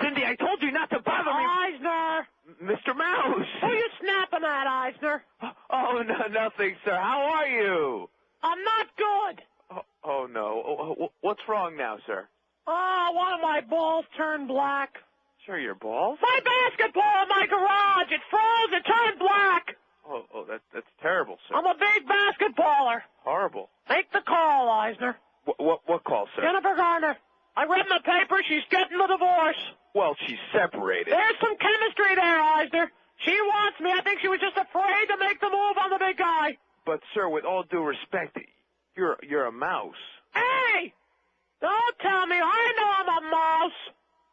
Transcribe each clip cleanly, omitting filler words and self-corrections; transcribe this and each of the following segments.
Cindy, I told you not to bother me. Eisner! Mr. Mouse! Who are you snapping at, Eisner? Oh, no, nothing, sir. How are you? I'm not good. Oh, no. What's wrong now, sir? Oh, one of my balls turned black. Sir, your balls? My basketball in my garage. It froze. It turned black. Oh, that's terrible, sir. I'm a big basketballer. Horrible. Make the call, Eisner. What call, sir? Jennifer Garner. I read in the paper she's getting the divorce. Well, she's separated. There's some chemistry there, Eisner. She wants me. I think she was just afraid to make the move on the big guy. But, sir, with all due respect, you're a mouse. Hey! Don't tell me. I know I'm a mouse.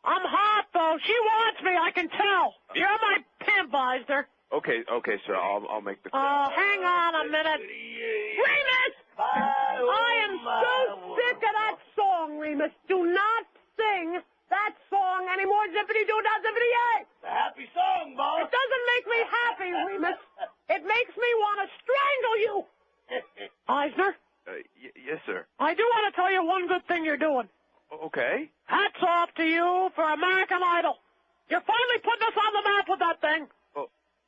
I'm hot, though. She wants me. I can tell. You're my pimp, Eisner. Okay, sir. I'll make the call. Oh, hang on a minute. Remus! I am so sick of that song, Remus. Do not sing that song anymore. Zippity-doo-dah, zippity-yay. It's a happy song, boss. It doesn't make me happy, Remus. It makes me want to strangle you. Eisner? Yes, sir. I do want to tell you one good thing you're doing. Okay. Hats off to you for American Idol. You're finally putting us on the map with that thing.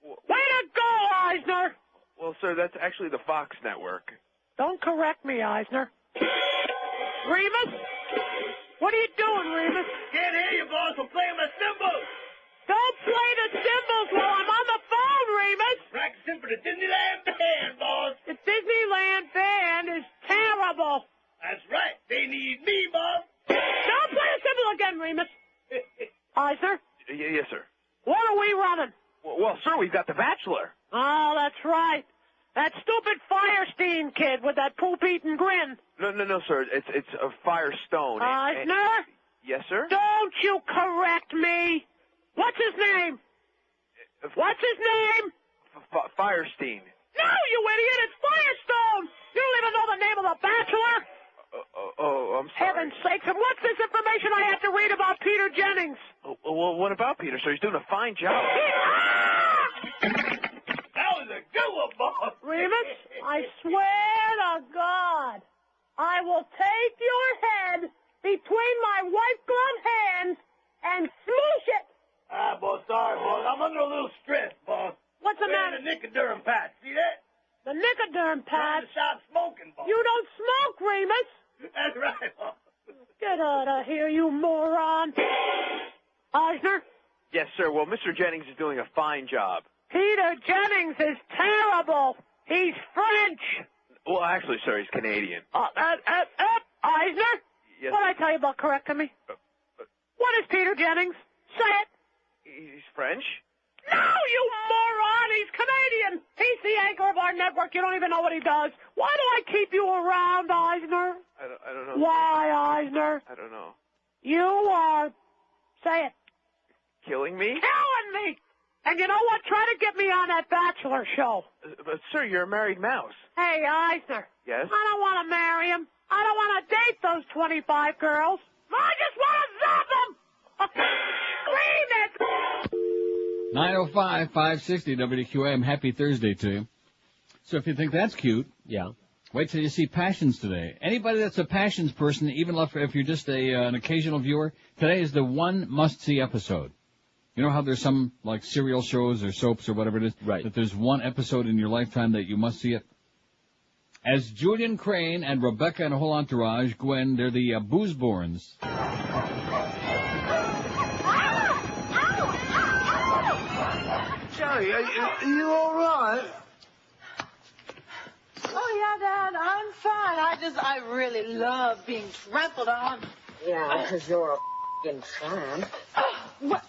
Way to go, Eisner! Well, sir, that's actually the Fox network. Don't correct me, Eisner. Remus? What are you doing, Remus? Can't hear you, boss. I'm playing my cymbals. Don't play the cymbals while I'm on the phone, Remus! Practicing for the Disneyland band, boss. The Disneyland band is terrible. That's right. They need me, boss. Don't play a cymbal again, Remus. Eisner? Yes, sir. What are we running? Well, sir, we've got The Bachelor. Oh, that's right. That stupid Firestein kid with that poop-eating grin. No, sir. It's a Firestone. Eisner? Yes, sir? Don't you correct me. What's his name? What's his name? Firestein. No, you idiot. It's Firestone. You don't even know the name of the Bachelor. I'm sorry. Heaven's sakes. And what's this information I have to read about Peter Jennings? Well, what about Peter, sir? He's doing a fine job. That was a good one, boss. Remus, I swear to God, I will take your head between my white glove hands and smoosh it. Boss, sorry, boss. I'm under a little stress, boss. What's the matter? The Nicoderm patch. See that? The Nicoderm Trying patch? to stop smoking, boss. You don't smoke, Remus. That's right, boss. Get out of here, you moron. Eisner? Yes, sir. Well, Mr. Jennings is doing a fine job. Peter Jennings is terrible. He's French. Well, actually, sir, he's Canadian. Eisner? Yes. What did I tell you about correcting me? What is Peter Jennings? Say it. He's French? No, you moron! He's Canadian! He's the anchor of our network. You don't even know what he does. Why do I keep you around, Eisner? I don't know. Why, Eisner? I don't know. You are... Say it. Killing me? Killing me! And you know what? Try to get me on that Bachelor show. But, sir, you're a married mouse. Hey, Eisner. Yes? I don't want to marry him. I don't want to date those 25 girls. I just want to zap them! Scream it! 905-560 WQAM. Happy Thursday to you. So if you think that's cute, Yeah. wait till you see Passions today. Anybody that's a Passions person, even if you're just an occasional viewer, today is the one must-see episode. You know how there's some, like, serial shows or soaps or whatever it is? Right. That there's one episode in your lifetime that you must see it? As Julian Crane and Rebecca and a whole entourage, Gwen, they're the Boozborns. Joey, are you all right? Oh, yeah, Dad, I'm fine. I really love being trampled on. Yeah, because you're a f***ing fan. What?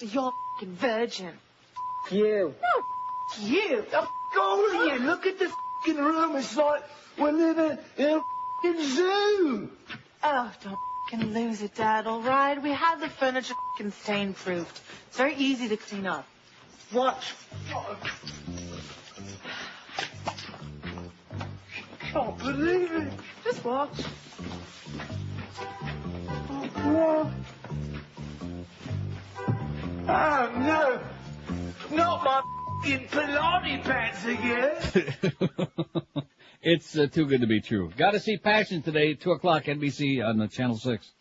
You're a f***ing virgin. You. No, you. Go with you. Look at the f***ing room. It's like we're living in a f***ing zoo. Oh, don't f***ing lose it, Dad, all right? We have the furniture f***ing stain-proofed. It's very easy to clean up. Watch. Can't believe it. Just watch. What? Oh, no. Not my f***ing Pilates pants again. It's too good to be true. Got to see Passion today, 2 o'clock, NBC on the Channel 6.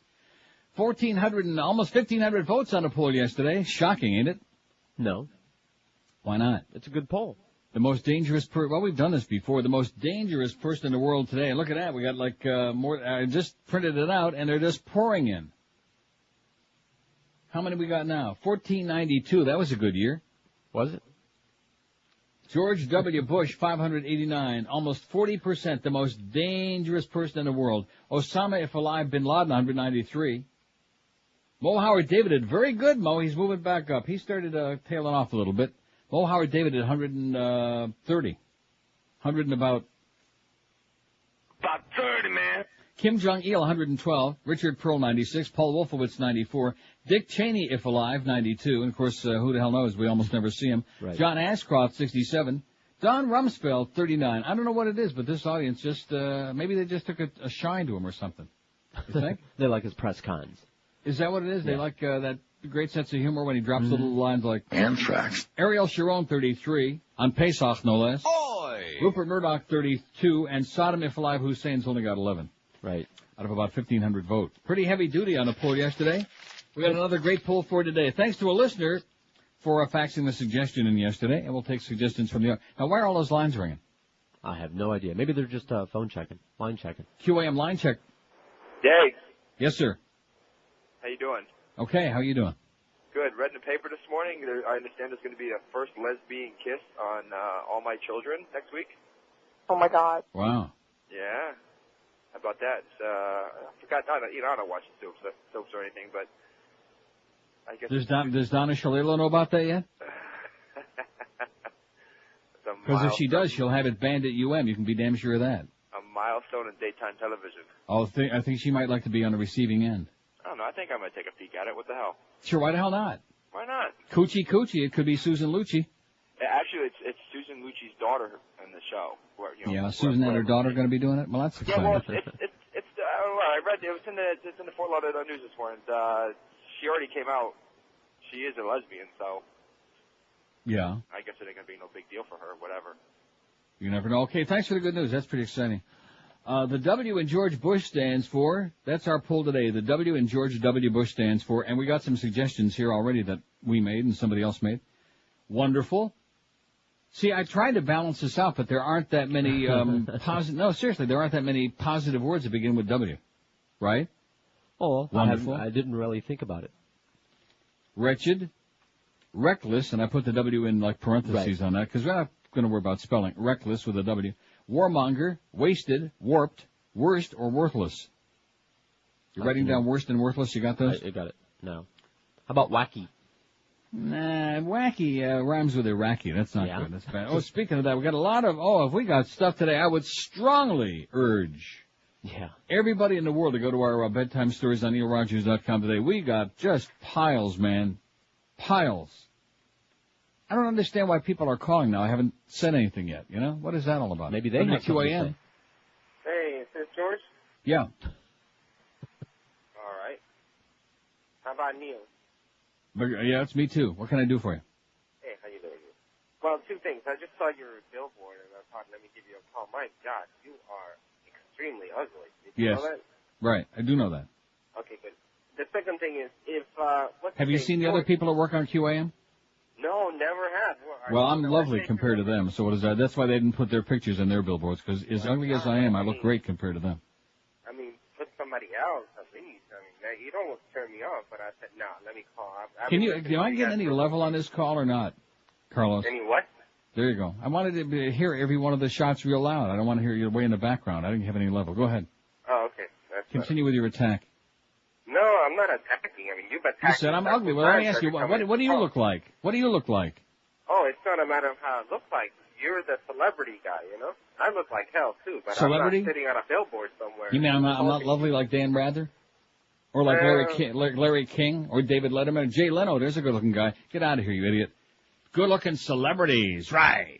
1,400 and almost 1,500 votes on a poll yesterday. Shocking, ain't it? No. Why not? It's a good poll. The most dangerous well, we've done this before. The most dangerous person in the world today. Look at that. We got like more. I just printed it out, and they're just pouring in. How many we got now? 1,492. That was a good year. Was it? George W. Bush, 589. Almost 40%. The most dangerous person in the world. Osama, if alive, bin Laden, 193. Mo Howard David did very good, Mo. He's moving back up. He started tailing off a little bit. Mo Howard David did 130. 100 and about 30, man. Kim Jong-il, 112. Richard Pearl, 96. Paul Wolfowitz, 94. Dick Cheney, if alive, 92. And, of course, who the hell knows? We almost never see him. Right. John Ashcroft, 67. Don Rumsfeld, 39. I don't know what it is, but this audience just, maybe they just took a shine to him or something. You think? They like his press cons. Is that what it is? Yeah. They like that great sense of humor when he drops the little lines like... Anthrax. Ariel Sharon, 33. On Pesach, no less. Oi! Rupert Murdoch, 32. And Saddam, if alive, Hussein's only got 11. Right. Out of about 1,500 votes. Pretty heavy duty on the poll yesterday. We got another great poll for today. Thanks to a listener for faxing the suggestion in yesterday, and we'll take suggestions from the... Now, why are all those lines ringing? I have no idea. Maybe they're just phone checking, line checking. QAM line check. Dave, Yes, sir. how you doing? Okay, how you doing? Good. Read in the paper this morning. I understand there's going to be a first lesbian kiss on All My Children next week. Oh, my God. Wow. Yeah. How about that? I forgot. I don't watch the soaps or anything, but I guess Does Donna Shalala know about that yet? Because if she does, she'll have it banned at UM. You can be damn sure of that. A milestone in daytime television. I think she might like to be on the receiving end. I don't know. I think I might take a peek at it. What the hell? Sure, why the hell not? Why not? Coochie. It could be Susan Lucci. Actually, it's Susan Lucci's daughter in the show. Susan and her daughter going to be doing it? Well, that's exciting. Yeah, well, I read it's in the Fort Lauderdale News this morning. She already came out. She is a lesbian, so Yeah. I guess it ain't gonna be no big deal for her. Whatever. You never know. Okay, thanks for the good news. That's pretty exciting. The W in George Bush stands for, that's our poll today, the W in George W. Bush stands for, and we got some suggestions here already that we made and somebody else made. Wonderful. See, I tried to balance this out, but there aren't that many positive, no, seriously, there aren't that many positive words that begin with W. Right? Oh, Wonderful. I didn't really think about it. Wretched, reckless, and I put the W in like parentheses on that, because we're not going to worry about spelling. Reckless with a W. Warmonger, wasted, warped, worst, or worthless. You're writing down worst and worthless? You got those? I got it. No. How about wacky? Nah, wacky rhymes with Iraqi. That's not Yeah. good. That's bad. Oh, speaking of that, we got a lot of, if we got stuff today, I would strongly urge everybody in the world to go to our bedtime stories on neilrogers.com today. We got just piles, man. Piles. I don't understand why people are calling now. I haven't said anything yet, you know? What is that all about? Maybe they have something to say. Hey, is this George? Yeah. All right. How about Neil? Yeah, it's me too. What can I do for you? Hey, how you doing? Well, two things. I just saw your billboard, and I thought, let me give you a call. My God, you are extremely ugly. Did you know that? Right. I do know that. Okay, good. The second thing is, Have you seen the other people that work on QAM? No, never have. Well, I'm lovely compared to them, so what is that? That's why they didn't put their pictures in their billboards, because as ugly as I am, I look great compared to them. I mean, put somebody else at least. I mean, you don't turn me off, but I said, no, let me call. Am I getting any level on this call or not, Carlos? Any what? There you go. I wanted to hear every one of the shots real loud. I don't want to hear you way in the background. I didn't have any level. Go ahead. Oh, okay. Continue with your attack. No, I'm not attacking. I mean, you've attacked. You said I'm ugly. Well, let me ask you, what do you look like? What do you look like? Oh, it's not a matter of how I look like. You're the celebrity guy, you know? I look like hell, too, but Celebrity? I'm not sitting on a billboard somewhere. You mean I'm not lovely like Dan Rather? Or like Larry King? Or David Letterman? Or Jay Leno, there's a good-looking guy. Get out of here, you idiot. Good-looking celebrities, right.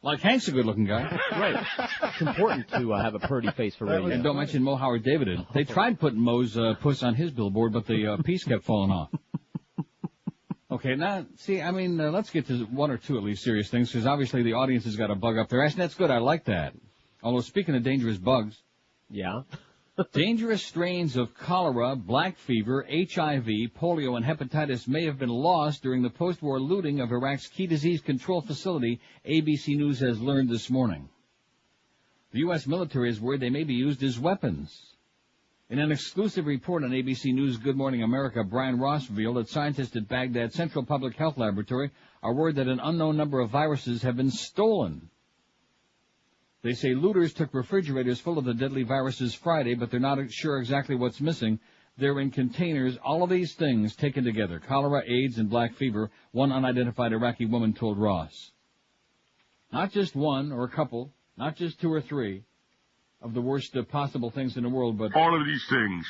Like Hank's a good-looking guy. Right. It's important to have a pretty face for radio. And don't mention Mo Howard David. They tried putting Mo's puss on his billboard, but the piece kept falling off. Okay, now, see, I mean, let's get to one or two at least serious things, because obviously the audience has got a bug up their ass, and that's good. I like that. Although, speaking of dangerous bugs, Yeah. dangerous strains of cholera, black fever, HIV, polio, and hepatitis may have been lost during the post-war looting of Iraq's key disease control facility, ABC News has learned this morning. The U.S. military is worried they may be used as weapons. In an exclusive report on ABC News' Good Morning America, Brian Ross revealed that scientists at Baghdad Central Public Health Laboratory are worried that an unknown number of viruses have been stolen. They say looters took refrigerators full of the deadly viruses Friday, but they're not sure exactly what's missing. They're in containers, all of these things taken together, cholera, AIDS, and black fever, one unidentified Iraqi woman told Ross. Not just one or a couple, not just two or three of the worst possible things in the world, but all of these things.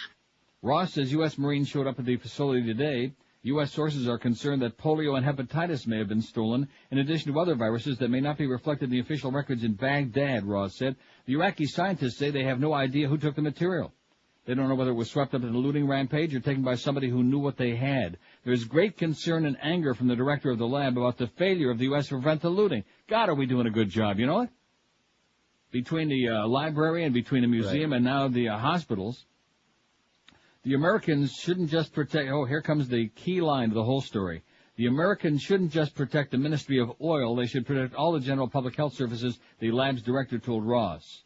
Ross says U.S. Marines showed up at the facility today. U.S. sources are concerned that polio and hepatitis may have been stolen, in addition to other viruses that may not be reflected in the official records in Baghdad, Ross said. The Iraqi scientists say they have no idea who took the material. They don't know whether it was swept up in a looting rampage or taken by somebody who knew what they had. There's great concern and anger from the director of the lab about the failure of the U.S. to prevent the looting. God, are we doing a good job, you know it? Between the library and between the museum and now the hospitals. The Americans shouldn't just protect... Oh, here comes the key line to the whole story. The Americans shouldn't just protect the Ministry of Oil. They should protect all the general public health services, the lab's director told Ross.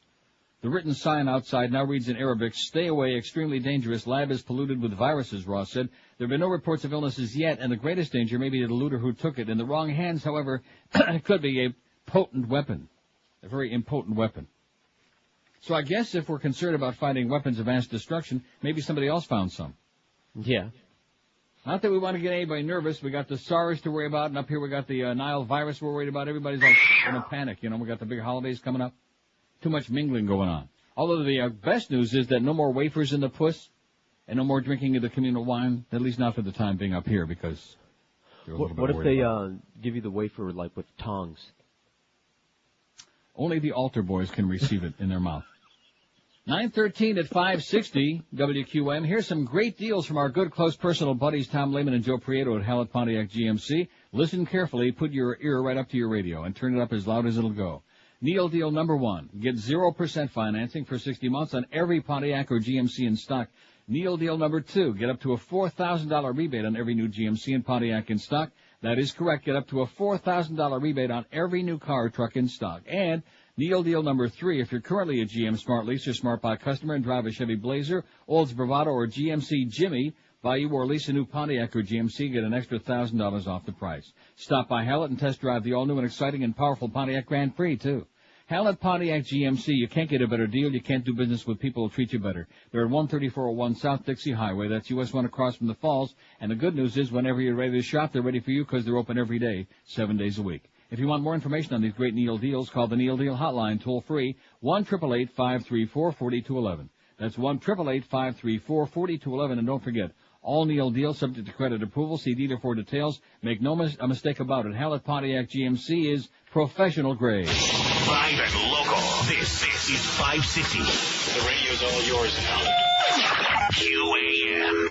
The written sign outside now reads in Arabic, "Stay away, extremely dangerous. Lab is polluted with viruses," Ross said. There have been no reports of illnesses yet, and the greatest danger may be the looter who took it. In the wrong hands, however, it could be a potent weapon, a very impotent weapon. So I guess if we're concerned about finding weapons of mass destruction, maybe somebody else found some. Yeah. Not that we want to get anybody nervous. We got the SARS to worry about, and up here we got the Nile virus we're worried about. Everybody's like in a panic, you know. We got the big holidays coming up. Too much mingling going on. Although the best news is that no more wafers in the puss, and no more drinking of the communal wine, at least not for the time being up here, because they're a little bit What if worried they about give you the wafer, like, with tongs? Only the altar boys can receive it in their mouth. 9:13 at 560 WQM. Here's some great deals from our good, close, personal buddies Tom Lehman and Joe Prieto at Hallett Pontiac GMC. Listen carefully, put your ear right up to your radio, and turn it up as loud as it'll go. Neil deal number one. Get 0% financing for 60 months on every Pontiac or GMC in stock. Neil deal number two. Get up to a $4,000 rebate on every new GMC and Pontiac in stock. That is correct. Get up to a $4,000 rebate on every new car or truck in stock. And Neil deal number three. If you're currently a GM Smart Lease or Smart Buy customer and drive a Chevy Blazer, Olds Bravado, or GMC Jimmy, buy you or lease a new Pontiac or GMC, get an extra $1,000 off the price. Stop by Hallett and test drive the all-new and exciting and powerful Pontiac Grand Prix, too. Hallett Pontiac GMC, you can't get a better deal. You can't do business with people who treat you better. They're at 13401 South Dixie Highway. That's US 1 across from the Falls. And the good news is whenever you're ready to shop, they're ready for you because they're open every day, 7 days a week. If you want more information on these great Neil deals, call the Neil Deal hotline toll free, 1-888-534-4211. That's 1-888-534-4211. And don't forget, all Neil deals subject to credit approval. See dealer for details. Make no mistake about it. Hallett Pontiac GMC is professional grade. Live and local. This is 560. The radio's all yours now. QAM.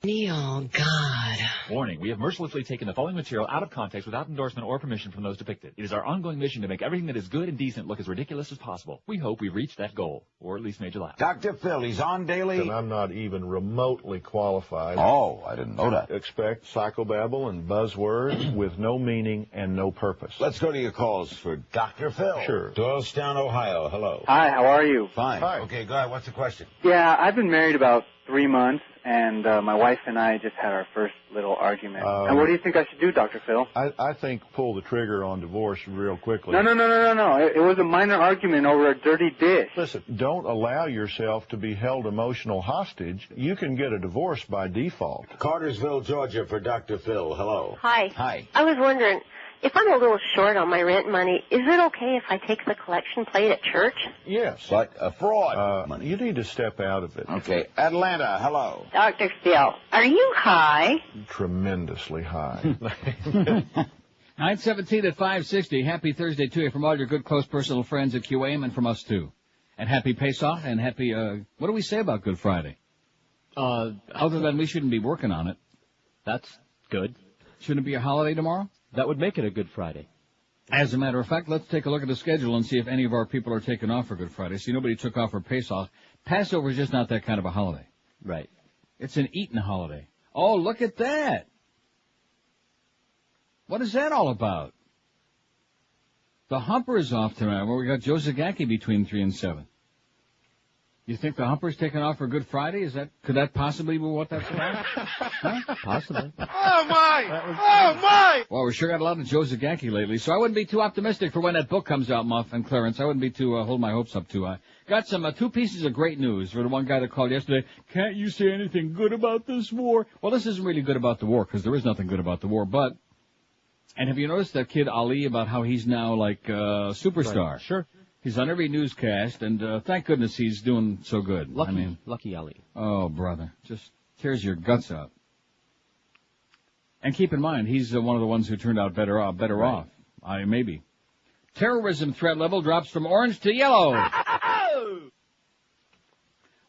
Neil, God. Warning, we have mercilessly taken the following material out of context without endorsement or permission from those depicted. It is our ongoing mission to make everything that is good and decent look as ridiculous as possible. We hope we've reached that goal, or at least made you laugh. Dr. Phil, he's on daily. And I'm not even remotely qualified. Oh, I didn't know that. Expect psychobabble and buzzwords with no meaning and no purpose. Let's go to your calls for Dr. Phil. Sure. Doylestown, Ohio. Hello. Hi, how are you? Fine. Hi. Okay, go ahead. What's the question? Yeah, I've been married about 3 months, and my wife and I just had our first little argument. And what do you think I should do, Dr. Phil? I think pull the trigger on divorce real quickly. No. It was a minor argument over a dirty dish. Listen, don't allow yourself to be held emotional hostage. You can get a divorce by default. Cartersville, Georgia for Dr. Phil. Hello. Hi. Hi. I was wondering, if I'm a little short on my rent money, is it okay if I take the collection plate at church? Yes. But a fraud. You need to step out of it. Okay. Atlanta, hello. Dr. Phil, are you high? Tremendously high. 9:17 at 560. Happy Thursday to you from all your good, close, personal friends at QAM and from us, too. And happy Pesach and happy, what do we say about Good Friday? Other than we shouldn't be working on it. That's good. Shouldn't it be a holiday tomorrow? That would make it a Good Friday. As a matter of fact, let's take a look at the schedule and see if any of our people are taking off for Good Friday. See, nobody took off for Pesach. Passover is just not that kind of a holiday. Right. It's an eating holiday. Oh, look at that. What is that all about? The Humper is off tonight, where we got Joe Zagacki between 3 and 7. You think the Humper's taking off for Good Friday? Could that possibly be what that's about? Huh? Possibly. Oh, my! Oh, my! Well, we sure got a lot of Joe Zagacki lately, so I wouldn't be too optimistic for when that book comes out, Muff and Clarence. I wouldn't be too hold my hopes up too high. Got some 2 pieces of great news for the one guy that called yesterday. Can't you say anything good about this war? Well, this isn't really good about the war, because there is nothing good about the war, but... And have you noticed that kid Ali about how he's now like a superstar? Right. Sure. He's on every newscast, and thank goodness he's doing so good. Lucky Ali. Oh, brother. Just tears your guts out. And keep in mind, he's one of the ones who turned out better off. Maybe. Terrorism threat level drops from orange to yellow.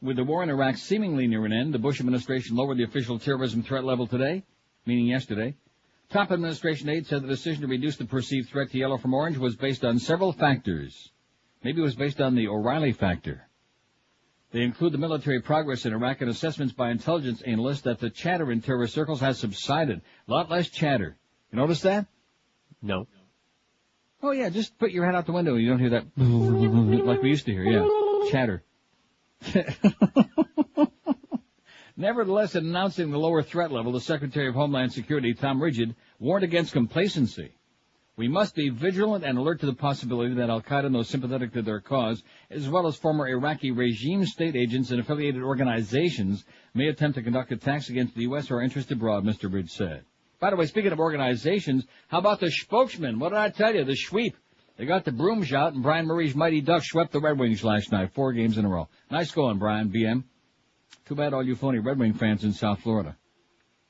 With the war in Iraq seemingly near an end, the Bush administration lowered the official terrorism threat level today, meaning yesterday. Top administration aide said the decision to reduce the perceived threat to yellow from orange was based on several factors. Maybe it was based on the O'Reilly factor. They include the military progress in Iraq and assessments by intelligence analysts that the chatter in terrorist circles has subsided. A lot less chatter. You notice that? No. Oh, yeah, just put your head out the window and you don't hear that like we used to hear, yeah. Chatter. Nevertheless, in announcing the lower threat level, the Secretary of Homeland Security, Tom Ridgid, warned against complacency. We must be vigilant and alert to the possibility that al-Qaeda and those sympathetic to their cause, as well as former Iraqi regime state agents and affiliated organizations, may attempt to conduct attacks against the U.S. or our interests abroad, Mr. Ridge said. By the way, speaking of organizations, how about the spokesman? What did I tell you? The sweep. They got the brooms out, and Brian Murray's Mighty Ducks swept the Red Wings last night, 4 games in a row. Nice going, Brian, BM. Too bad all you phony Red Wing fans in South Florida.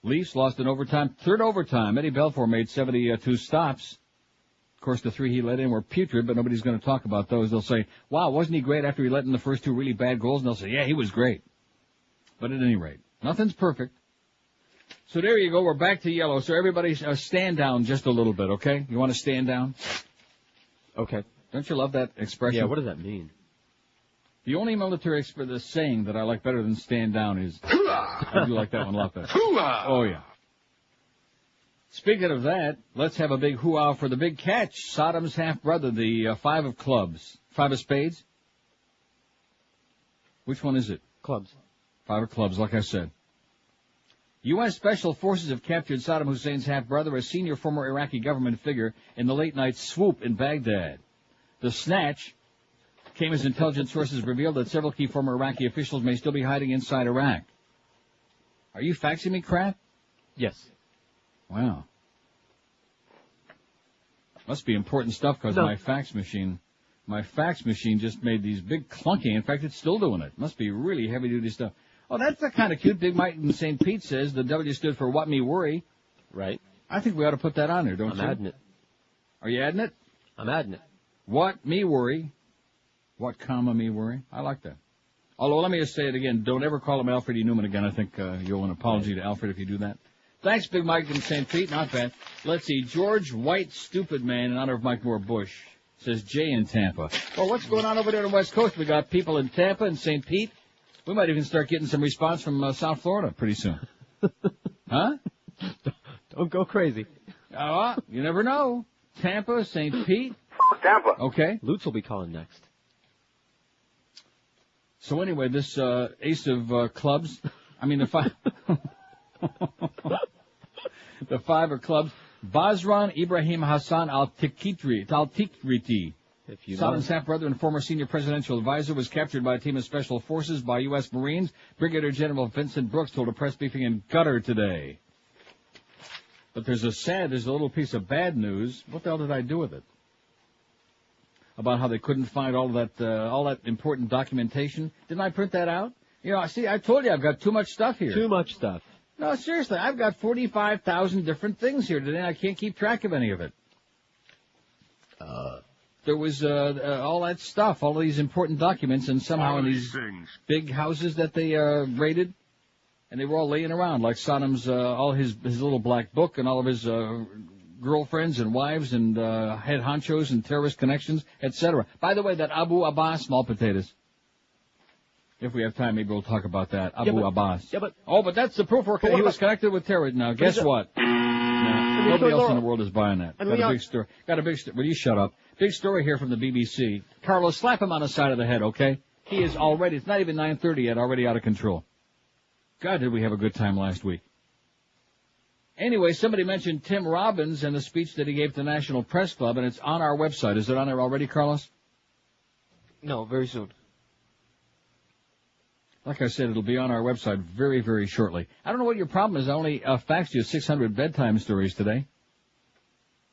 Leafs lost in overtime, third overtime. Eddie Belfour made 72 stops. Of course, the 3 he let in were putrid, but nobody's going to talk about those. They'll say, wow, wasn't he great after he let in the first 2 really bad goals? And they'll say, yeah, he was great. But at any rate, nothing's perfect. So there you go. We're back to yellow. So everybody stand down just a little bit, okay? You want to stand down? Okay. Don't you love that expression? Yeah, what does that mean? The only military saying that I like better than stand down is, I do like that one a lot better. Oh, yeah. Speaking of that, let's have a big hoo-ah for the big catch. Saddam's half-brother, the 5 of clubs. 5 of spades? Which one is it? Clubs. 5 of clubs, like I said. U.S. Special Forces have captured Saddam Hussein's half-brother, a senior former Iraqi government figure, in the late-night swoop in Baghdad. The snatch came as intelligence sources revealed that several key former Iraqi officials may still be hiding inside Iraq. Are you faxing me crap? Yes. Wow. Must be important stuff because my fax machine just made these big clunking. In fact, it's still doing it. Must be really heavy-duty stuff. Oh, that's the kind of cute. Big Mike in St. Pete says the W stood for What Me Worry. Right. I think we ought to put that on there, don't you? I'm adding it. Are you adding it? I'm adding it. What Me Worry. What, comma, me worry? I like that. Although, let me just say it again. Don't ever call him Alfred E. Newman again. I think you'll want an apology to Alfred if you do that. Thanks, Big Mike in St. Pete. Not bad. Let's see. George White, stupid man, in honor of Mike Moore Bush, says Jay in Tampa. Well, what's going on over there on the West Coast? We got people in Tampa and St. Pete. We might even start getting some response from South Florida pretty soon. Huh? Don't go crazy. You never know. Tampa, St. Pete. Tampa. Okay. Lutz will be calling next. So anyway, this ace of clubs, the 5, the 5 of clubs, Basran Ibrahim Hassan al-Tikriti, Saddam's half-brother and former senior presidential advisor, was captured by a team of special forces by U.S. Marines. Brigadier General Vincent Brooks told a press briefing in Qatar today. But there's a little piece of bad news. What the hell did I do with it? About how they couldn't find all that important documentation. Didn't I print that out? I told you I've got too much stuff here. Too much stuff. No, seriously, I've got 45,000 different things here today. I can't keep track of any of it. There was all that stuff, all these important documents, and somehow in these big houses that they raided, and they were all laying around like Saddam's all his little black book and all of his girlfriends and wives and head honchos and terrorist connections, etc. By the way, that Abu Abbas, small potatoes. If we have time, maybe we'll talk about that. Abu Abbas. Yeah, but... Oh, but that's the proof he was connected with terrorism. Now, guess what? No, nobody else in the world is buying that. Got a big story. Will you shut up? Big story here from the BBC. Carlos, slap him on the side of the head, okay? He is already, it's not even 9:30 yet, already out of control. God, did we have a good time last week. Anyway, somebody mentioned Tim Robbins and the speech that he gave to the National Press Club, and it's on our website. Is it on there already, Carlos? No, very soon. Like I said, it'll be on our website very, very shortly. I don't know what your problem is. I only faxed you 600 bedtime stories today.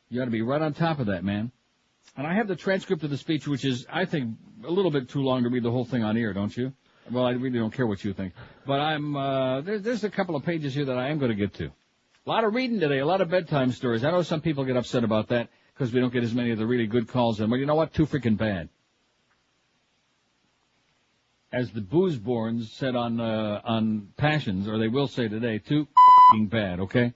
You ought to be right on top of that, man. And I have the transcript of the speech, which is, I think, a little bit too long to read the whole thing on air, don't you? Well, I really don't care what you think. But there's a couple of pages here that I am going to get to. A lot of reading today, a lot of bedtime stories. I know some people get upset about that because we don't get as many of the really good calls in. Well, you know what? Too freaking bad. As the boozeborns said on Passions, or they will say today, too f***ing bad, okay?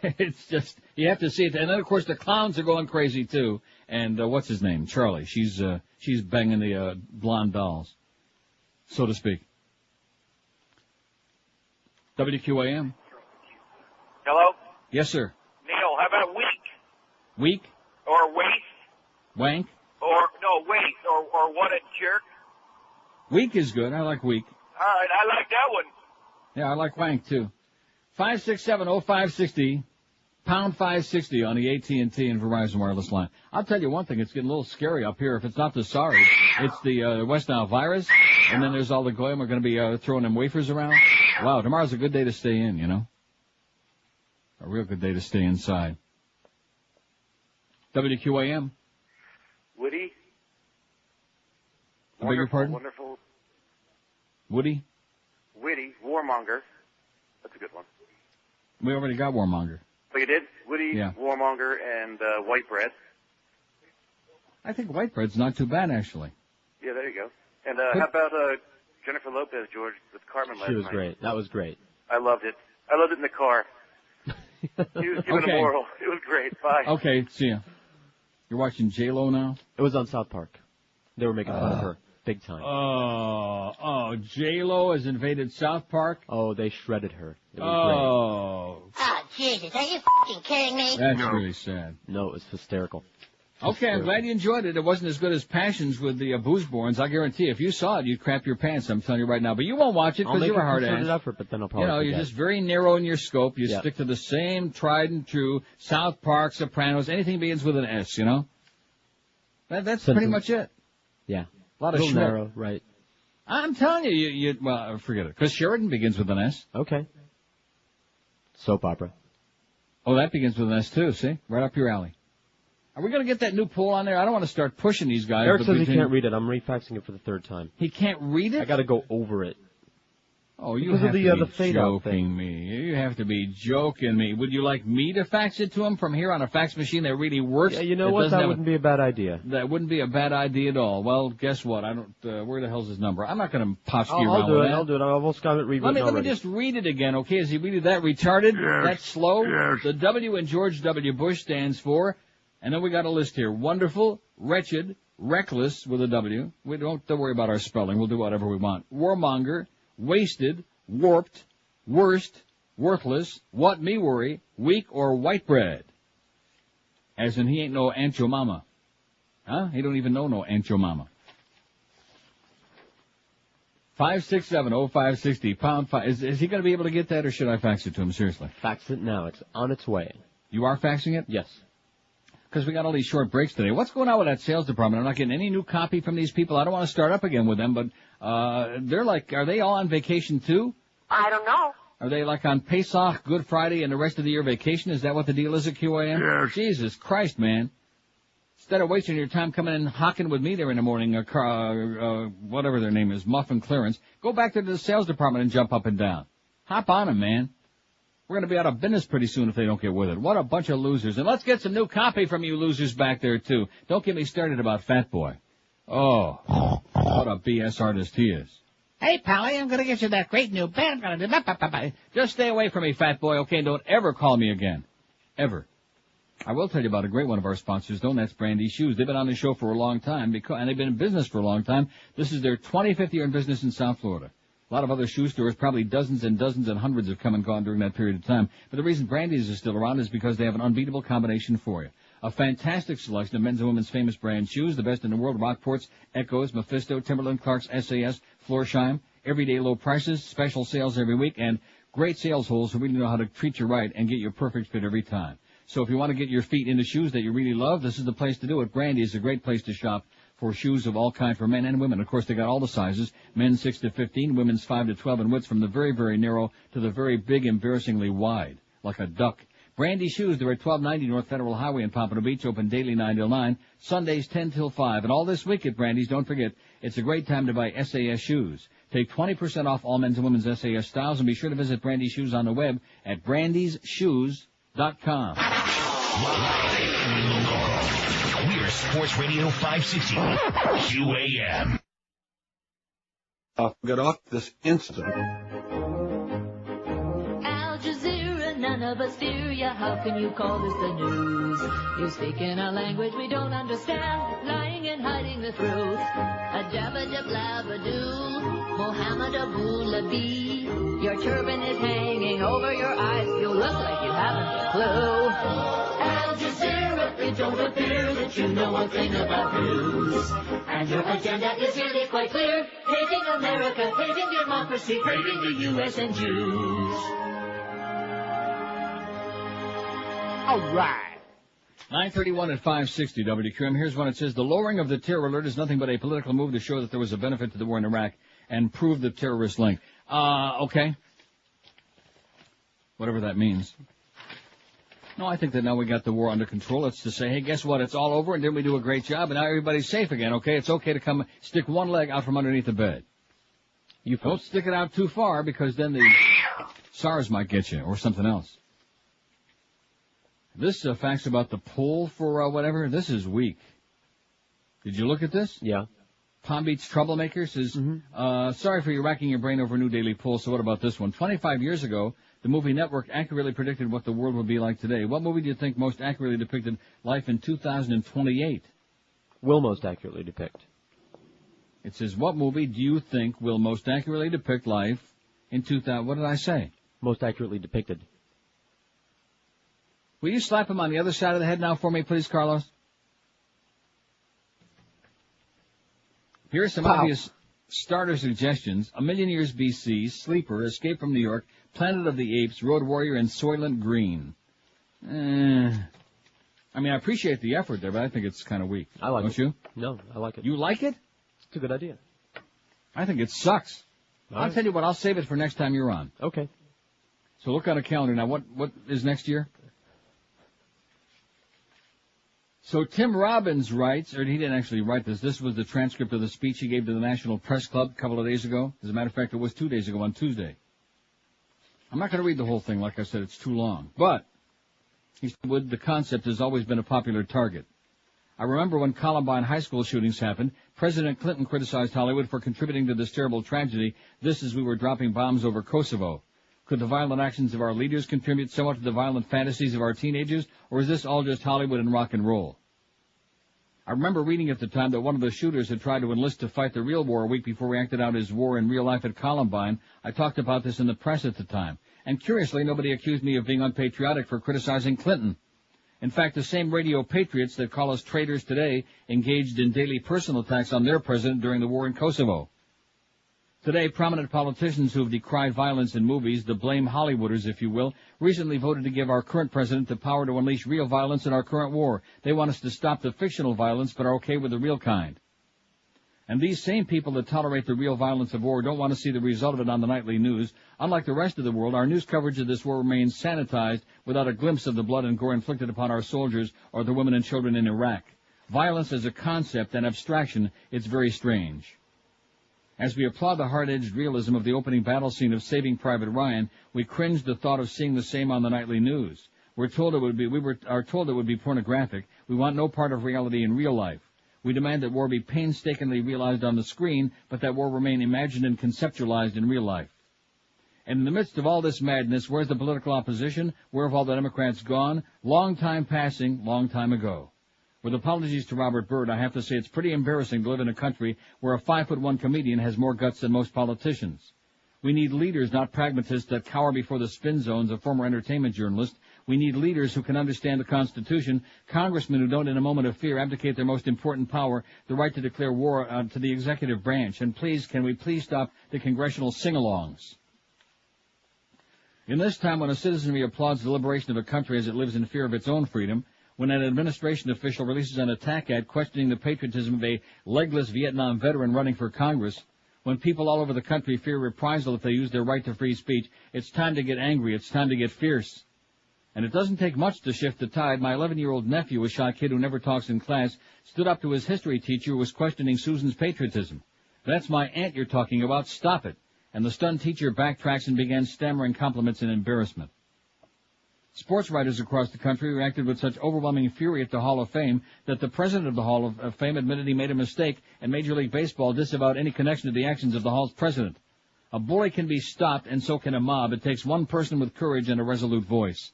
It's just, you have to see it. And then, of course, the clowns are going crazy, too. And what's his name? Charlie. She's banging the blonde dolls, so to speak. WQAM. Hello? Yes, sir. Neil, how about weak? Weak? Or waste? Wank? Or, no, waste. Or what a jerk? Weak is good. I like weak. All right, I like that one. Yeah, I like wank, too. 567-0560, pound 560 on the AT&T and Verizon wireless line. I'll tell you one thing, it's getting a little scary up here. If it's not the SARS, it's the West Nile virus, and then there's all the goyim are going to be throwing them wafers around. Wow, tomorrow's a good day to stay in, you know. A real good day to stay inside. WQAM. Woody? I beg your pardon? Wonderful. Woody? Witty, warmonger. That's a good one. We already got warmonger. Oh, you did? Woody, yeah. warmonger, and white bread. I think white bread's not too bad, actually. Yeah, there you go. And how about Jennifer Lopez, George, with Carmen last night? She was great. That was great. I loved it. I loved it in the car. He was giving a moral. It was great. Bye. Okay, see ya. You're watching J-Lo now? It was on South Park. They were making fun of her. Big time. Oh, J-Lo has invaded South Park? Oh, they shredded her. It was Oh, Jesus, are you f***ing kidding me? That's really sad. No, it was hysterical. Okay, I'm glad you enjoyed it. It wasn't as good as Passions with the boozeborns. I guarantee if you saw it, you'd crap your pants, I'm telling you right now. But you won't watch it because you're a hard ass. Effort, but then I'll probably you're just very narrow in your scope. You stick to the same tried and true South Park, Sopranos, anything begins with an S, you know? That's pretty much it. Yeah. A lot of schmuck. Narrow, right. I'm telling you, well, forget it. Because Sheridan begins with an S. Okay. Soap opera. Oh, that begins with an S too, see? Right up your alley. Are we going to get that new poll on there? I don't want to start pushing these guys. Eric says he can't read it. I'm refaxing it for the third time. He can't read it? I got to go over it. Oh, you have to be joking me. You have to be joking me. Would you like me to fax it to him from here on a fax machine that really works? Yeah, you know what? That wouldn't be a bad idea. That wouldn't be a bad idea at all. Well, guess what? I don't. Where the hell's his number? I'm not going to potski around with that. I'll do it. I've almost got it rewritten Let me just read it again, okay? Is he really that retarded? Yes. That slow? Yes. The W in George W. Bush stands for, and then we got a list here: wonderful, wretched, reckless with a W. We don't worry about our spelling. We'll do whatever we want. Warmonger, wasted, warped, worst, worthless, what me worry, weak or white bread. As in he ain't no Aunt Your Mama. Huh? He don't even know no Aunt Your Mama. 567-0560, pound 5. Is he going to be able to get that, or should I fax it to him? Seriously. Fax it now. It's on its way. You are faxing it? Yes. Because we got all these short breaks today. What's going on with that sales department? I'm not getting any new copy from these people. I don't want to start up again with them, but they're like, are they all on vacation too? I don't know. Are they like on Pesach, Good Friday, and the rest of the year vacation? Is that what the deal is at QAM? Yes. Jesus Christ, man. Instead of wasting your time coming in hawking with me there in the morning, whatever their name is, Muffin Clearance, go back to the sales department and jump up and down. Hop on them, man. We're going to be out of business pretty soon if they don't get with it. What a bunch of losers. And let's get some new copy from you losers back there, too. Don't get me started about Fat Boy. Oh, what a BS artist he is. Hey, Pally, I'm going to get you that great new band. I'm going to do... Just stay away from me, Fat Boy, okay? Don't ever call me again. Ever. I will tell you about a great one of our sponsors, though, and that's Brandy Shoes. They've been on the show for a long time, and they've been in business for a long time. This is their 25th year in business in South Florida. A lot of other shoe stores, probably dozens and dozens and hundreds have come and gone during that period of time. But the reason Brandy's is still around is because they have an unbeatable combination for you. A fantastic selection of men's and women's famous brand shoes, the best in the world: Rockports, Echoes, Mephisto, Timberland, Clark's, SAS, Florsheim. Everyday low prices, special sales every week, and great sales holes who really know how to treat you right and get your perfect fit every time. So if you want to get your feet into shoes that you really love, this is the place to do it. Brandy is a great place to shop for shoes of all kinds for men and women. Of course, they got all the sizes, men's 6 to 15, women's 5 to 12 in widths, from the very, very narrow to the very big, embarrassingly wide, like a duck. Brandy Shoes, they're at 1290 North Federal Highway in Pompano Beach, open daily 9 till 9, Sundays 10 till 5. And all this week at Brandy's, don't forget, it's a great time to buy SAS shoes. Take 20% off all men's and women's SAS styles, and be sure to visit Brandy Shoes on the web at brandysshoes.com. We're Sports Radio 560, QAM. I'll get off this instant. Al Jazeera, none of us fear ya. How can you call this the news? You speak in a language we don't understand, lying and hiding the truth. A jabba-jab-labba-doo, Mohammed Abu Labi. Your turban is hanging over your eyes. You look like you haven't a clue. Al Jazeera, it don't appear that you know a thing about news. And your agenda is really quite clear. Hating America, hating democracy, hating the U.S. and Jews. All right. 9:31 at 560 WQM. Here's one. It says, the lowering of the terror alert is nothing but a political move to show that there was a benefit to the war in Iraq and prove the terrorist link. Okay. Whatever that means. No, I think that now we got the war under control. It's to say, hey, guess what? It's all over, and didn't we do a great job, and now everybody's safe again, okay? It's okay to come stick one leg out from underneath the bed. You don't stick it out too far, because then the SARS might get you, or something else. This facts about the poll for whatever, this is weak. Did you look at this? Yeah. Palm Beach Troublemaker says, sorry for you racking your brain over a new daily poll, so what about this one? 25 years ago, the movie Network accurately predicted what the world would be like today. What movie do you think most accurately depicted life in 2028? Will most accurately depict. It says, what movie do you think will most accurately depict life in 2000? What did I say? Most accurately depicted. Will you slap him on the other side of the head now for me, please, Carlos? Here are some obvious starter suggestions. A Million Years BC, Sleeper, Escape from New York, Planet of the Apes, Road Warrior, and Soylent Green. I mean, I appreciate the effort there, but I think it's kind of weak. I like it. Don't you? No, I like it. You like it? It's a good idea. I think it sucks. I'll tell you what, I'll save it for next time you're on. Okay. So look on a calendar. Now, what is next year? So Tim Robbins writes, or he didn't actually write this. This was the transcript of the speech he gave to the National Press Club a couple of days ago. As a matter of fact, it was 2 days ago on Tuesday. I'm not going to read the whole thing. Like I said, it's too long. But he said, the concept has always been a popular target. I remember when Columbine high school shootings happened, President Clinton criticized Hollywood for contributing to this terrible tragedy. This as we were dropping bombs over Kosovo. Could the violent actions of our leaders contribute somewhat to the violent fantasies of our teenagers, or is this all just Hollywood and rock and roll? I remember reading at the time that one of the shooters had tried to enlist to fight the real war a week before he acted out his war in real life at Columbine. I talked about this in the press at the time. And curiously, nobody accused me of being unpatriotic for criticizing Clinton. In fact, the same radio patriots that call us traitors today engaged in daily personal attacks on their president during the war in Kosovo. Today, prominent politicians who have decried violence in movies, the blame Hollywooders, if you will, recently voted to give our current president the power to unleash real violence in our current war. They want us to stop the fictional violence, but are okay with the real kind. And these same people that tolerate the real violence of war don't want to see the result of it on the nightly news. Unlike the rest of the world, our news coverage of this war remains sanitized without a glimpse of the blood and gore inflicted upon our soldiers or the women and children in Iraq. Violence as a concept and abstraction, it's very strange. As we applaud the hard-edged realism of the opening battle scene of Saving Private Ryan, we cringe the thought of seeing the same on the nightly news. We are told it would be pornographic. We want no part of reality in real life. We demand that war be painstakingly realized on the screen, but that war remain imagined and conceptualized in real life. And in the midst of all this madness, where's the political opposition? Where have all the Democrats gone? Long time passing, long time ago. With apologies to Robert Byrd, I have to say it's pretty embarrassing to live in a country where a 5'1" comedian has more guts than most politicians. We need leaders, not pragmatists that cower before the spin zones of former entertainment journalists. We need leaders who can understand the Constitution, congressmen who don't in a moment of fear abdicate their most important power, the right to declare war to the executive branch. And please, can we please stop the congressional sing-alongs? In this time when a citizenry applauds the liberation of a country as it lives in fear of its own freedom, when an administration official releases an attack ad questioning the patriotism of a legless Vietnam veteran running for Congress, when people all over the country fear reprisal if they use their right to free speech, it's time to get angry, it's time to get fierce. And it doesn't take much to shift the tide. My 11-year-old nephew, a shy kid who never talks in class, stood up to his history teacher who was questioning Susan's patriotism. That's my aunt you're talking about, stop it. And the stunned teacher backtracks and began stammering compliments in embarrassment. Sports writers across the country reacted with such overwhelming fury at the Hall of Fame that the president of the Hall of Fame admitted he made a mistake, and Major League Baseball disavowed any connection to the actions of the Hall's president. A bully can be stopped, and so can a mob. It takes one person with courage and a resolute voice.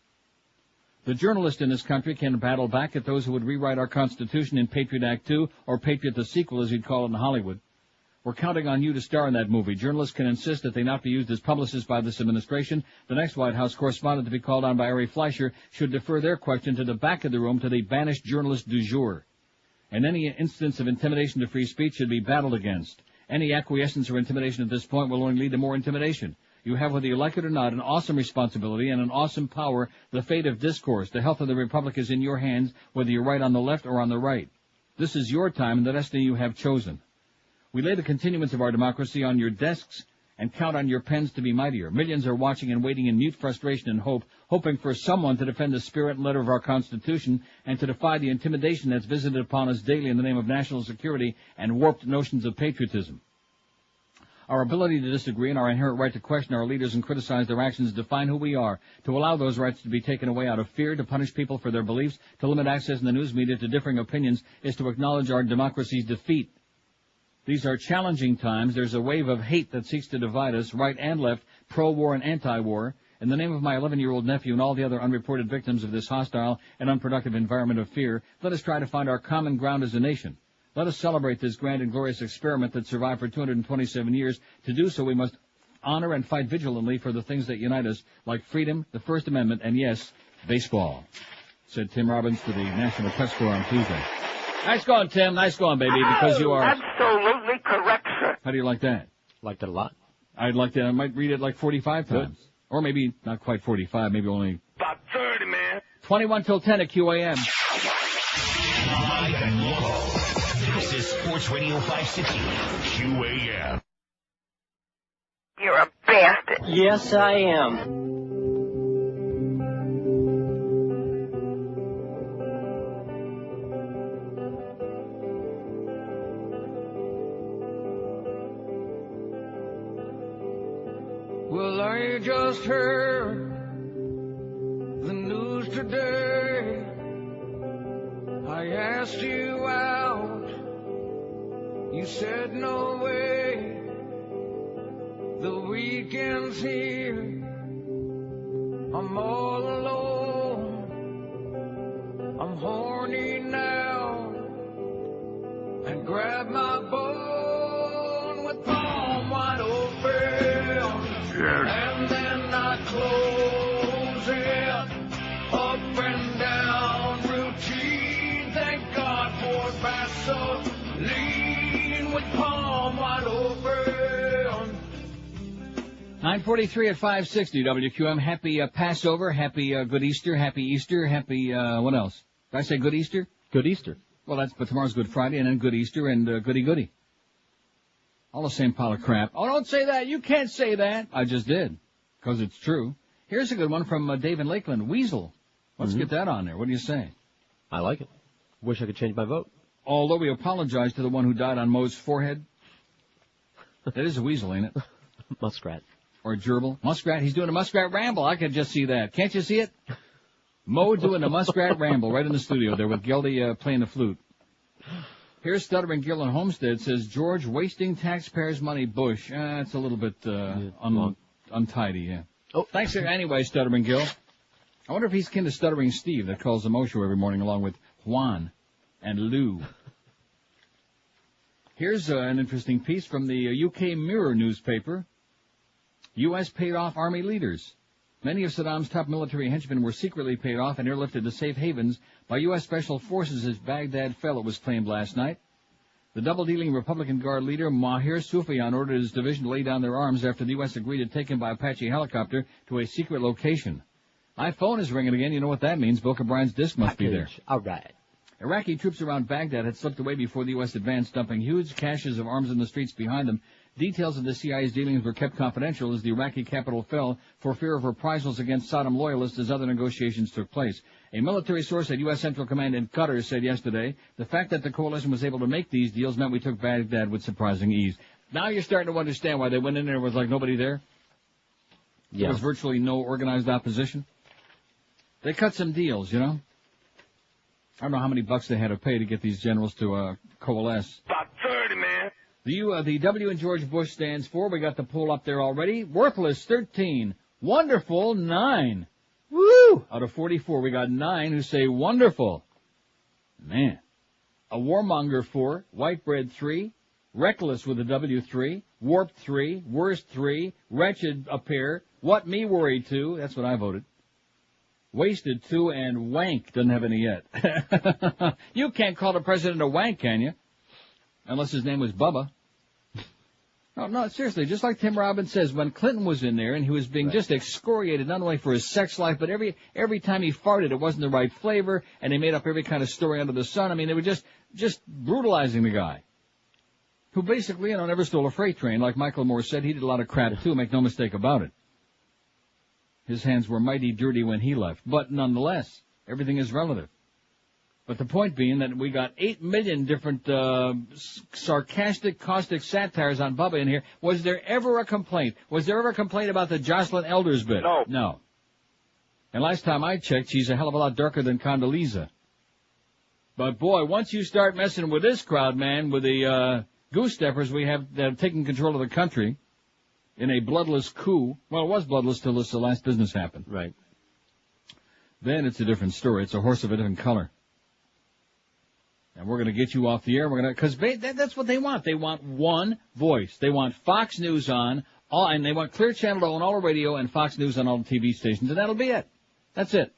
The journalist in this country can battle back at those who would rewrite our Constitution in Patriot Act 2, or Patriot the sequel, as you'd call it in Hollywood. We're counting on you to star in that movie. Journalists can insist that they not be used as publicists by this administration. The next White House correspondent to be called on by Ari Fleischer should defer their question to the back of the room to the banished journalist du jour. And any instance of intimidation to free speech should be battled against. Any acquiescence or intimidation at this point will only lead to more intimidation. You have, whether you like it or not, an awesome responsibility and an awesome power. The fate of discourse, the health of the republic is in your hands, whether you're right on the left or on the right. This is your time and the destiny you have chosen. We lay the continuance of our democracy on your desks and count on your pens to be mightier. Millions are watching and waiting in mute frustration and hope, hoping for someone to defend the spirit and letter of our Constitution and to defy the intimidation that's visited upon us daily in the name of national security and warped notions of patriotism. Our ability to disagree and our inherent right to question our leaders and criticize their actions define who we are. To allow those rights to be taken away out of fear, to punish people for their beliefs, to limit access in the news media to differing opinions is to acknowledge our democracy's defeat. These are challenging times. There's a wave of hate that seeks to divide us, right and left, pro-war and anti-war. In the name of my 11-year-old nephew and all the other unreported victims of this hostile and unproductive environment of fear, let us try to find our common ground as a nation. Let us celebrate this grand and glorious experiment that survived for 227 years. To do so, we must honor and fight vigilantly for the things that unite us, like freedom, the First Amendment, and, yes, baseball, said Tim Robbins to the National Press Corps on Tuesday. Nice going, Tim. Nice going, baby, because you are... Absolutely correct, sir. How do you like that? Liked it a lot. I'd like that. I might read it like 45 times. Good. Or maybe not quite 45, maybe only... About 30, man. 21 till 10 at QAM. Live and local. This is Sports Radio 560, QAM. You're a bastard. Yes, I am. Well, I just heard the news today. I asked you out. You said no way. The weekend's here. I'm all alone. I'm horny now. And grab my bone with palm wide open. And then I close it up and down routine. Thank God for Vaseline with palm wide open. 9:43 at 560 WQM. Happy Passover. Happy Good Easter. Happy Easter. Happy what else? Did I say Good Easter? Good Easter. Well, but tomorrow's Good Friday and then Good Easter and Goody Goody. All the same pile of crap. Oh, don't say that. You can't say that. I just did, because it's true. Here's a good one from Dave in Lakeland. Weasel. Let's get that on there. What do you say? I like it. Wish I could change my vote. Although we apologize to the one who died on Moe's forehead. That is a weasel, ain't it? Muskrat. Or a gerbil. Muskrat. He's doing a muskrat ramble. I could just see that. Can't you see it? Moe doing a muskrat ramble right in the studio there with Geldy playing the flute. Here's Stuttering Gill in Homestead says, George, wasting taxpayers' money, Bush. It's a little bit untidy, yeah. Oh, thanks anyway, Stuttering Gil. I wonder if he's kin to Stuttering Steve that calls the Mo Show every morning along with Juan and Lou. Here's an interesting piece from the UK Mirror newspaper. U.S. paid off army leaders. Many of Saddam's top military henchmen were secretly paid off and airlifted to safe havens by U.S. Special Forces as Baghdad fell, it was claimed last night. The double-dealing Republican Guard leader, Mahir Sufyan, ordered his division to lay down their arms after the U.S. agreed to take him by Apache helicopter to a secret location. My phone is ringing again. You know what that means. Boca Brian's disc must be there. All right. Iraqi troops around Baghdad had slipped away before the U.S. advanced, dumping huge caches of arms in the streets behind them. Details of the CIA's dealings were kept confidential as the Iraqi capital fell for fear of reprisals against Saddam loyalists as other negotiations took place. A military source at U.S. Central Command in Qatar said yesterday, the fact that the coalition was able to make these deals meant we took Baghdad with surprising ease. Now you're starting to understand why they went in there with like nobody there. Yeah. There was virtually no organized opposition. They cut some deals, you know. I don't know how many bucks they had to pay to get these generals to coalesce. About 30, man. The W in George Bush stands for, we got the poll up there already, worthless 13, wonderful 9. Woo! Out of 44, we got 9 who say wonderful. Man. A warmonger 4, white bread 3, reckless with a W 3, warped 3, worst 3, wretched a pair, what me worried 2, that's what I voted. Wasted 2, and wank doesn't have any yet. You can't call the president a wank, can you? Unless his name was Bubba. No, seriously, just like Tim Robbins says, when Clinton was in there and he was being just excoriated not only for his sex life, but every time he farted it wasn't the right flavor, and they made up every kind of story under the sun. I mean, they were just brutalizing the guy. Who basically, never stole a freight train. Like Michael Moore said, he did a lot of crap too, make no mistake about it. His hands were mighty dirty when he left. But nonetheless, everything is relative. But the point being that we got 8 million different sarcastic, caustic satires on Bubba in here. Was there ever a complaint? Was there ever a complaint about the Jocelyn Elders bit? No. And last time I checked, she's a hell of a lot darker than Condoleezza. But boy, once you start messing with this crowd, man, with the goose steppers we have that have taken control of the country in a bloodless coup. Well, it was bloodless till the last business happened. Right. Then it's a different story. It's a horse of a different color. And we're going to get you off the air. Because that's what they want. They want one voice. They want Fox News on, and they want Clear Channel to own all the radio and Fox News on all the TV stations. And that'll be it. That's it.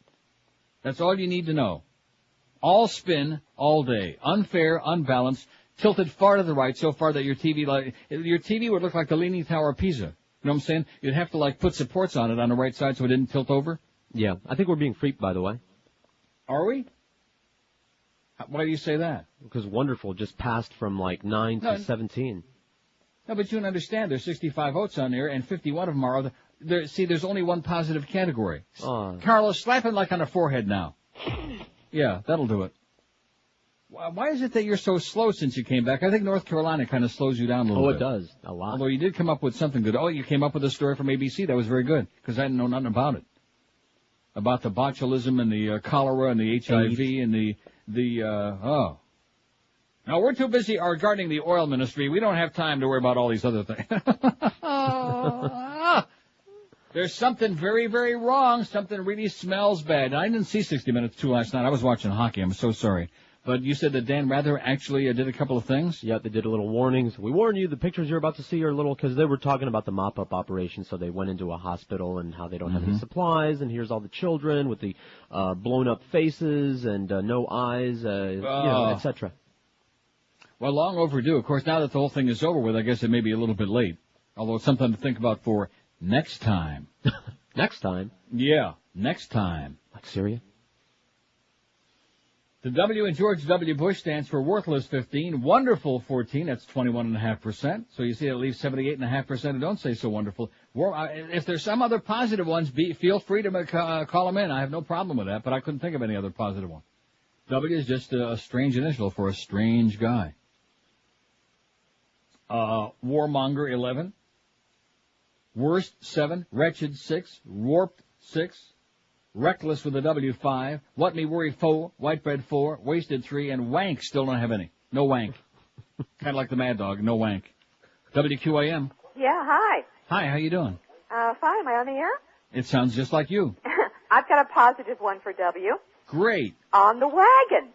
That's all you need to know. All spin, all day. Unfair, unbalanced, tilted far to the right, so far that your TV would look like the Leaning Tower of Pisa. You know what I'm saying? You'd have to, put supports on it on the right side so it didn't tilt over. Yeah. I think we're being freaked, by the way. Are we? Why do you say that? Because wonderful just passed from 9 to 17. No, but you can understand there's 65 votes on there, and 51 of them are there's only one positive category. Carlos, slap him on the forehead now. Yeah, that'll do it. Why is it that you're so slow since you came back? I think North Carolina kind of slows you down a little bit. Oh, it does. A lot. Although you did come up with something good. Oh, you came up with a story from ABC. That was very good, because I didn't know nothing about it. About the botulism and the cholera and the HIV and the Now, we're too busy regarding the oil ministry. We don't have time to worry about all these other things. There's something very, very wrong. Something really smells bad. I didn't see 60 Minutes 2 last night. I was watching hockey. I'm so sorry. But you said that Dan Rather actually did a couple of things? Yeah, they did a little warnings. We warn you, the pictures you're about to see are little, because they were talking about the mop-up operation, so they went into a hospital and how they don't have any supplies, and here's all the children with the blown-up faces and no eyes, etc. Well, long overdue. Of course, now that the whole thing is over with, I guess it may be a little bit late. Although it's something to think about for next time. Next time? Yeah, next time. Like Syria? The W in George W. Bush stands for worthless 15, wonderful 14, that's 21.5%. So you see it leaves 78.5% who don't say so wonderful. If there's some other positive ones, feel free to call them in. I have no problem with that, but I couldn't think of any other positive one. W is just a strange initial for a strange guy. Warmonger 11, worst 7, wretched 6, warped 6. Reckless with a W5, what me worry 4, white bread 4, wasted 3, and wank still don't have any. No wank. Kind of like the Mad Dog, no wank. WQAM. Yeah, hi. Hi, how you doing? Fine. Am I on the air? It sounds just like you. I've got a positive one for W. Great. On the wagon.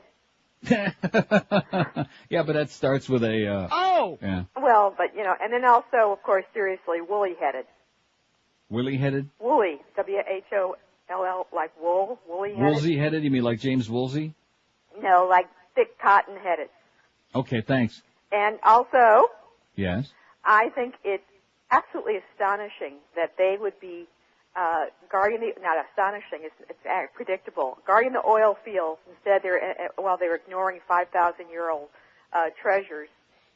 Yeah, but that starts with a, Oh! Yeah. Well, but, and then also, of course, seriously, woolly-headed. Willy-headed? Woolly. W-H-O-L-L, like wool. Woolly-headed. Woolsey-headed? You mean like James Woolsey? No, like thick cotton-headed. Okay, thanks. And also, Yes? I think it's absolutely astonishing that they would be guarding not astonishing, it's predictable, guarding the oil fields instead while they're ignoring 5,000-year-old treasures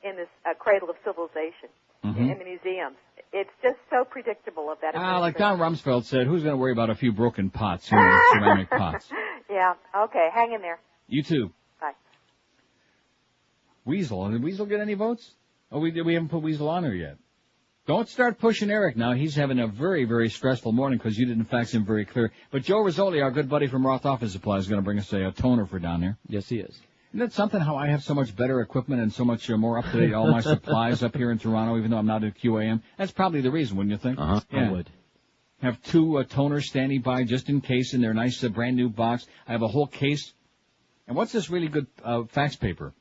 in this cradle of civilization in the museums. It's just so predictable of that. Like Don Rumsfeld said, who's going to worry about a few broken pots, ceramic pots? Yeah, okay, hang in there. You too. Bye. Weasel. Did Weasel get any votes? Oh, we haven't put Weasel on her yet. Don't start pushing Eric now. He's having a very, very stressful morning because you didn't fax him very clear. But Joe Rizzoli, our good buddy from Roth Office Supply, is going to bring us a toner for down there. Yes, he is. Isn't that something how I have so much better equipment and so much more up-to-date, all my supplies up here in Toronto, even though I'm not at QAM? That's probably the reason, wouldn't you think? Yeah. I would. Have 2 toners standing by just in case in their nice brand new box. I have a whole case. And what's this really good fax paper?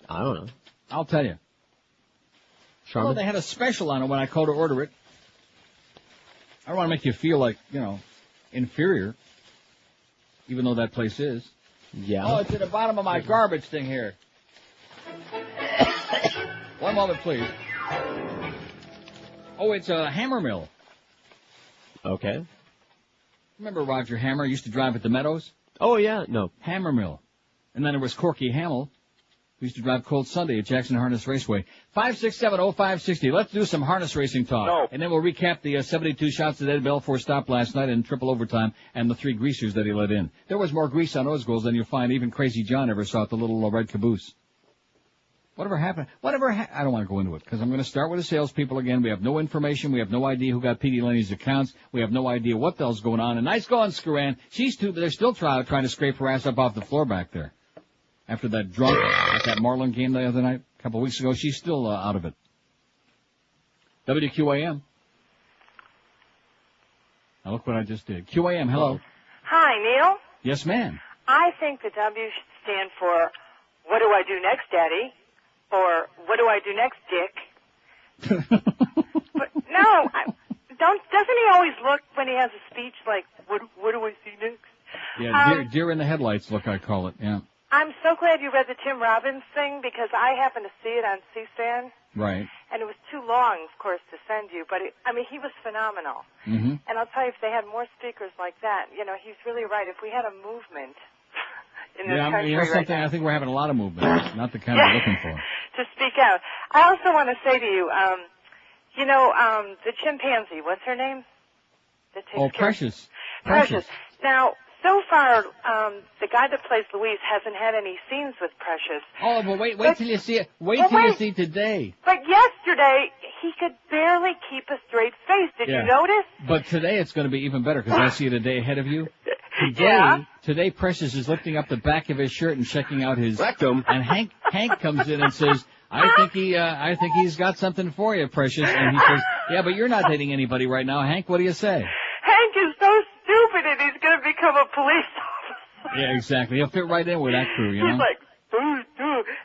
I don't know. I'll tell you. Well, they had a special on it when I called to order it. I don't want to make you feel like, inferior, even though that place is. Yeah. Oh, it's at the bottom of my garbage thing here. One moment, please. Oh, it's a hammer mill. Okay. Remember Roger Hammer used to drive at the Meadows? Oh, yeah. No. Hammer mill. And then there was Corky Hamill, who used to drive Cold Sunday at Jackson Harness Raceway. 5670560. Let's do some harness racing talk. No. And then we'll recap the 72 shots that Ed Belfour stopped last night in triple overtime and the 3 greasers that he let in. There was more grease on those goals than you'll find even Crazy John ever saw at the little red caboose. Whatever happened? I don't want to go into it because I'm going to start with the salespeople again. We have no information. We have no idea who got Petey Lenny's accounts. We have no idea what the hell's going on. And nice going, Scaran. They're still trying to scrape her ass up off the floor back there. After that drunk at that Marlin game the other night, a couple of weeks ago, she's still out of it. WQAM. Now look what I just did. QAM, hello. Hi, Neil. Yes, ma'am. I think the W should stand for, what do I do next, Daddy? Or, what do I do next, Dick? But no, doesn't he always look when he has a speech like, what do I see next? Yeah, deer in the headlights look, I call it, yeah. I'm so glad you read the Tim Robbins thing because I happened to see it on C-SPAN. Right. And it was too long, of course, to send you, but he was phenomenal. Mm-hmm. And I'll tell you, if they had more speakers like that, he's really right. If we had a movement in this country right now, I think we're having a lot of movement, not the kind we're looking for. To speak out. I also want to say to you, the chimpanzee, what's her name? Precious. Precious. Now, so far, the guy that plays Louise hasn't had any scenes with Precious. Oh, but wait till you see it. Wait till you see today. But yesterday, he could barely keep a straight face. Did you notice? But today it's going to be even better because I see it a day ahead of you. Today Precious is lifting up the back of his shirt and checking out his rectum. And Hank comes in and says, I think he's got something for you, Precious. And he says, yeah, but you're not dating anybody right now. Hank, what do you say? Hank is so stupid and he's going to become a police officer. Yeah, exactly. He'll fit right in with that crew, you know? He's like, boo.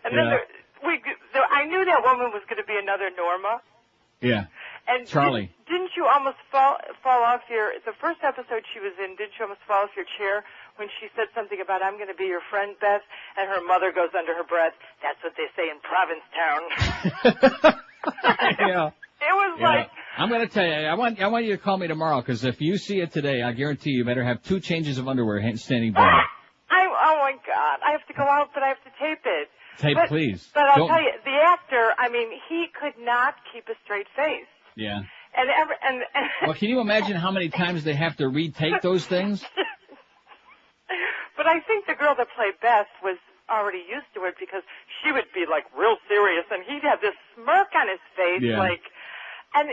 And then I knew that woman was going to be another Norma. Yeah. And Charlie. Didn't you almost fall off the first episode she was in, didn't you almost fall off your chair when she said something about, I'm going to be your friend, Beth? And her mother goes under her breath, that's what they say in Provincetown. Yeah. It was like... I'm going to tell you, I want you to call me tomorrow, because if you see it today, I guarantee you better have 2 changes of underwear standing by. Oh my God, I have to go out, but I have to tape it. Please. But I'll tell you, the actor, he could not keep a straight face. Yeah. And well, can you imagine how many times they have to retake those things? But I think the girl that played Beth was already used to it because she would be like real serious and he'd have this smirk on his face and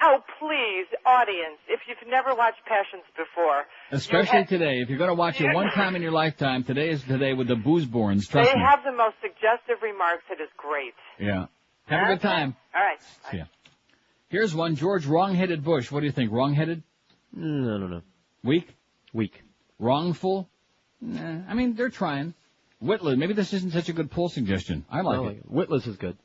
oh please, audience, if you've never watched Passions before. Especially today. If you're going to watch it one time in your lifetime, today is today with the Boozeborns, trust me. They have the most suggestive remarks. It is great. Yeah. Have a good time. All right. See ya. Here's one, George Wrong-Headed Bush. What do you think, wrong-headed? No. Weak? Weak. Wrongful? Nah, I mean, they're trying. Witless. Maybe this isn't such a good poll suggestion. I like it. Witless is good.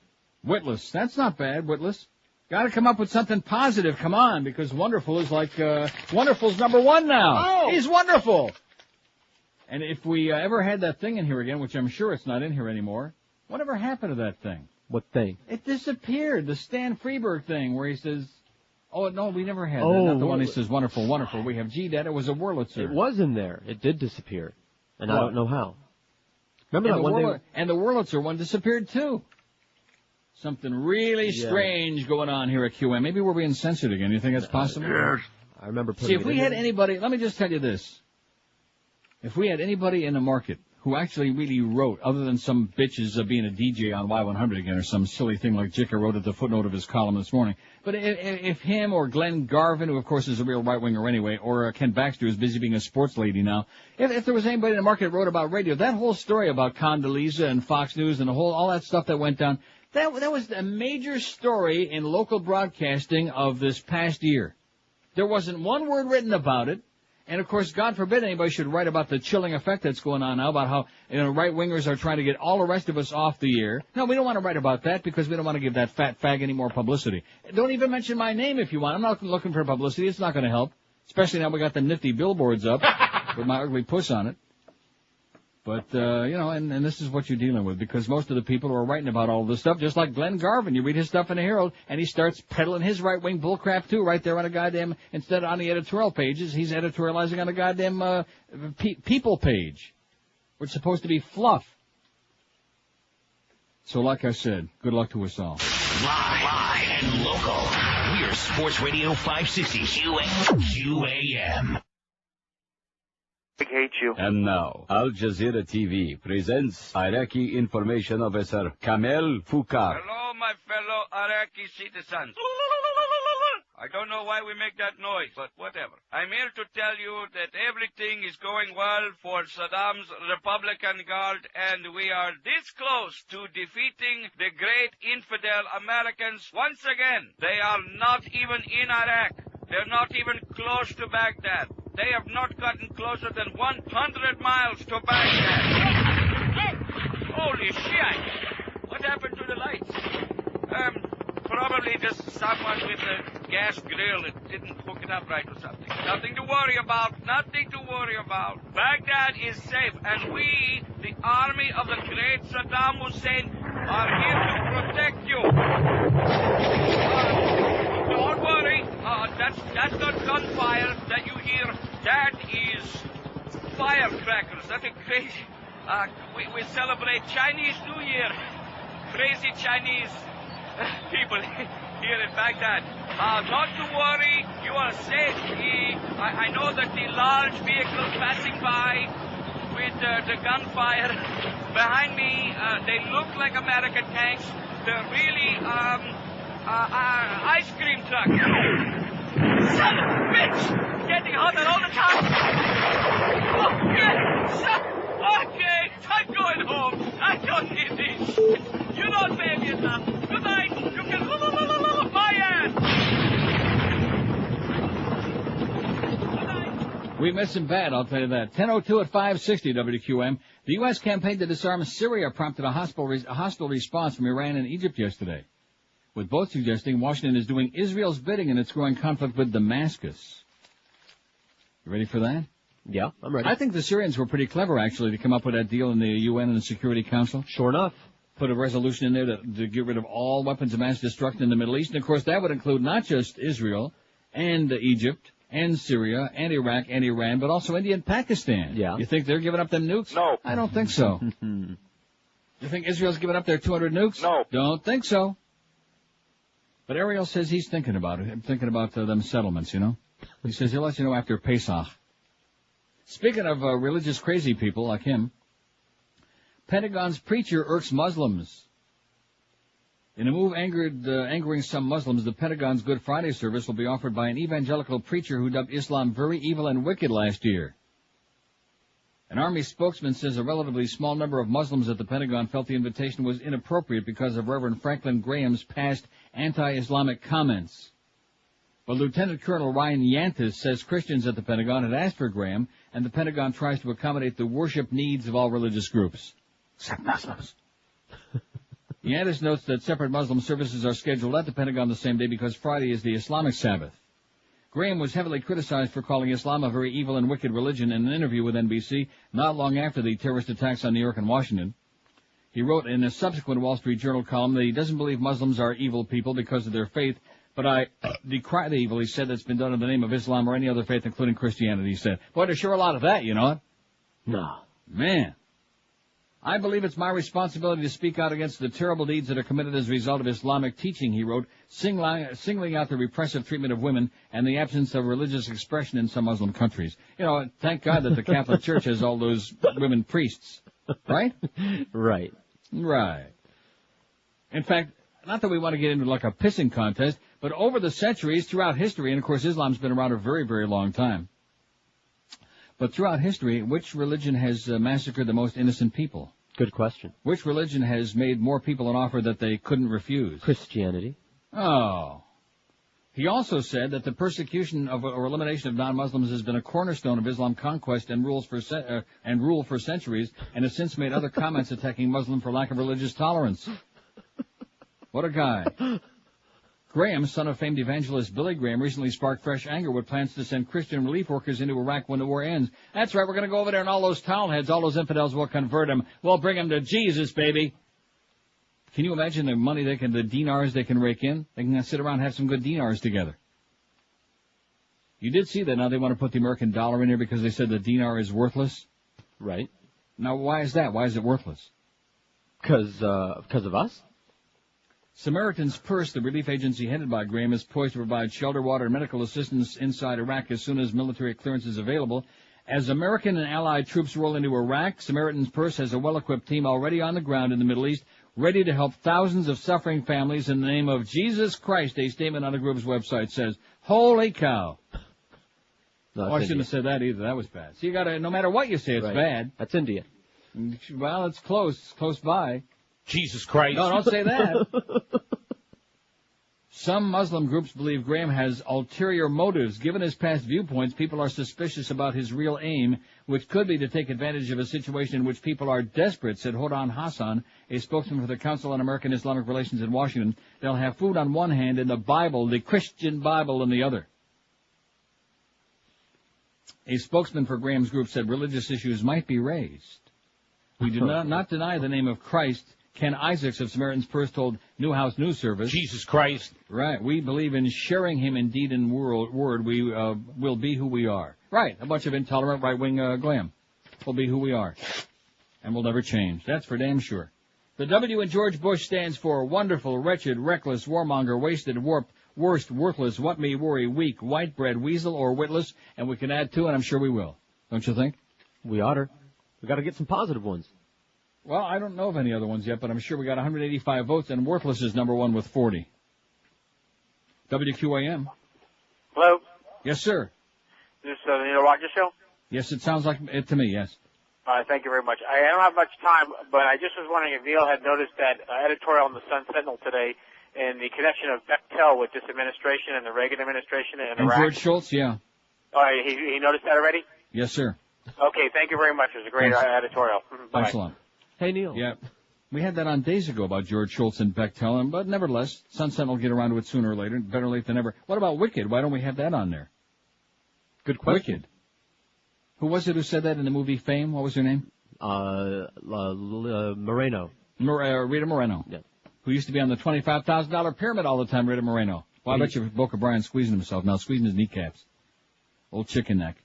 Witless. That's not bad, Witless. Got to come up with something positive. Come on, because wonderful is like, wonderful's number one now. Oh! He's wonderful. And if we ever had that thing in here again, which I'm sure it's not in here anymore, whatever happened to that thing? What thing? It disappeared. The Stan Freberg thing where he says, oh, no, we never had that. Oh, Not the one he says, wonderful, wonderful. We have G-Dat. It was a Wurlitzer. It was in there. It did disappear. And What? I don't know how. Remember that one day? And the Wurlitzer one disappeared, too. Something really strange going on here at QM. Maybe we're being censored again. You think that's possible? Yes. I remember putting See, if we had anybody, let me just tell you this. If we had anybody in the market who actually really wrote, other than some bitches being a DJ on Y100 again or some silly thing like Jicka wrote at the footnote of his column this morning, but if him or Glenn Garvin, who of course is a real right-winger anyway, or Ken Baxter, who's busy being a sports lady now, if there was anybody in the market that wrote about radio, that whole story about Condoleezza and Fox News and all that stuff that went down, that was a major story in local broadcasting of this past year. There wasn't one word written about it. And, of course, God forbid anybody should write about the chilling effect that's going on now, about how, right-wingers are trying to get all the rest of us off the air. No, we don't want to write about that because we don't want to give that fat fag any more publicity. Don't even mention my name if you want. I'm not looking for publicity. It's not going to help. Especially now we got the nifty billboards up with my ugly puss on it. But, and this is what you're dealing with, because most of the people who are writing about all this stuff, just like Glenn Garvin, you read his stuff in the Herald, and he starts peddling his right-wing bullcrap, too, right there on a goddamn, instead of on the editorial pages, he's editorializing on a goddamn people page, which is supposed to be fluff. So, like I said, good luck to us all. Live and local. We're Sports Radio 560 QAM. I hate you. And now, Al Jazeera TV presents Iraqi information officer Kamel Fukar. Hello, my fellow Iraqi citizens. I don't know why we make that noise, but whatever. I'm here to tell you that everything is going well for Saddam's Republican Guard, and we are this close to defeating the great infidel Americans once again. They are not even in Iraq. They're not even close to Baghdad. They have not gotten closer than 100 miles to Baghdad. Holy shit! What happened to the lights? Probably just someone with a gas grill that didn't hook it up right or something. Nothing to worry about. Nothing to worry about. Baghdad is safe, and we, the army of the great Saddam Hussein, are here to protect you. Don't worry. That's not gunfire that you hear. That is firecrackers. Nothing crazy. We celebrate Chinese New Year. Crazy Chinese people here in Baghdad. Not to worry. You are safe. I know that the large vehicles passing by with the gunfire behind me, they look like American tanks. They're really ice cream trucks. Son of a bitch! Getting hotter all the time! Okay, I'm going home. I don't need this. You don't pay me enough. Good night. You can my ass. We miss him bad, I'll tell you that. 10:02 at 560 WQM. The U.S. campaign to disarm Syria prompted a hostile response from Iran and Egypt yesterday, with both suggesting Washington is doing Israel's bidding in its growing conflict with Damascus. You ready for that? Yeah, I'm ready. I think the Syrians were pretty clever, actually, to come up with that deal in the UN and the Security Council. Sure enough. Put a resolution in there to get rid of all weapons of mass destruction in the Middle East. And, of course, that would include not just Israel and Egypt and Syria and Iraq and Iran, but also India and Pakistan. Yeah. You think they're giving up them nukes? No. I don't think so. You think Israel's giving up their 200 nukes? No. Don't think so. But Ariel says he's thinking about it, thinking about them settlements, you know. He says he'll let you know after Pesach. Speaking of religious crazy people like him, Pentagon's preacher irks Muslims. In a move angering some Muslims, the Pentagon's Good Friday service will be offered by an evangelical preacher who dubbed Islam very evil and wicked last year. An Army spokesman says a relatively small number of Muslims at the Pentagon felt the invitation was inappropriate because of Reverend Franklin Graham's past anti-Islamic comments. But Lieutenant Colonel Ryan Yantis says Christians at the Pentagon had asked for Graham, and the Pentagon tries to accommodate the worship needs of all religious groups, except Muslims. Yantis notes that separate Muslim services are scheduled at the Pentagon the same day because Friday is the Islamic Sabbath. Graham was heavily criticized for calling Islam a very evil and wicked religion in an interview with NBC not long after the terrorist attacks on New York and Washington. He wrote in a subsequent Wall Street Journal column that he doesn't believe Muslims are evil people because of their faith, but I decry the evil, he said, that's been done in the name of Islam or any other faith, including Christianity, he said. Boy, there's sure a lot of that, you know it? No. Man. I believe it's my responsibility to speak out against the terrible deeds that are committed as a result of Islamic teaching, he wrote, singling out the repressive treatment of women and the absence of religious expression in some Muslim countries. You know, thank God that the Catholic Church has all those women priests. Right? Right. Right. In fact, not that we want to get into like a pissing contest, but over the centuries, throughout history, and of course Islam's been around a very, very long time, but throughout history, which religion has massacred the most innocent people? Good question. Which religion has made more people an offer that they couldn't refuse? Christianity. Oh. He also said that the persecution of or elimination of non-Muslims has been a cornerstone of Islam conquest and rule for centuries, and has since made other comments attacking Muslims for lack of religious tolerance. What a guy. Graham, son of famed evangelist Billy Graham, recently sparked fresh anger with plans to send Christian relief workers into Iraq when the war ends. That's right, we're going to go over there and all those towel heads, all those infidels, will convert them. We'll bring them to Jesus, baby. Can you imagine the money the dinars they can rake in? They can sit around and have some good dinars together. You did see that now they want to put the American dollar in here because they said the dinar is worthless? Right. Now, why is that? Why is it worthless? Because of us? Samaritan's Purse, the relief agency headed by Graham, is poised to provide shelter, water, and medical assistance inside Iraq as soon as military clearance is available. As American and allied troops roll into Iraq, Samaritan's Purse has a well-equipped team already on the ground in the Middle East, ready to help thousands of suffering families in the name of Jesus Christ, a statement on the group's website says. Holy cow. No, I shouldn't have said that either. That was bad. So you gotta, no matter what you say, it's bad. That's India. Well, it's close. It's close by. Jesus Christ. No, don't say that. Some Muslim groups believe Graham has ulterior motives. Given his past viewpoints, people are suspicious about his real aim, which could be to take advantage of a situation in which people are desperate, said Hodan Hassan, a spokesman for the Council on American Islamic Relations in Washington. They'll have food on one hand and the Bible, the Christian Bible, on the other. A spokesman for Graham's group said religious issues might be raised. We do not deny the name of Christ. Ken Isaacs of Samaritan's Purse told Newhouse News Service. Jesus Christ. Right. We believe in sharing him in deed and word. We will be who we are. Right. A bunch of intolerant right-wing glam. We'll be who we are. And we'll never change. That's for damn sure. The W in George Bush stands for wonderful, wretched, reckless, warmonger, wasted, warped, worst, worthless, what me worry, weak, white bread, weasel, or witless. And we can add two, and I'm sure we will. Don't you think? We oughter. We got to get some positive ones. Well, I don't know of any other ones yet, but I'm sure we got 185 votes, and worthless is number one with 40. WQAM. Hello? Yes, sir. Is this the Neil Rogers Show? Yes, it sounds like it to me, yes. Thank you very much. I don't have much time, but I just was wondering if Neil had noticed that editorial in the Sun Sentinel today in the connection of Bechtel with this administration and the Reagan administration in And Iraq. George Shultz, yeah. He noticed that already? Yes, sir. Okay, thank you very much. It was a great editorial. Bye. Thanks a lot. Hey, Neil. Yeah. We had that on days ago about George Shultz and Bechtel, but nevertheless, Sun Sentinel will get around to it sooner or later. Better late than never. What about Wicked? Why don't we have that on there? Good question. Wicked. Who was it who said that in the movie Fame? What was her name? Moreno. Rita Moreno. Yeah. Who used to be on the $25,000 pyramid all the time, Rita Moreno. Well, I bet you Boca Brian squeezing himself now, squeezing his kneecaps. Old chicken neck.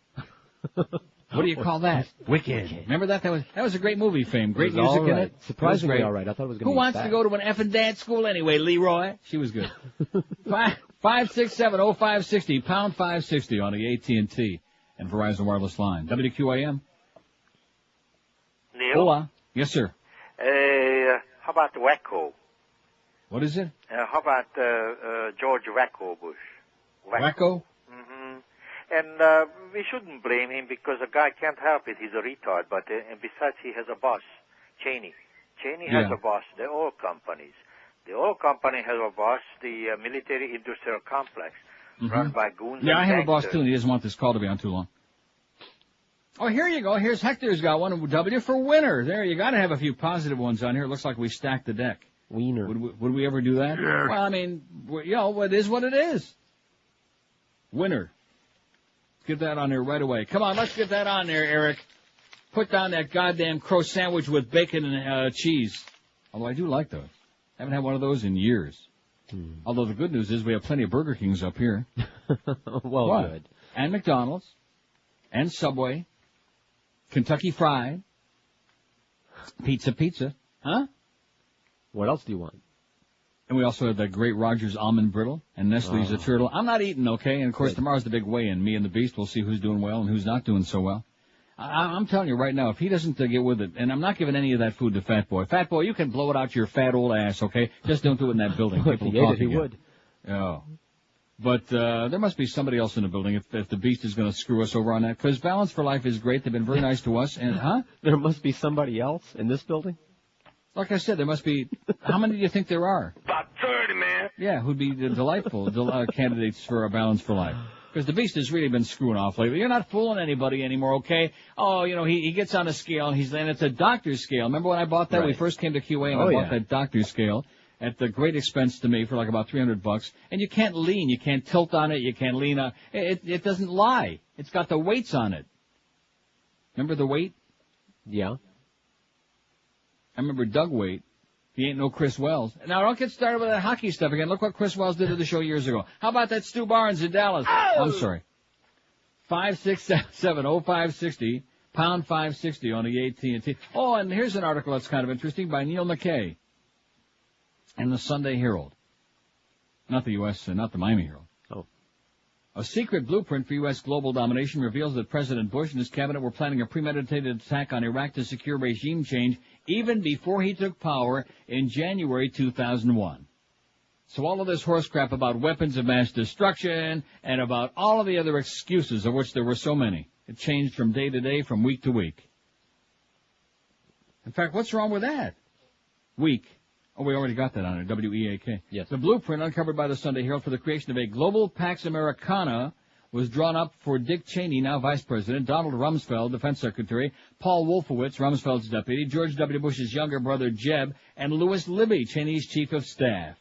What do you call that? Wicked. Remember that? That was a great movie, Fame. Great music in it. Surprisingly all right. I thought it was going to be Who wants to go to an effing dance school anyway, Leroy? She was good. 567-0560, pound 560 on the AT&T and Verizon Wireless line. WQAM. Neil? Hola. Yes, sir. How about the Wacko? What is it? How about George Wacko Bush? Wacko? Mm-hmm. And we shouldn't blame him because the guy can't help it. He's a retard. But and besides, he has a boss, Cheney. Cheney has a boss. The oil companies. The oil company has a boss, the military-industrial complex. run by goons. Yeah, and I have a boss gangsters. too, and he doesn't want this call to be on too long. Oh, here you go. Here's Hector's got one. W for winner. There, you got to have a few positive ones on here. It looks like we stacked the deck. Wiener. Would we ever do that? Yeah. Well, I mean, it is what it is. Winner. Get that on there right away. Come on, let's get that on there, Eric. Put down that goddamn crow sandwich with bacon and cheese. Although I do like those. Haven't had one of those in years. Although the good news is we have plenty of Burger Kings up here. Well, good. And McDonald's. And Subway. Kentucky Fried. Pizza. Huh? What else do you want? And we also have that great Rogers Almond Brittle and Nestle's a Turtle. I'm not eating, okay? And, of course, tomorrow's the big weigh-in. Me and the Beast will see who's doing well and who's not doing so well. I'm telling you right now, if he doesn't get with it, and I'm not giving any of that food to Fat Boy. Fat Boy, you can blow it out your fat old ass, okay? Just don't do it in that building. If he ate it, he would. Oh. But there must be somebody else in the building if the Beast is going to screw us over on that. Because Balance for Life is great. They've been very nice to us. And There must be somebody else in this building? Like I said, there must be... How many do you think there are? About 30, man. Yeah, who'd be the delightful candidates for a Balance for Life. Because the Beast has really been screwing off lately. You're not fooling anybody anymore, okay? Oh, he gets on a scale, and it's a doctor's scale. Remember when I bought that? Right. We first came to QA, and I bought that doctor's scale at the great expense to me for like about $300. And you can't lean. You can't tilt on it. You can't lean on it. It doesn't lie. It's got the weights on it. Remember the weight? Yeah. I remember Doug Weight. He ain't no Chris Wells. Now, don't get started with that hockey stuff again. Look what Chris Wells did to the show years ago. How about that Stu Barnes in Dallas? Oh! I'm sorry. 567-0560, pound 560 on the AT&T. Oh, and here's an article that's kind of interesting by Neil McKay in the Sunday Herald. Not the U.S., not the Miami Herald. Oh. A secret blueprint for U.S. global domination reveals that President Bush and his cabinet were planning a premeditated attack on Iraq to secure regime change even before he took power in January 2001. So all of this horse crap about weapons of mass destruction and about all of the other excuses, of which there were so many, it changed from day to day, from week to week. In fact, what's wrong with that? Week. Oh, we already got that on it, W-E-A-K. Yes. The blueprint uncovered by the Sunday Herald for the creation of a global Pax Americana was drawn up for Dick Cheney, now Vice President, Donald Rumsfeld, Defense Secretary, Paul Wolfowitz, Rumsfeld's deputy, George W. Bush's younger brother, Jeb, and Louis Libby, Cheney's Chief of Staff.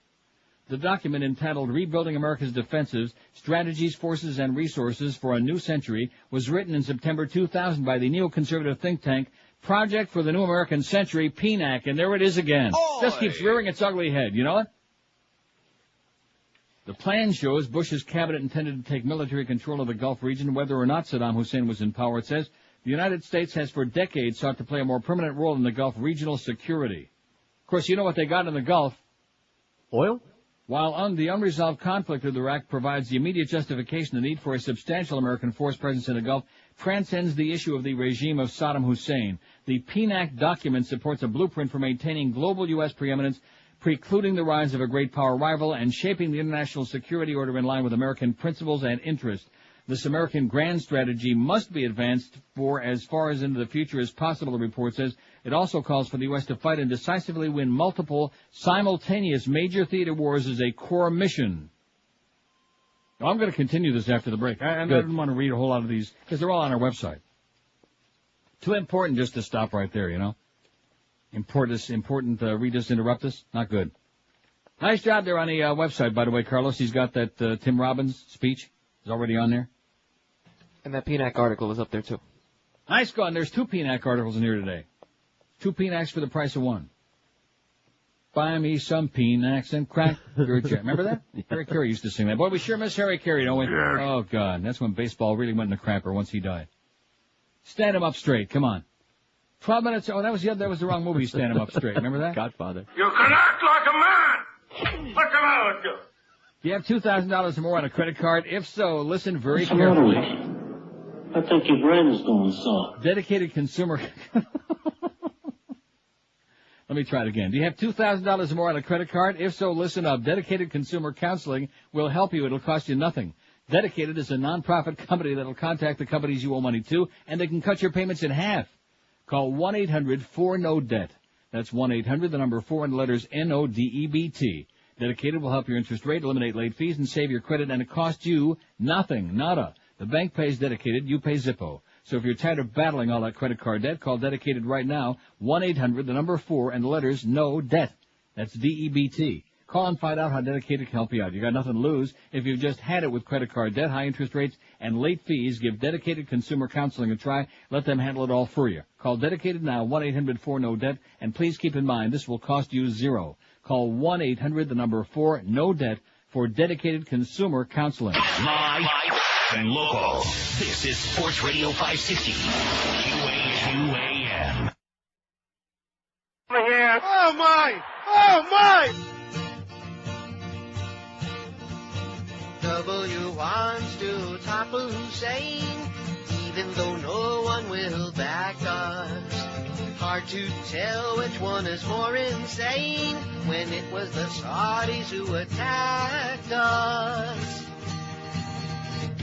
The document, entitled Rebuilding America's Defenses, Strategies, Forces, and Resources for a New Century, was written in September 2000 by the neoconservative think tank Project for the New American Century, PNAC, and there it is again. Oy. Just keeps rearing its ugly head, you know it? The plan shows Bush's cabinet intended to take military control of the Gulf region, whether or not Saddam Hussein was in power. It says the United States has for decades sought to play a more permanent role in the Gulf regional security. Of course, you know what they got in the Gulf? Oil? While the unresolved conflict with Iraq provides the immediate justification, the need for a substantial American force presence in the Gulf transcends the issue of the regime of Saddam Hussein. The PNAC document supports a blueprint for maintaining global U.S. preeminence, precluding the rise of a great power rival, and shaping the international security order in line with American principles and interests. This American grand strategy must be advanced for as far as into the future as possible, the report says. It also calls for the U.S. to fight and decisively win multiple simultaneous major theater wars as a core mission. Now, I'm going to continue this after the break. I didn't want to read a whole lot of these because they're all on our website. Too important just to stop right there, you know. Important, read us, interrupt us. Not good. Nice job there on the website, by the way, Carlos. He's got that Tim Robbins speech. It's already on there. And that PNAC article is up there, too. Nice going. There's 2 PNAC articles in here today. 2 PNACs for the price of 1. Buy me some PNACs and crack your jet. Remember that? Harry Carey used to sing that. Boy, we sure miss Harry Carey, don't we? Yes. Oh, God. That's when baseball really went in the crapper once he died. Stand him up straight. Come on. 12 minutes. Oh, that was the wrong movie, Stand him up straight. Remember that? Godfather. You can act like a man. What can I do? Do you have $2,000 or more on a credit card? If so, listen very carefully. I think your brain is going soft. Dedicated consumer... Let me try it again. Do you have $2,000 or more on a credit card? If so, listen up. Dedicated Consumer Counseling will help you. It'll cost you nothing. Dedicated is a non-profit company that will contact the companies you owe money to, and they can cut your payments in half. Call 1-800-4-NO-DEBT. That's 1-800, the number 4 and the letters N-O-D-E-B-T. Dedicated will help your interest rate, eliminate late fees, and save your credit, and it costs you nothing, nada. The bank pays Dedicated, you pay Zippo. So if you're tired of battling all that credit card debt, call Dedicated right now, 1-800-4, and the letters no debt. That's DEBT. Call and find out how Dedicated can help you out. You got nothing to lose. If you've just had it with credit card debt, high interest rates, and late fees, give Dedicated Consumer Counseling a try. Let them handle it all for you. Call Dedicated now, 1-800-4-NO-DEBT, and please keep in mind this will cost you $0. Call 1-800-4, no debt for Dedicated Consumer Counseling. Live and local. This is Sports Radio 560. QAM. Over here. Oh my! Oh my! W wants to topple Hussein, even though no one will back us. Hard to tell which one is more insane, when it was the Saudis who attacked us.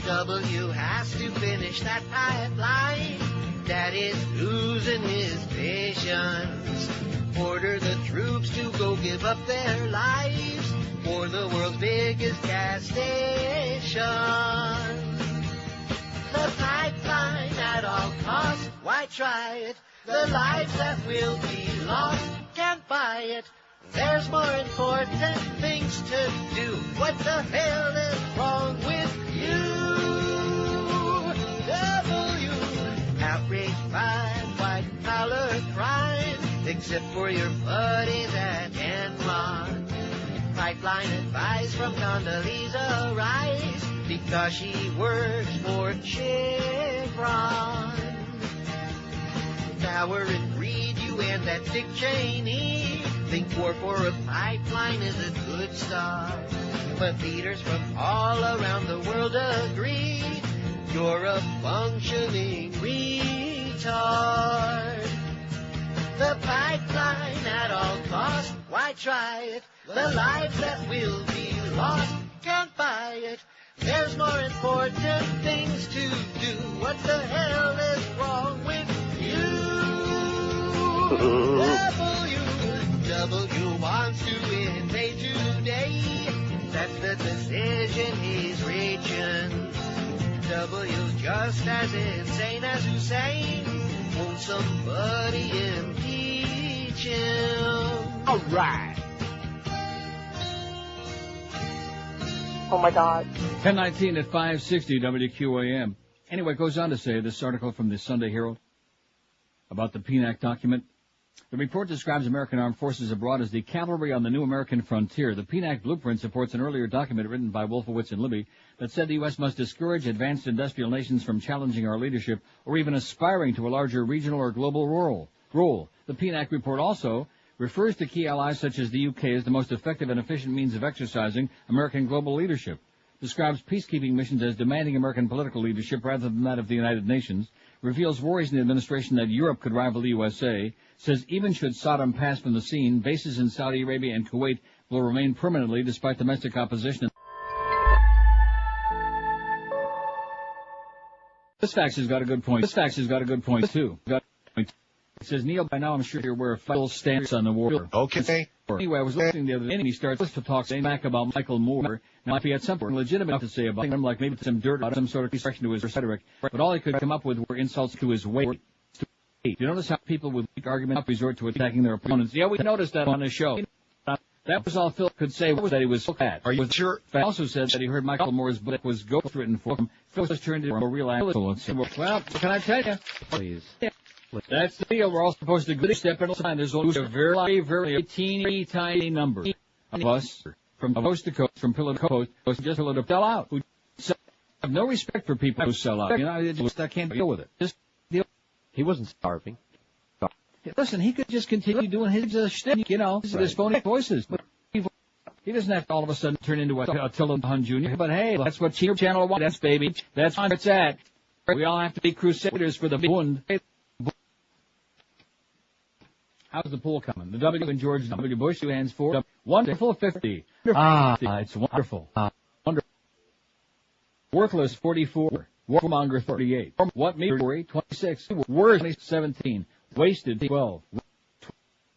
W has to finish that pipeline that is losing his patience. Order the troops to go give up their lives for the world's biggest gas station. The pipeline at all costs, why try it? The lives that will be lost, can't buy it. There's more important things to do. What the hell is wrong with you? W, outraged by white-collar crime, except for your buddies at Enron. Pipeline advice from Condoleezza Rice, because she works for Chevron. Power and greed, you and that Dick Cheney think war for a pipeline is a good start. But leaders from all around the world agree you're a functioning retard. The pipeline at all costs, why try it? The lives that will be lost, can't buy it. There's more important things to do. What the hell is wrong with you? W wants to invade today. That's the decision he's reaching. W's just as insane as Hussein. Won't somebody impeach him? All right. Oh my God. 10:19 at 560 WQAM. Anyway, it goes on to say, this article from the Sunday Herald about the PNAC document. The report describes American armed forces abroad as the cavalry on the new American frontier. The PNAC blueprint supports an earlier document written by Wolfowitz and Libby that said the U.S. must discourage advanced industrial nations from challenging our leadership or even aspiring to a larger regional or global role. The PNAC report also refers to key allies such as the UK as the most effective and efficient means of exercising American global leadership, describes peacekeeping missions as demanding American political leadership rather than that of the United Nations, reveals worries in the administration that Europe could rival the USA, says even should Saddam pass from the scene, bases in Saudi Arabia and Kuwait will remain permanently despite domestic opposition. This fax has got a good point. Too. It says, Neil, by now I'm sure you're aware of Fidel stance on the war. Okay. Anyway, I was listening the other day, and he starts to talk back about Michael Moore. Now, if he had something legitimate to say about him, like maybe some dirt or some sort of correction to his rhetoric, but all he could come up with were insults to his weight. You notice how people with weak arguments resort to attacking their opponents? Yeah, we noticed that on the show. That was all Phil could say, was that he was so fat. Are you sure? He also said that he heard Michael Moore's book was ghostwritten for him. Phil just turned into a real asshole. Well, can I tell you? Please. That's the deal. We're all supposed to go step in line. There's only a very, very teeny tiny number of us from coast to coast, from pillar to post, just pillar to sell out. Who have no respect for people who sell out. You know, I can't deal with it. Just deal. He wasn't starving. Listen, he could just continue doing his shtick, you know, his phony voices. But he doesn't have to all of a sudden turn into Attila Hun Jr. But hey, that's what Cheer Channel wants, baby. That's where it's at. We all have to be crusaders for the Bund. How's the pool coming? The W and George W. Bush, 2 hands for wonderful 50. It's wonderful. Wonderful. Worthless 44. Warmonger 38. What me? 26. Worthy 17. Wasted 12.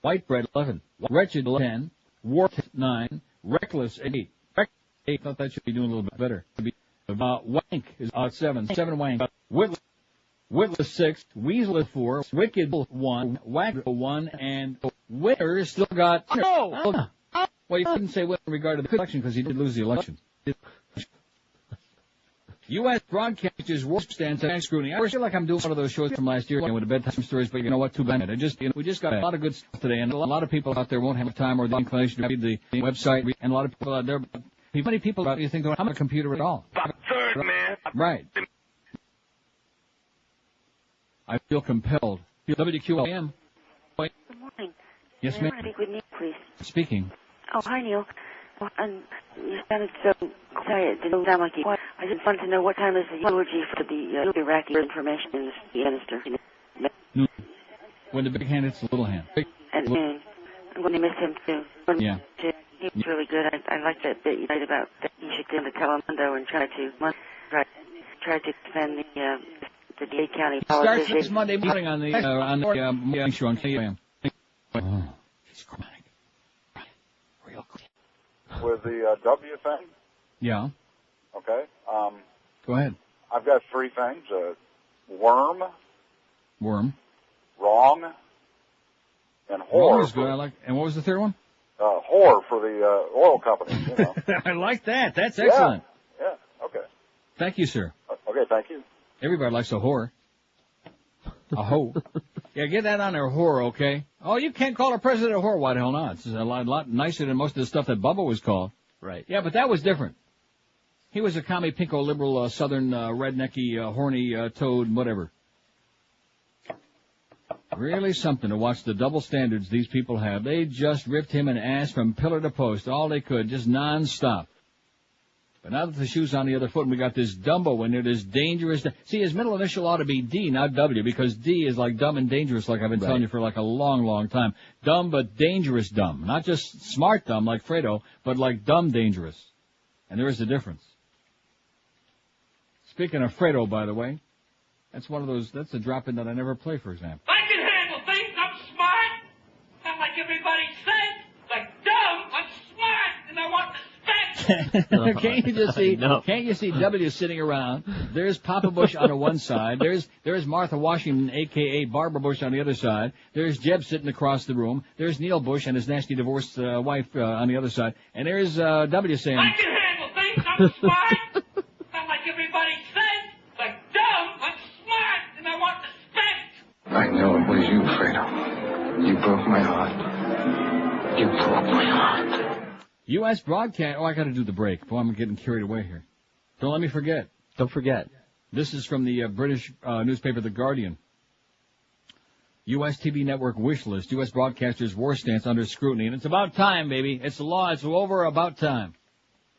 White bread 11. Wretched 10. Warped 9. Reckless 8. I thought that should be doing a little bit better. Wank is 7. 7 wank. Witless 6. Weasel is 4. Wicked 1. Whack 1. And Winner still got. Oh! Well, you couldn't say Winner in regard to the election because he did lose the election. U.S. broadcasters war stance on scrutiny. I feel like I'm doing one of those shows from last year with the bedtime stories, but you know what? Too bad. We just got a lot of good stuff today, and a lot of people out there won't have time or the inclination to read the website, and a lot of people out there. Many people out there you think don't have a computer at all. Third, man. Right. I feel compelled. WQAM. Good morning. Yes, ma'am. I speak with Neil, please. Speaking. Oh, hi, Neil. You sounded so quiet. Didn't sound like you. I just wanted to know what time is the eulogy for the Iraqi information minister. When the big hand hits the little hand. And I'm going to miss him too. Yeah. He was really good. I like that bit you write about that he should go to Telemundo and try to defend the DA County politicians. Starts this Monday morning on the morning show on KM. Oh, he's chronic. Real quick. With the W thing? Yeah. Okay. Go ahead. I've got three things. Worm. Wrong. And whore. Wrong is good. I like. And what was the third one? Whore for the oil companies, you know. I like that. That's excellent. Yeah. Okay. Thank you, sir. Okay, thank you. Everybody likes a whore. A hoe. Yeah, get that on there, whore, okay? Oh, you can't call a president a whore. Why the hell not? It's a lot nicer than most of the stuff that Bubba was called. Right. Yeah, but that was different. He was a commie, pinko, liberal, southern, rednecky, horny, toad, whatever. Really something to watch the double standards these people have. They just ripped him an ass from pillar to post, all they could, just non-stop. But now that the shoe's on the other foot and we got this Dumbo in there, this dangerous... See, his middle initial ought to be D, not W, because D is like dumb and dangerous, like I've been telling you for like a long, long time. Dumb but dangerous dumb. Not just smart dumb like Fredo, but like dumb dangerous. And there is a difference. Speaking of Fredo, by the way, that's one of those... That's a drop-in that I never play, for example. I can handle things. I'm smart. Not like everybody says. Like dumb, I'm smart, and I want respect. Can't you just see? No. Can't you see W sitting around? There's Papa Bush on the one side. There's Martha Washington, a.k.a. Barbara Bush, on the other side. There's Jeb sitting across the room. There's Neil Bush and his nasty divorced wife on the other side. And there's W saying, I can handle things. I'm smart. Not like everybody says. Like dumb, I'm smart, and I want respect. I know it was you, Fredo. You broke my heart. You broke my heart. U.S. broadcast... Oh, I got to do the break. Boy, I'm getting carried away here. Don't let me forget. Don't forget. This is from the British newspaper The Guardian. U.S. TV network wish list. U.S. broadcasters' war stance under scrutiny. And it's about time, baby. It's the law. It's over. About time.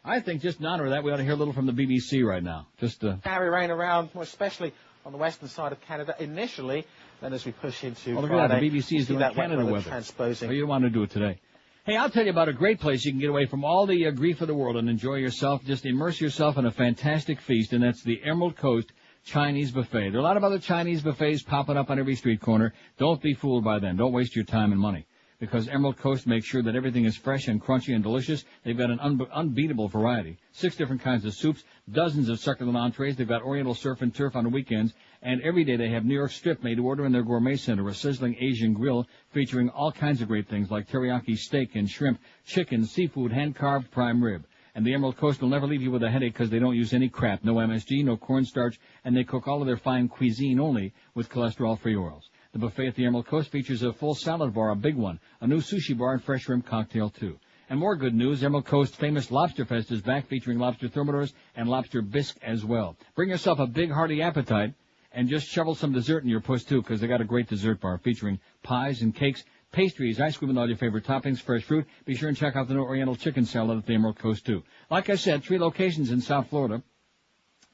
I think just in honor of that, we ought to hear a little from the BBC right now. Just heavy rain around, especially on the western side of Canada initially. Then as we push into look Friday, at that. The BBC is doing Canada weather. Transposing. Oh, you don't want to do it today. Hey, I'll tell you about a great place you can get away from all the grief of the world and enjoy yourself. Just immerse yourself in a fantastic feast, and that's the Emerald Coast Chinese Buffet. There are a lot of other Chinese buffets popping up on every street corner. Don't be fooled by them. Don't waste your time and money, because Emerald Coast makes sure that everything is fresh and crunchy and delicious. They've got an unbeatable variety. 6 different kinds of soups, dozens of succulent entrees. They've got Oriental surf and turf on the weekends. And every day they have New York strip made to order in their gourmet center, a sizzling Asian grill featuring all kinds of great things like teriyaki steak and shrimp, chicken, seafood, hand-carved prime rib. And the Emerald Coast will never leave you with a headache because they don't use any crap, no MSG, no cornstarch, and they cook all of their fine cuisine only with cholesterol-free oils. The buffet at the Emerald Coast features a full salad bar, a big one, a new sushi bar, and fresh shrimp cocktail, too. And more good news, Emerald Coast famous Lobster Fest is back, featuring lobster thermidors and lobster bisque as well. Bring yourself a big, hearty appetite. And just shovel some dessert in your puss, too, because they got a great dessert bar featuring pies and cakes, pastries, ice cream, and all your favorite toppings, fresh fruit. Be sure and check out the new Oriental chicken salad at the Emerald Coast, too. Like I said, 3 locations in South Florida.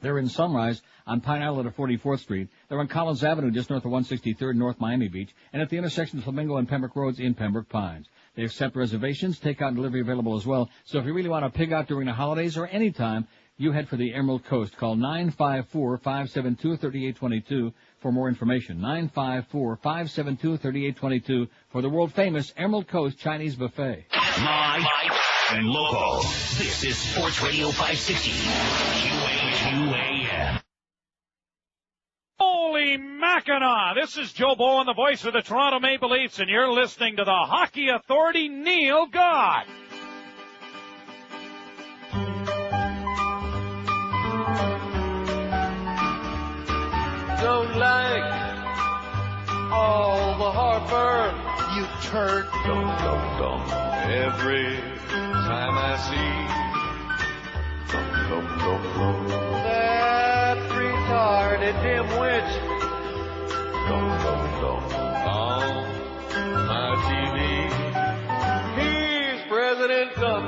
They're in Sunrise on Pine Island at 44th Street. They're on Collins Avenue, just north of 163rd, North Miami Beach, and at the intersection of Flamingo and Pembroke Roads in Pembroke Pines. They accept reservations, takeout and delivery available as well. So if you really want to pig out during the holidays or any time, you head for the Emerald Coast. Call 954-572-3822 for more information. 954-572-3822 for the world-famous Emerald Coast Chinese Buffet. My and local. This is Sports Radio 560. QAM. Holy Mackinac! This is Joe Bowen, the voice of the Toronto Maple Leafs, and you're listening to the Hockey Authority, Neil God. Don't like all the heartburn you turn. Every time I see that retarded dimwit on my TV. He's President Trump.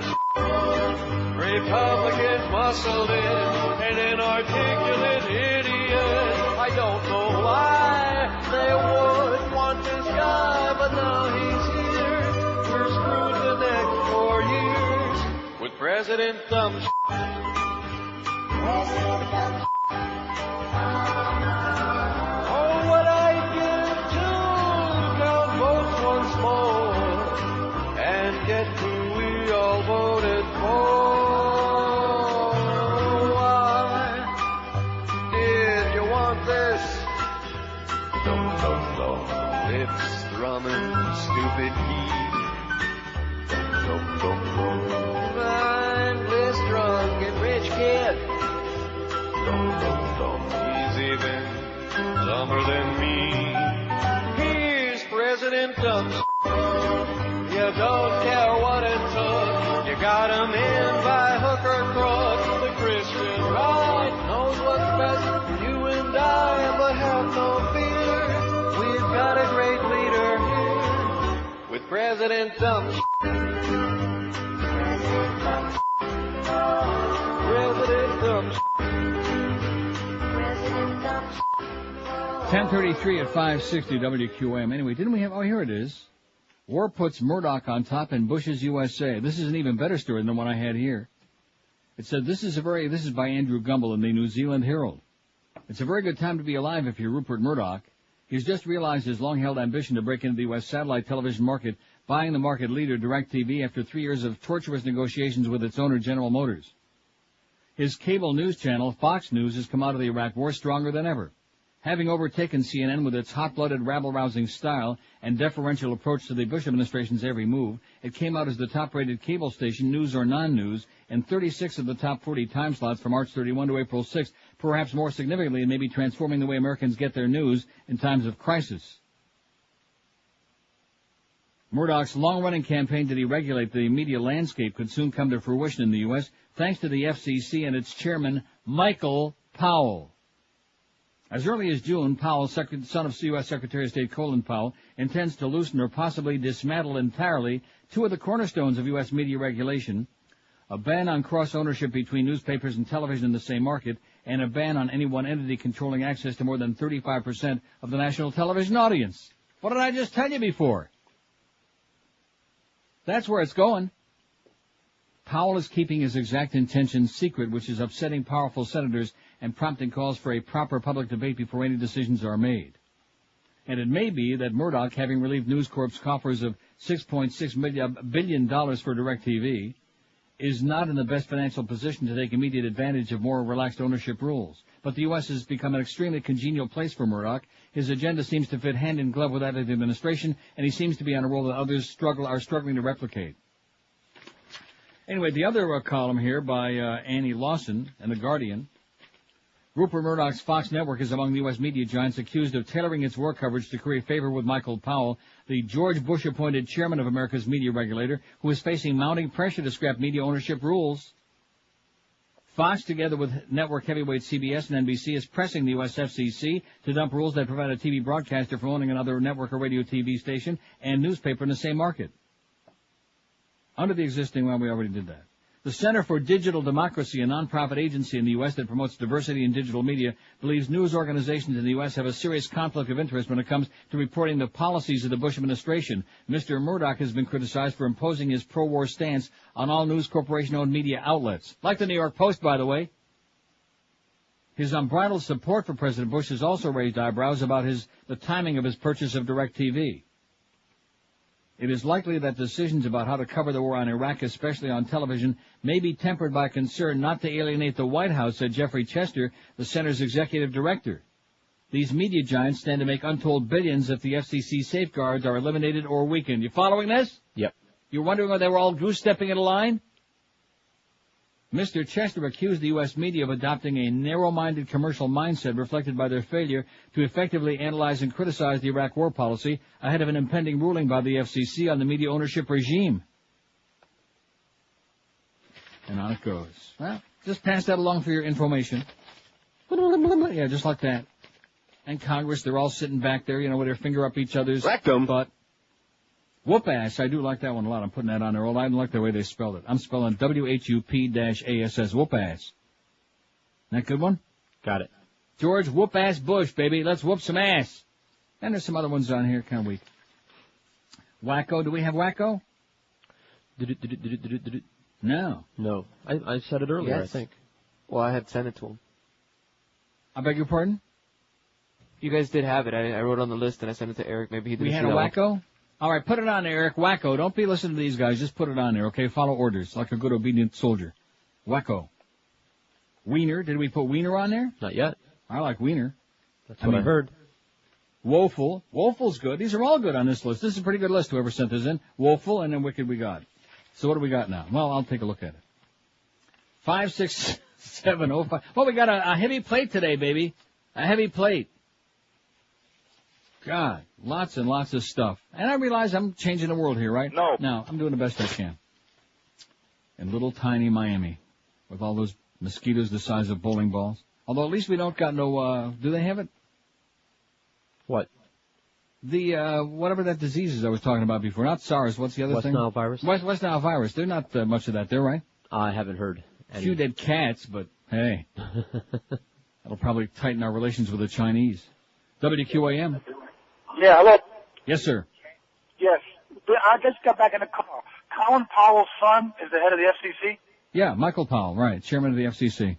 Republicans muscled in and an articulate idiot. I don't know why they would want this guy, but now he's here. We're screwed the next 4 years with President Trump. Oh, what I give to count votes once more and get who we all voted for. Why did you want this? Lips drumming, stupid heat. Mindless, drunk, and rich kid. He's even dumber than me. He's President Trump. You don't care what it took. You got him in by hook or crook. The Christian right knows what's best for you and I, but have no fear. We've got a great leader here with President Trump. President Trump. 10:33 at 560 WQAM. Anyway, didn't we have? Oh, here it is. War puts Murdoch on top in Bush's USA. This is an even better story than the one I had here. It said this is by Andrew Gumbel in the New Zealand Herald. It's a very good time to be alive if you're Rupert Murdoch. He's just realized his long-held ambition to break into the U.S. satellite television market, buying the market leader DirecTV after 3 years of tortuous negotiations with its owner General Motors. His cable news channel, Fox News, has come out of the Iraq War stronger than ever. Having overtaken CNN with its hot-blooded, rabble-rousing style and deferential approach to the Bush administration's every move, it came out as the top-rated cable station, news or non-news, in 36 of the top 40 time slots from March 31 to April 6, perhaps more significantly, it may be transforming the way Americans get their news in times of crisis. Murdoch's long-running campaign to deregulate the media landscape could soon come to fruition in the U.S., thanks to the FCC and its chairman, Michael Powell. As early as June, Powell, son of U.S. Secretary of State Colin Powell, intends to loosen or possibly dismantle entirely two of the cornerstones of U.S. media regulation, a ban on cross-ownership between newspapers and television in the same market, and a ban on any one entity controlling access to more than 35% of the national television audience. What did I just tell you before? That's where it's going. Powell is keeping his exact intentions secret, which is upsetting powerful senators and prompting calls for a proper public debate before any decisions are made. And it may be that Murdoch, having relieved News Corp's coffers of $6.6 billion for DirecTV, is not in the best financial position to take immediate advantage of more relaxed ownership rules. But the U.S. has become an extremely congenial place for Murdoch. His agenda seems to fit hand in glove with that of the administration, and he seems to be on a roll that others are struggling to replicate. Anyway, the other column here by Annie Lawson in The Guardian. Rupert Murdoch's Fox network is among the U.S. media giants accused of tailoring its war coverage to create favor with Michael Powell, the George Bush-appointed chairman of America's media regulator, who is facing mounting pressure to scrap media ownership rules. Fox, together with network heavyweight CBS and NBC, is pressing the U.S. FCC to dump rules that prevent a TV broadcaster from owning another network or radio TV station and newspaper in the same market. Under the existing law, we already did that. The Center for Digital Democracy, a nonprofit agency in the U.S. that promotes diversity in digital media, believes news organizations in the U.S. have a serious conflict of interest when it comes to reporting the policies of the Bush administration. Mr. Murdoch has been criticized for imposing his pro-war stance on all News Corporation-owned media outlets, like the New York Post, by the way. His unbridled support for President Bush has also raised eyebrows about the timing of his purchase of DirecTV. It is likely that decisions about how to cover the war on Iraq, especially on television, may be tempered by concern not to alienate the White House, said Jeffrey Chester, the center's executive director. These media giants stand to make untold billions if the FCC safeguards are eliminated or weakened. You following this? Yep. You're wondering why they were all goose-stepping in a line? Mr. Chester accused the U.S. media of adopting a narrow-minded commercial mindset reflected by their failure to effectively analyze and criticize the Iraq war policy ahead of an impending ruling by the FCC on the media ownership regime. And on it goes. Well, just pass that along for your information. Yeah, just like that. And Congress, they're all sitting back there, with their finger up each other's butt. Whoop-ass, I do like that one a lot. I'm putting that on there. I don't like the way they spelled it. I'm spelling W-H-U-P-ASS, whoop-ass. That good one? Got it. George Whoop-ass Bush, baby. Let's whoop some ass. And there's some other ones on here, kind of weak. Wacko, do we have Wacko? No. No. I said it earlier, Yes. I think. Well, I had sent it to him. I beg your pardon? You guys did have it. I wrote on the list and I sent it to Eric. Maybe he didn't We had see a that Wacko? one. All right, put it on there, Eric. Wacko. Don't be listening to these guys. Just put it on there, okay? Follow orders like a good obedient soldier. Wacko. Wiener. Did we put Wiener on there? Not yet. I like Wiener. That's what I heard. Woeful. Woeful's good. These are all good on this list. This is a pretty good list, whoever sent this in. Woeful, and then Wicked we got. So what do we got now? Well, I'll take a look at it. 56705. Well, we got a heavy plate today, baby. A heavy plate. God, lots and lots of stuff. And I realize I'm changing the world here, right? No. No, I'm doing the best I can. In little tiny Miami, with all those mosquitoes the size of bowling balls. Although at least we don't got no, do they have it? What? The, whatever that disease is I was talking about before. Not SARS, what's the other thing? West Nile virus? West Nile virus. There's not much of that there, right? I haven't heard A few dead cats, but hey. That'll probably tighten our relations with the Chinese. WQAM. Yeah, hello. Yes, sir. Yes. I just got back in the car. Colin Powell's son is the head of the FCC. Yeah, Michael Powell, right, chairman of the FCC.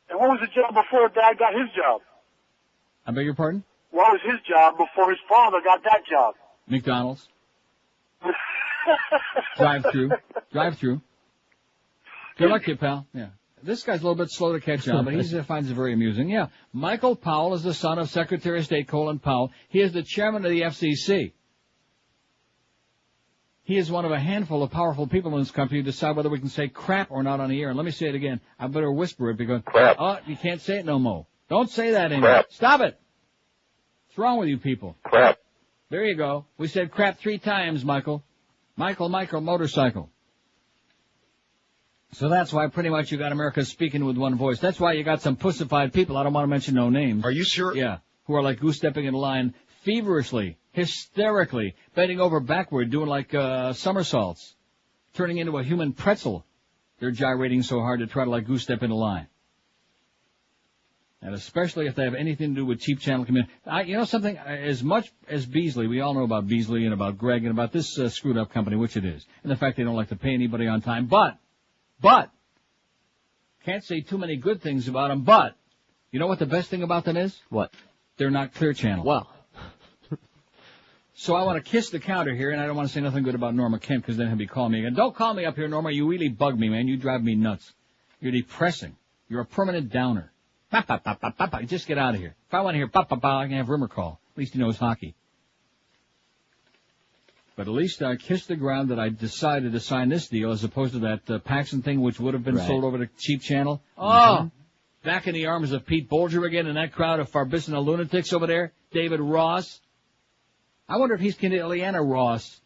And what was the job before Dad got his job? I beg your pardon? What was his job before his father got that job? McDonald's. Drive-through. Drive-through. Good luck, kid, pal. Yeah. This guy's a little bit slow to catch on, but he finds it very amusing. Yeah. Michael Powell is the son of Secretary of State Colin Powell. He is the chairman of the FCC. He is one of a handful of powerful people in this country who decide whether we can say crap or not on the air. And let me say it again. I better whisper it because, crap. Oh, you can't say it no more. Don't say that anymore. Crap. Stop it. What's wrong with you people? Crap. There you go. We said crap 3 times, Michael. Michael, motorcycle. So that's why pretty much you got America speaking with one voice. That's why you got some pussified people, I don't want to mention no names. Are you sure? Yeah, who are like goose-stepping in line feverishly, hysterically, bending over backward, doing like somersaults, turning into a human pretzel. They're gyrating so hard to try to like goose-step in a line. And especially if they have anything to do with cheap channel community. You know something? As much as Beasley, we all know about Beasley and about Greg and about this screwed-up company, which it is, and the fact they don't like to pay anybody on time, but, can't say too many good things about them, but, you know what the best thing about them is? What? They're not Clear Channel. Well. So I want to kiss the counter here, and I don't want to say nothing good about Norma Kent, because then he'll be calling me again. Don't call me up here, Norma. You really bug me, man. You drive me nuts. You're depressing. You're a permanent downer. Just get out of here. If I want to hear I can have Rimmer call. At least he knows hockey. But at least I kissed the ground that I decided to sign this deal as opposed to that Paxson thing which would have been sold over to cheap channel. Oh! Back in the arms of Pete Bolger again and that crowd of Farbissina lunatics over there. David Ross. I wonder if he's kin to Ileana Ross.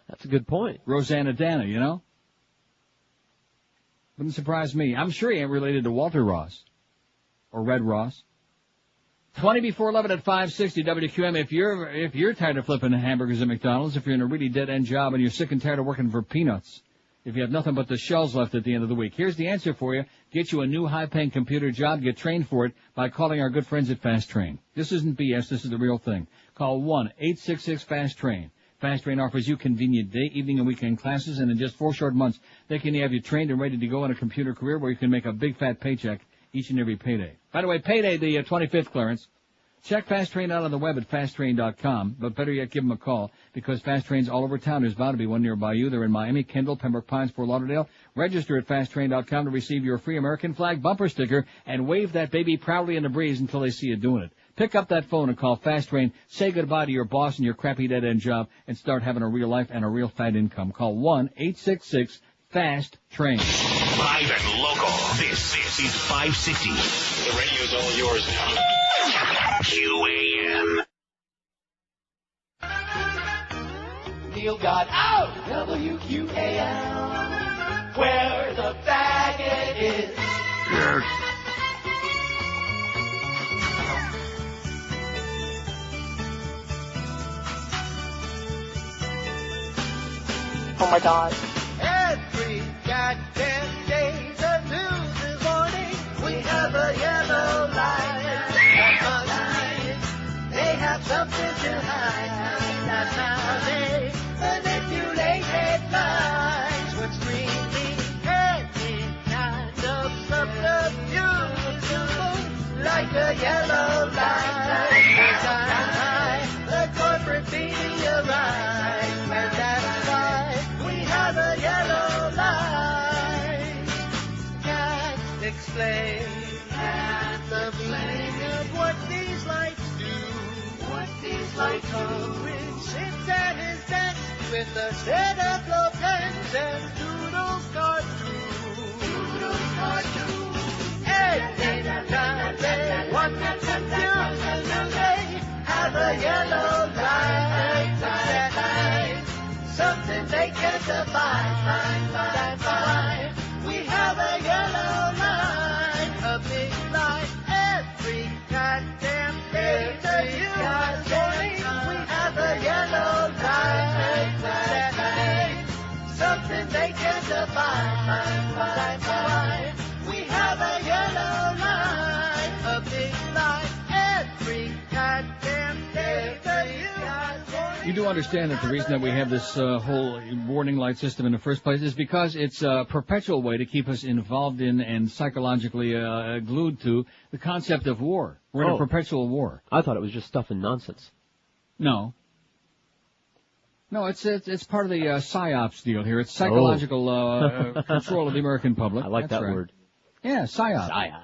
That's a good point. Rosanna Dana, you know? Wouldn't surprise me. I'm sure he ain't related to Walter Ross. Or Red Ross. 20 before 11 at 560 WQM. If you're tired of flipping hamburgers at McDonald's, if you're in a really dead-end job and you're sick and tired of working for peanuts, if you have nothing but the shells left at the end of the week, here's the answer for you. Get you a new high-paying computer job. Get trained for it by calling our good friends at Fast Train. This isn't BS. This is the real thing. Call 1-866-FAST-TRAIN. Fast Train offers you convenient day, evening, and weekend classes, and in just 4 short months, they can have you trained and ready to go in a computer career where you can make a big fat paycheck each and every payday. By the way, payday, the 25th clearance. Check Fast Train out on the web at fasttrain.com, but better yet, give them a call, because Fast Train's all over town. There's bound to be one nearby you. They're in Miami, Kendall, Pembroke Pines, Fort Lauderdale. Register at fasttrain.com to receive your free American flag bumper sticker and wave that baby proudly in the breeze until they see you doing it. Pick up that phone and call Fast Train. Say goodbye to your boss and your crappy dead-end job and start having a real life and a real fat income. Call 1-866-FAST-TRAIN. Live and local. This is 560. The radio's all yours now. QAM. Neil got out. WQAM. Where the faggot is. Yes. Oh my God. Every goddamn day the news is morning. We have a yellow line. They have something to hide. That's how they manipulate headlines. What's screaming any kind of subterfuge, like a yellow line. The corporate media right, and that's why we have a yellow line. Can't explain the meaning of what these lights do. What these lights coverage sits at his desk with a set of pens and Doodles cartoons. Doodles cartoons. Anytime they want to confuse us, they have a yellow light. That light, something they can define. We have a yellow line, a big light every goddamn day. We have a yellow light, that light, something they can define. We have a yellow light, a big light every goddamn day. You do understand that the reason that we have this whole warning light system in the first place is because it's a perpetual way to keep us involved in and psychologically glued to the concept of war. We're in a perpetual war. I thought it was just stuff and nonsense. No, it's part of the PSYOPs deal here. It's psychological control of the American public. I like That's that right. word. Yeah, PSYOPs.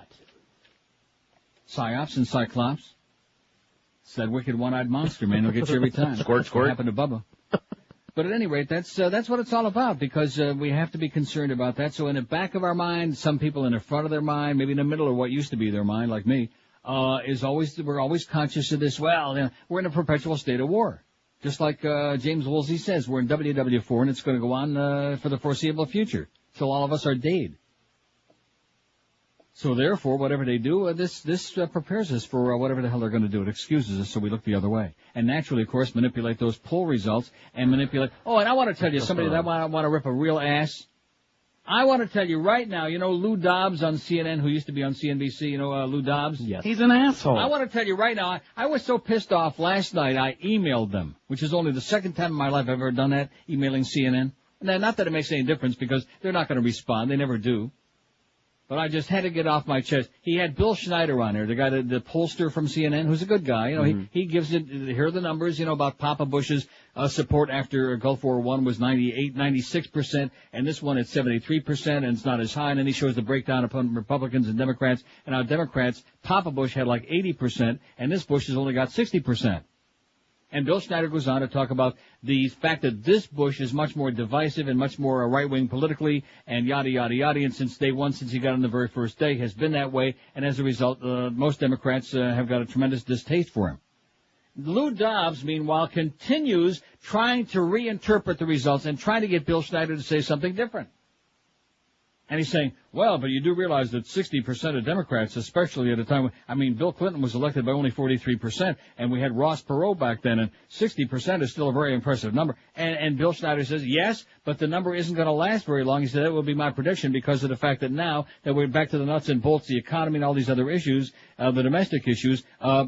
PSYOPs and Cyclops. It's that wicked one-eyed monster, man. He'll get you every time. Squirt, squirt. What happened to Bubba? But at any rate, that's what it's all about, because we have to be concerned about that. So in the back of our mind, some people in the front of their mind, maybe in the middle or what used to be their mind, like me, we're always conscious of this. Well, we're in a perpetual state of war. Just like James Woolsey says, we're in WW4, and it's going to go on for the foreseeable future, till all of us are dead. So therefore, whatever they do, this prepares us for whatever the hell they're going to do. It excuses us so we look the other way. And naturally, of course, manipulate those poll results and manipulate. Oh, and I want to tell you, somebody that want to rip a real ass. I want to tell you right now, Lou Dobbs on CNN, who used to be on CNBC, Lou Dobbs? Yes. He's an asshole. I want to tell you right now, I was so pissed off last night, I emailed them, which is only the second time in my life I've ever done that, emailing CNN. And not that it makes any difference, because they're not going to respond. They never do. But I just had to get off my chest. He had Bill Schneider on there, the guy, the pollster from CNN, who's a good guy. He gives it, here are the numbers, about Papa Bush's support after Gulf War I was 96%, and this one at 73%, and it's not as high. And then he shows the breakdown upon Republicans and Democrats. And our Democrats, Papa Bush had like 80%, and this Bush has only got 60%. And Bill Schneider goes on to talk about the fact that this Bush is much more divisive and much more right-wing politically, and yada, yada, yada. And since day one, since he got on the very first day, has been that way. And as a result, most Democrats have got a tremendous distaste for him. Lou Dobbs, meanwhile, continues trying to reinterpret the results and trying to get Bill Schneider to say something different. And he's saying, well, but you do realize that 60% of Democrats, especially at a time when, Bill Clinton was elected by only 43%, and we had Ross Perot back then, and 60% is still a very impressive number. And Bill Schneider says, yes, but the number isn't going to last very long. He said, that will be my prediction because of the fact that now that we're back to the nuts and bolts, the economy and all these other issues, the domestic issues,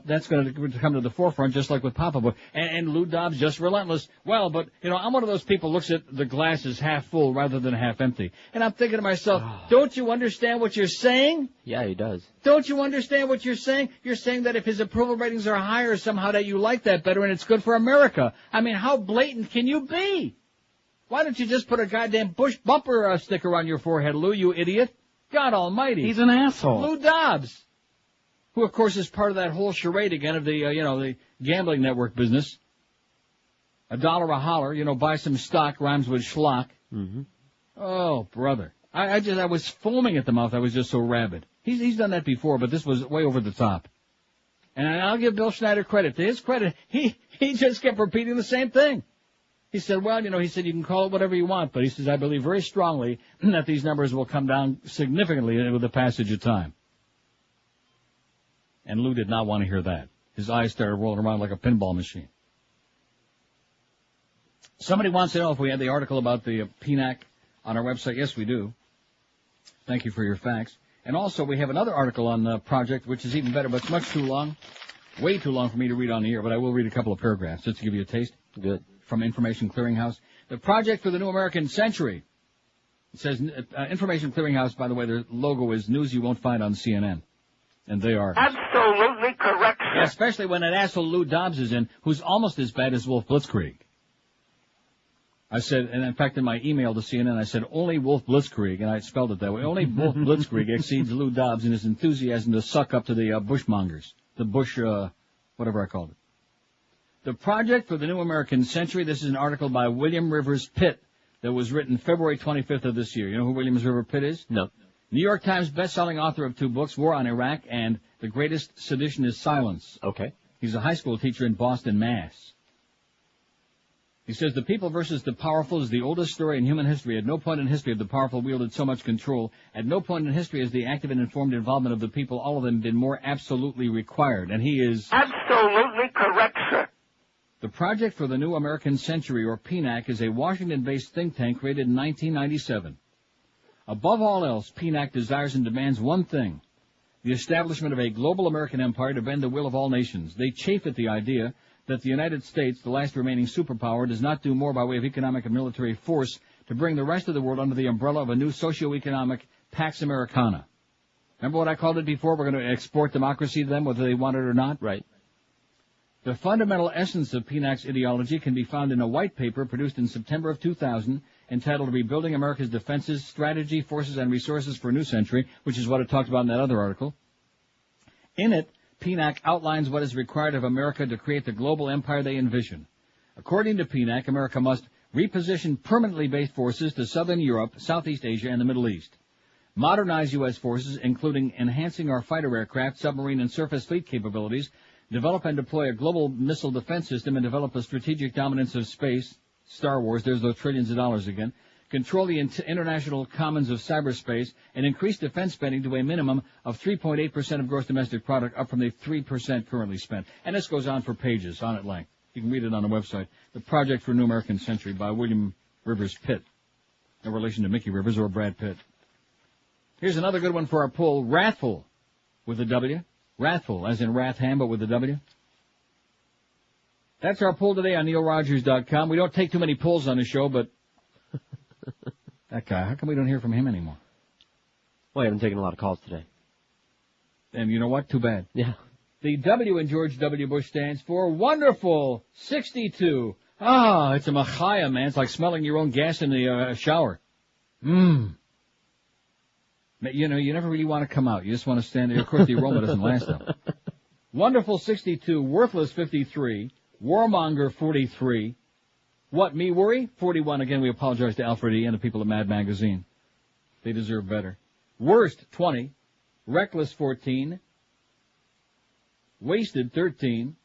that's going to come to the forefront, just like with Papa Bush. And Lou Dobbs, just relentless. Well, but, I'm one of those people who looks at the glass as half full rather than half empty. And I'm thinking to myself, don't Don't you understand what you're saying? Yeah, he does. Don't you understand what you're saying? You're saying that if his approval ratings are higher, somehow that you like that better and it's good for America. I mean, how blatant can you be? Why don't you just put a goddamn Bush bumper sticker on your forehead, Lou, you idiot? God almighty. He's an asshole. Lou Dobbs, who, of course, is part of that whole charade again of the, the gambling network business. $1 a holler, buy some stock, rhymes with schlock. Mm-hmm. Oh, brother. I was foaming at the mouth. I was just so rabid. He's done that before, but this was way over the top. And I'll give Bill Schneider credit. To his credit, he just kept repeating the same thing. He said, well, he said you can call it whatever you want, but he says, I believe very strongly that these numbers will come down significantly with the passage of time. And Lou did not want to hear that. His eyes started rolling around like a pinball machine. Somebody wants to know if we had the article about the PNAC on our website. Yes, we do. Thank you for your facts. And also, we have another article on the project, which is even better, but it's much too long. Way too long for me to read on the air, but I will read a couple of paragraphs just to give you a taste. Good. From Information Clearinghouse. The Project for the New American Century. It says, Information Clearinghouse, by the way, their logo is news you won't find on CNN. And they are. Absolutely correct, sir. Yeah, especially when that asshole Lou Dobbs is in, who's almost as bad as Wolf Blitzkrieg. I said, and in fact in my email to CNN, I said, only Wolf Blitzkrieg, and I spelled it that way, only Wolf Blitzkrieg exceeds Lou Dobbs in his enthusiasm to suck up to the Bushmongers. The Bush, whatever I called it. The Project for the New American Century, this is an article by William Rivers Pitt that was written February 25th of this year. You know who William Rivers Pitt is? No. New York Times best-selling author of 2 books, War on Iraq and The Greatest Sedition is Silence. Okay. He's a high school teacher in Boston, Mass. He says, the people versus the powerful is the oldest story in human history. At no point in history have the powerful wielded so much control. At no point in history has the active and informed involvement of the people, all of them, been more absolutely required. And he is... Absolutely correct, sir. The Project for the New American Century, or PNAC, is a Washington-based think tank created in 1997. Above all else, PNAC desires and demands one thing, the establishment of a global American empire to bend the will of all nations. They chafe at the idea that the United States, the last remaining superpower, does not do more by way of economic and military force to bring the rest of the world under the umbrella of a new socio-economic Pax Americana. Remember what I called it before? We're going to export democracy to them, whether they want it or not? Right. The fundamental essence of PNAC's ideology can be found in a white paper produced in September of 2000 entitled Rebuilding America's Defenses, Strategy, Forces, and Resources for a New Century, which is what it talked about in that other article. In it, PNAC outlines what is required of America to create the global empire they envision. According to PNAC, America must reposition permanently based forces to southern Europe, Southeast Asia, and the Middle East. Modernize U.S. forces, including enhancing our fighter aircraft, submarine, and surface fleet capabilities, develop and deploy a global missile defense system, and develop a strategic dominance of space, Star Wars, there's those trillions of dollars again, control the international commons of cyberspace, and increase defense spending to a minimum of 3.8% of gross domestic product, up from the 3% currently spent. And this goes on for pages, on at length. You can read it on the website. The Project for a New American Century by William Rivers Pitt. No relation to Mickey Rivers or Brad Pitt. Here's another good one for our poll. Wrathful, with a W. Wrathful, as in Wratham, but with a W. That's our poll today on neilrogers.com. We don't take too many polls on the show, but that guy, how come we don't hear from him anymore? Well, I haven't taken a lot of calls today. And you know what? Too bad. Yeah. The W in George W. Bush stands for Wonderful 62. Ah, it's a machaya, man. It's like smelling your own gas in the shower. You know, you never really want to come out. You just want to stand there. Of course, the aroma doesn't last though. Wonderful 62, Worthless 53, Warmonger 43. What, me worry? 41. Again, we apologize to Alfred E. and the people at Mad Magazine. They deserve better. Worst 20, Reckless 14, Wasted 13,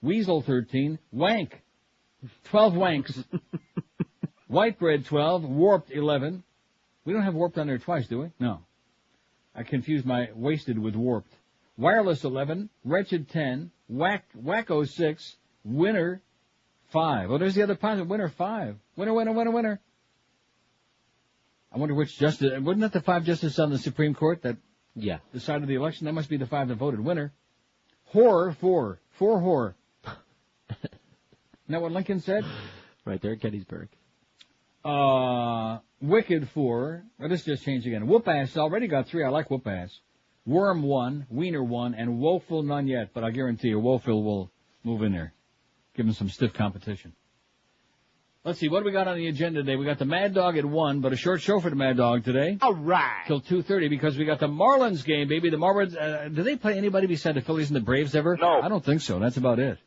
Weasel 13, Wank 12 wanks, White Bread 12, Warped 11. We don't have Warped on there twice, do we? No. I confused my Wasted with Warped. Wireless 11, Wretched 10, Wacko 6, Winner 5. Oh, there's the other positive. Winner 5. Winner. I wonder which justice. Wasn't that the 5 justices on the Supreme Court that decided the election? That must be the 5 that voted. Winner. Horror 4. 4 horror. Isn't that what Lincoln said? Right there at Gettysburg. Wicked 4. Well, this just changed again. Whoop-ass already got 3. I like whoop-ass. Worm 1, Wiener 1, and Woeful none yet, but I guarantee you Woeful will move in there. Give him some stiff competition. Let's see, what do we got on the agenda today? We got the Mad Dog at 1, but a short show for the Mad Dog today. All right. Till 2:30 because we got the Marlins game, baby. The Marlins, do they play anybody beside the Phillies and the Braves ever? No. I don't think so. That's about it.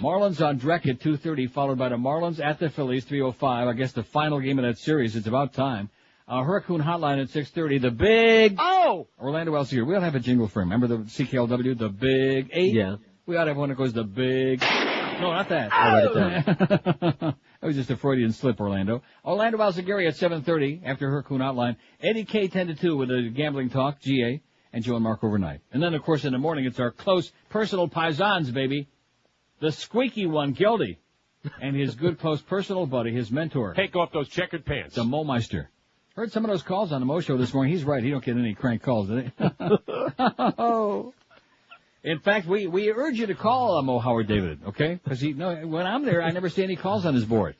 Marlins on Drek at 2:30, followed by the Marlins at the Phillies, 3:05. I guess the final game of that series. It's about time. Hurricane Hotline at 6:30. The big... Oh! Orlando Elsie. We ought to have a jingle for him. Remember the CKLW? The Big 8? Yeah. We ought to have one that goes the Big... No, not that. I'll write it down. That was just a Freudian slip, Orlando. Orlando Alzagari at 7:30 after Hurricane Hotline. Eddie K 10 to 2 with a gambling talk, GA, and Joe and Mark overnight. And then, of course, in the morning, it's our close personal paisans, baby. The squeaky one, Gildy, and his good close personal buddy, his mentor. Take off those checkered pants. The Momeister. Heard some of those calls on the Mo Show this morning. He's right. He don't get any crank calls, did he? Oh. In fact, we urge you to call Mo Howard David, okay? Because when I'm there, I never see any calls on his board.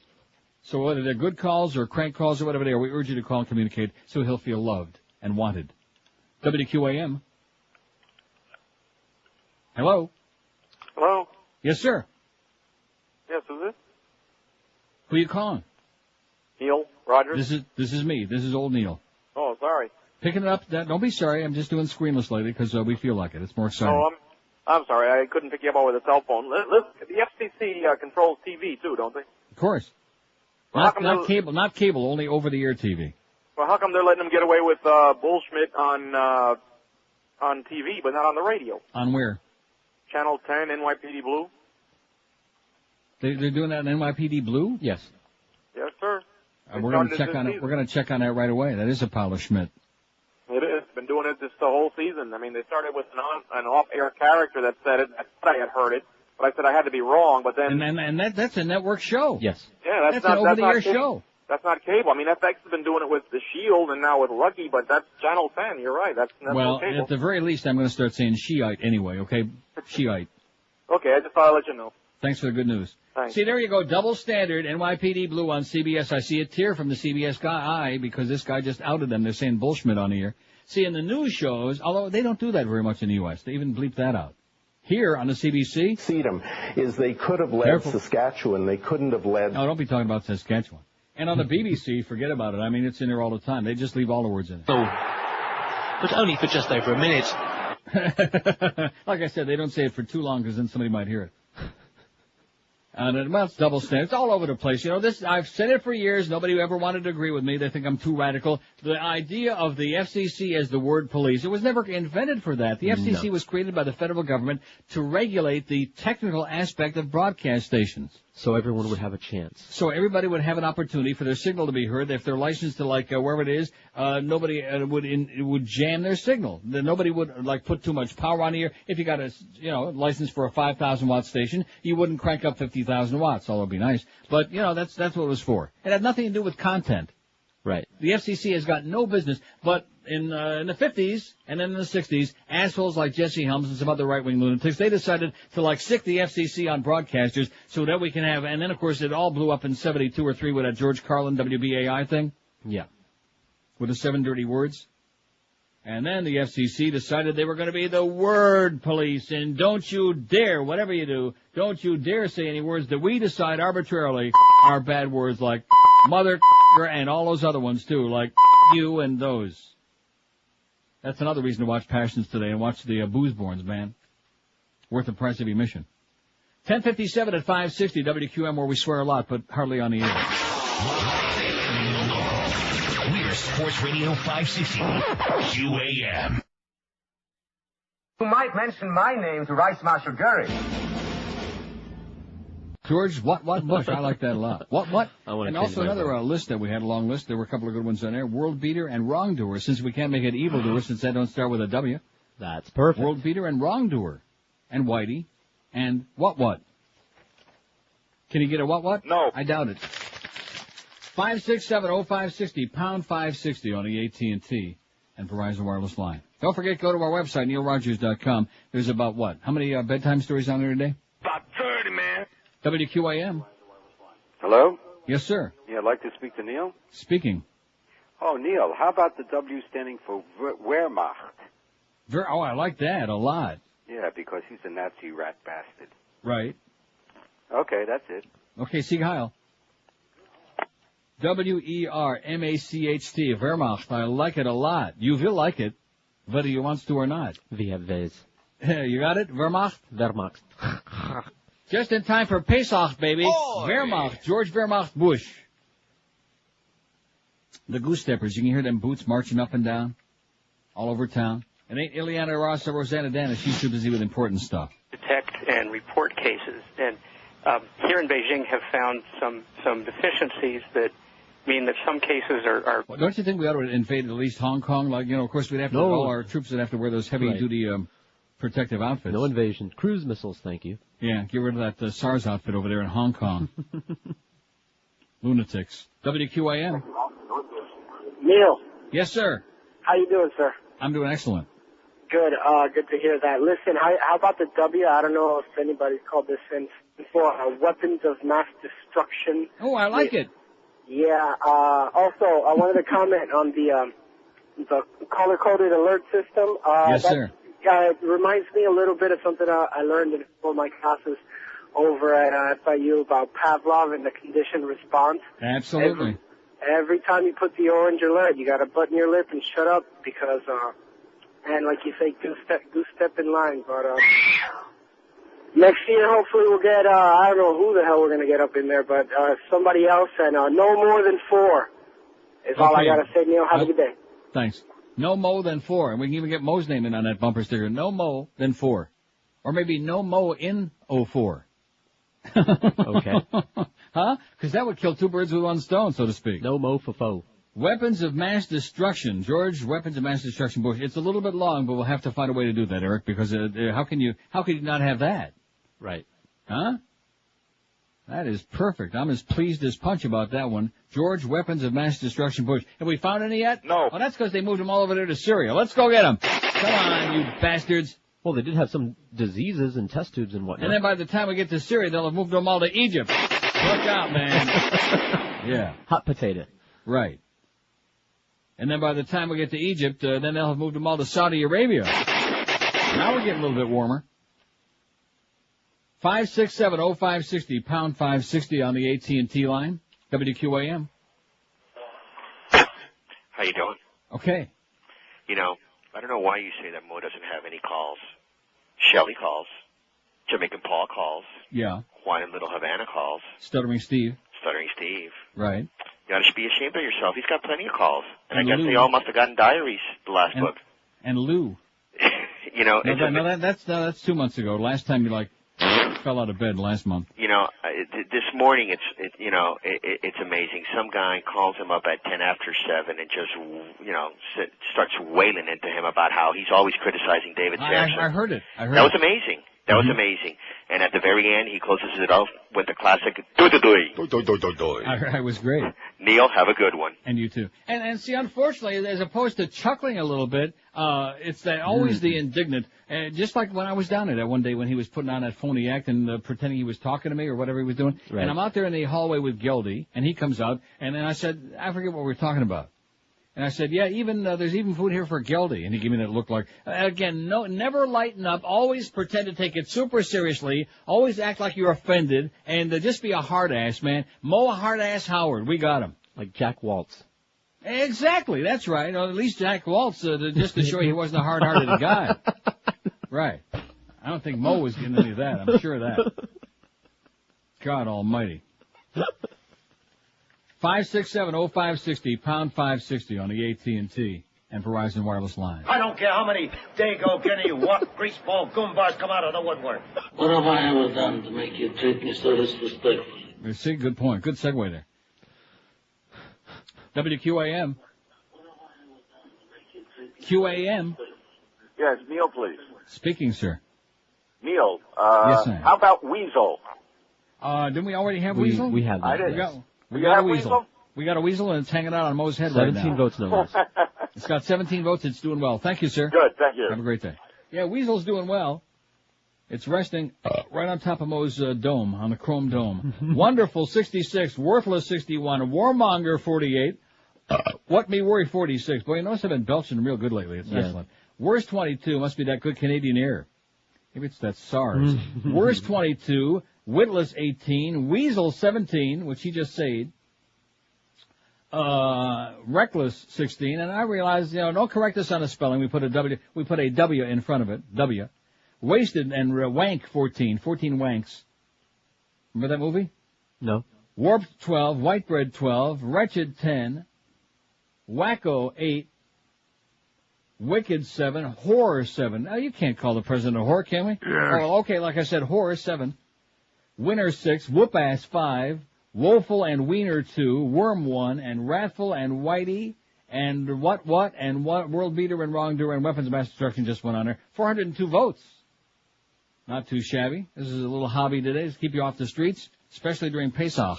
So whether they're good calls or crank calls or whatever they are, we urge you to call and communicate so he'll feel loved and wanted. WQAM. Hello? Hello? Yes, sir. Yes, who's this? Who are you calling? Neil Rogers? This is me. This is old Neil. Oh, sorry. Picking it up. Don't be sorry. I'm just doing screenless lately because we feel like it. It's more exciting. Oh, I'm sorry. I couldn't pick you up over the cell phone. Listen, the FCC controls TV too, don't they? Of course. Well, Not cable, only over-the-air TV. Well, how come they're letting them get away with bullshit on TV, but not on the radio? On where? Channel 10, NYPD Blue. They're doing that in NYPD Blue? Yes. Yes, sir. We're going to check on it. We're going to check on that right away. That is a pile of Schmidt. It is. Been doing it this the whole season. I mean, they started with an off-air character that said it. I thought I had heard it, but I said I had to be wrong. But then, and that's a network show. Yes. Yeah, that's an over-the-air show. That's not cable. I mean, FX has been doing it with The Shield and now with Lucky, but that's Channel 10. You're right. That's well, no cable. at the very least, I'm going to start saying Shiite anyway. Okay, Shiite. Okay, I just thought I'd let you know. Thanks for the good news. Thanks. See, there you go. Double standard, NYPD Blue on CBS. I see a tear from the CBS guy because this guy just outed them. They're saying bullshit on the air. See, in the news shows, although they don't do that very much in the U.S., they even bleep that out. Here on the CBC, Sedum is they could have led Saskatchewan. They couldn't have led. No, don't be talking about Saskatchewan. And on the BBC, forget about it. I mean, it's in there all the time. They just leave all the words in it. Oh, but only for just over a minute. Like I said, they don't say it for too long because then somebody might hear it. And well, it's double standard. It's all over the place. You know, I've said it for years. Nobody ever wanted to agree with me. They think I'm too radical. The idea of the FCC as the word police, it was never invented for that. The FCC was created by the federal government to regulate the technical aspect of broadcast stations. So everyone would have a chance. So everybody would have an opportunity for their signal to be heard. If they're licensed to wherever it is, nobody would jam their signal. Nobody would put too much power on the air. If you got a license for a 5,000 watt station, you wouldn't crank up 50,000 watts. Although it'd be nice, but that's what it was for. It had nothing to do with content. Right. The FCC has got no business, but in the 50s and then in the 60s, assholes like Jesse Helms and some other right-wing lunatics, they decided to stick the FCC on broadcasters so that we can have, and then of course it all blew up in 72 or 3 with that George Carlin WBAI thing. Yeah. With the 7 dirty words. And then the FCC decided they were going to be the word police, and don't you dare, whatever you do, don't you dare say any words that we decide arbitrarily are bad words like mother and all those other ones too, like you and those. That's another reason to watch Passions today and watch the Boozeborns, man. Worth the price of admission. 10:57 at 560 WQM, where we swear a lot, but hardly on the air. We're Sports Radio 560 QAM. You might mention my name to Vice Marshal Gurry. George, what Bush? I like that a lot. What? And also another list that we had, a long list. There were a couple of good ones on there. World beater and wrongdoer, since we can't make it evildoer since that don't start with a W. That's perfect. World beater and wrongdoer. And Whitey. And what? Can you get a what? No. I doubt it. 567-0560, pound 560 on the AT&T and Verizon Wireless line. Don't forget, go to our website, neilrogers.com. There's about how many bedtime stories on there today? About 30, man. WQAM. Hello? Yes, sir. Yeah, I'd like to speak to Neil. Speaking. Oh, Neil, how about the W standing for Wehrmacht? Oh, I like that a lot. Yeah, because he's a Nazi rat bastard. Right. Okay, that's it. Okay, Sieg Heil. W-E-R-M-A-C-H-T, Wehrmacht. I like it a lot. You will like it, whether you want to or not. We have this. You got it? Wehrmacht? Wehrmacht. Just in time for Pesach, baby. Oy. Wehrmacht, George Wehrmacht Bush. The Goose Steppers, you can hear them boots marching up and down all over town. It ain't Ileana Ross or Rosanna Dana. She's too busy with important stuff. Detect and report cases. And here in Beijing have found some deficiencies that mean that some cases are... Well, don't you think we ought to invade at least Hong Kong? Like, of course, we'd have to, all our troops would have to wear those heavy-duty protective outfits. No invasion. Cruise missiles, thank you. Yeah, get rid of that SARS outfit over there in Hong Kong. Lunatics. WQAM. Neil. Yes, sir. How you doing, sir? I'm doing excellent. Good. Good to hear that. Listen, how about the W? I don't know if anybody's called this in before. Weapons of mass destruction. Oh, I like it. Yeah. Also, I wanted to comment on the color-coded alert system. Yes, sir. It reminds me a little bit of something I learned in one of my classes over at FIU about Pavlov and the conditioned response. Absolutely. Every time you put the orange alert, you got to button your lip and shut up because, and like you say, goose step in line. But next year, hopefully, we'll get I don't know who the hell we're gonna get up in there, but somebody else, and no more than 4 is all I gotta say. Neil, have a good day. Thanks. No mo than 4, and we can even get Mo's name in on that bumper sticker. No mo than 4, or maybe no mo in 04. Okay. Huh? Because that would kill 2 birds with 1 stone, so to speak. No mo for foe. Weapons of mass destruction. George, weapons of mass destruction, Bush. It's a little bit long, but we'll have to find a way to do that, Eric, because how can you not have that? Right. Huh? That is perfect. I'm as pleased as punch about that one. George, weapons of mass destruction, Bush. Have we found any yet? No. Well, that's because they moved them all over there to Syria. Let's go get them. Come on, you bastards. Well, they did have some diseases and test tubes and whatnot. And then by the time we get to Syria, they'll have moved them all to Egypt. Look out, man. Yeah. Hot potato. Right. And then by the time we get to Egypt, then they'll have moved them all to Saudi Arabia. Now we're getting a little bit warmer. 567-0560, pound 560 on the AT&T line. WQAM. How you doing? Okay. You know, I don't know why you say that Mo doesn't have any calls. Shelley calls. Jamaican Paul calls. Yeah. Juan and Little Havana calls. Stuttering Steve. Stuttering Steve. Right. You ought to be ashamed of yourself. He's got plenty of calls. And I And guess Lou. they all must have gotten diaries the last book. And Lou. You know, that's 2 months ago. Last time you fell out of bed last month. You know, this morning it's amazing. Some guy calls him up at 10 after 7 and just, starts wailing into him about how he's always criticizing David Sampson. I heard it. That was amazing. That was amazing. And at the very end, he closes it off with the classic do-do-do-do. I was great. Neil, have a good one. And you too. And see, unfortunately, as opposed to chuckling a little bit, it's that always the indignant. Just like when I was down there that one day when he was putting on that phony act and pretending he was talking to me or whatever he was doing. Right. And I'm out there in the hallway with Geldy, and he comes out, and then I said, I forget what we were talking about. And I said, yeah, there's even food here for Geldy. And he gave me that look like, again, never lighten up, always pretend to take it super seriously, always act like you're offended, and just be a hard ass, man. Mo hard ass Howard, we got him. Like Jack Waltz. Exactly, that's right. Or at least Jack Waltz, just to show you he wasn't a hard-hearted guy. Right. I don't think Mo was getting any of that, I'm sure of that. God almighty. 567-0560, pound 560 on the AT&T and Verizon wireless line. I don't care how many Dago, Guinea, what greaseball goombas come out of the woodwork. What have I ever done to make you treat me so disrespectfully? You see, good point. Good segue there. WQAM. QAM. Yes, Neil, please. Speaking, sir. Neil, Yes, sir. how about Weasel? Didn't we already have Weasel? We have that. I did. We You got a have weasel. Weasel? We got a weasel, and it's hanging out on Mo's head right now. 17 votes, no less. It's got 17 votes. It's doing well. Thank you, sir. Good, thank you. Have a great day. Yeah, Weasel's doing well. It's resting right on top of Mo's dome, on the chrome dome. Wonderful, 66. Worthless, 61. Warmonger, 48. What me worry, 46. Boy, you notice I've been belching real good lately. It's excellent. Worst, 22. Must be that good Canadian air. Maybe it's that SARS. Worst, 22. Witless, 18. Weasel, 17, which he just said. Reckless, 16. And I realized, don't correct us on the spelling. We put a W in front of it. W. Wasted and wank, 14. 14 wanks. Remember that movie? No. Warped, 12. White bread, 12. Wretched, 10. Wacko, 8. Wicked, 7. Horror, 7. Now, you can't call the president a whore, can we? Yes. Oh, okay, like I said, horror, 7. Winner, 6. Whoop-ass, 5. Woeful and Wiener 2. Worm, 1. And Wrathful and Whitey. And what, and what, World Beater and Wrongdoer and Weapons of Mass Destruction just went on there. 402 votes. Not too shabby. This is a little hobby today to keep you off the streets, especially during Pesach.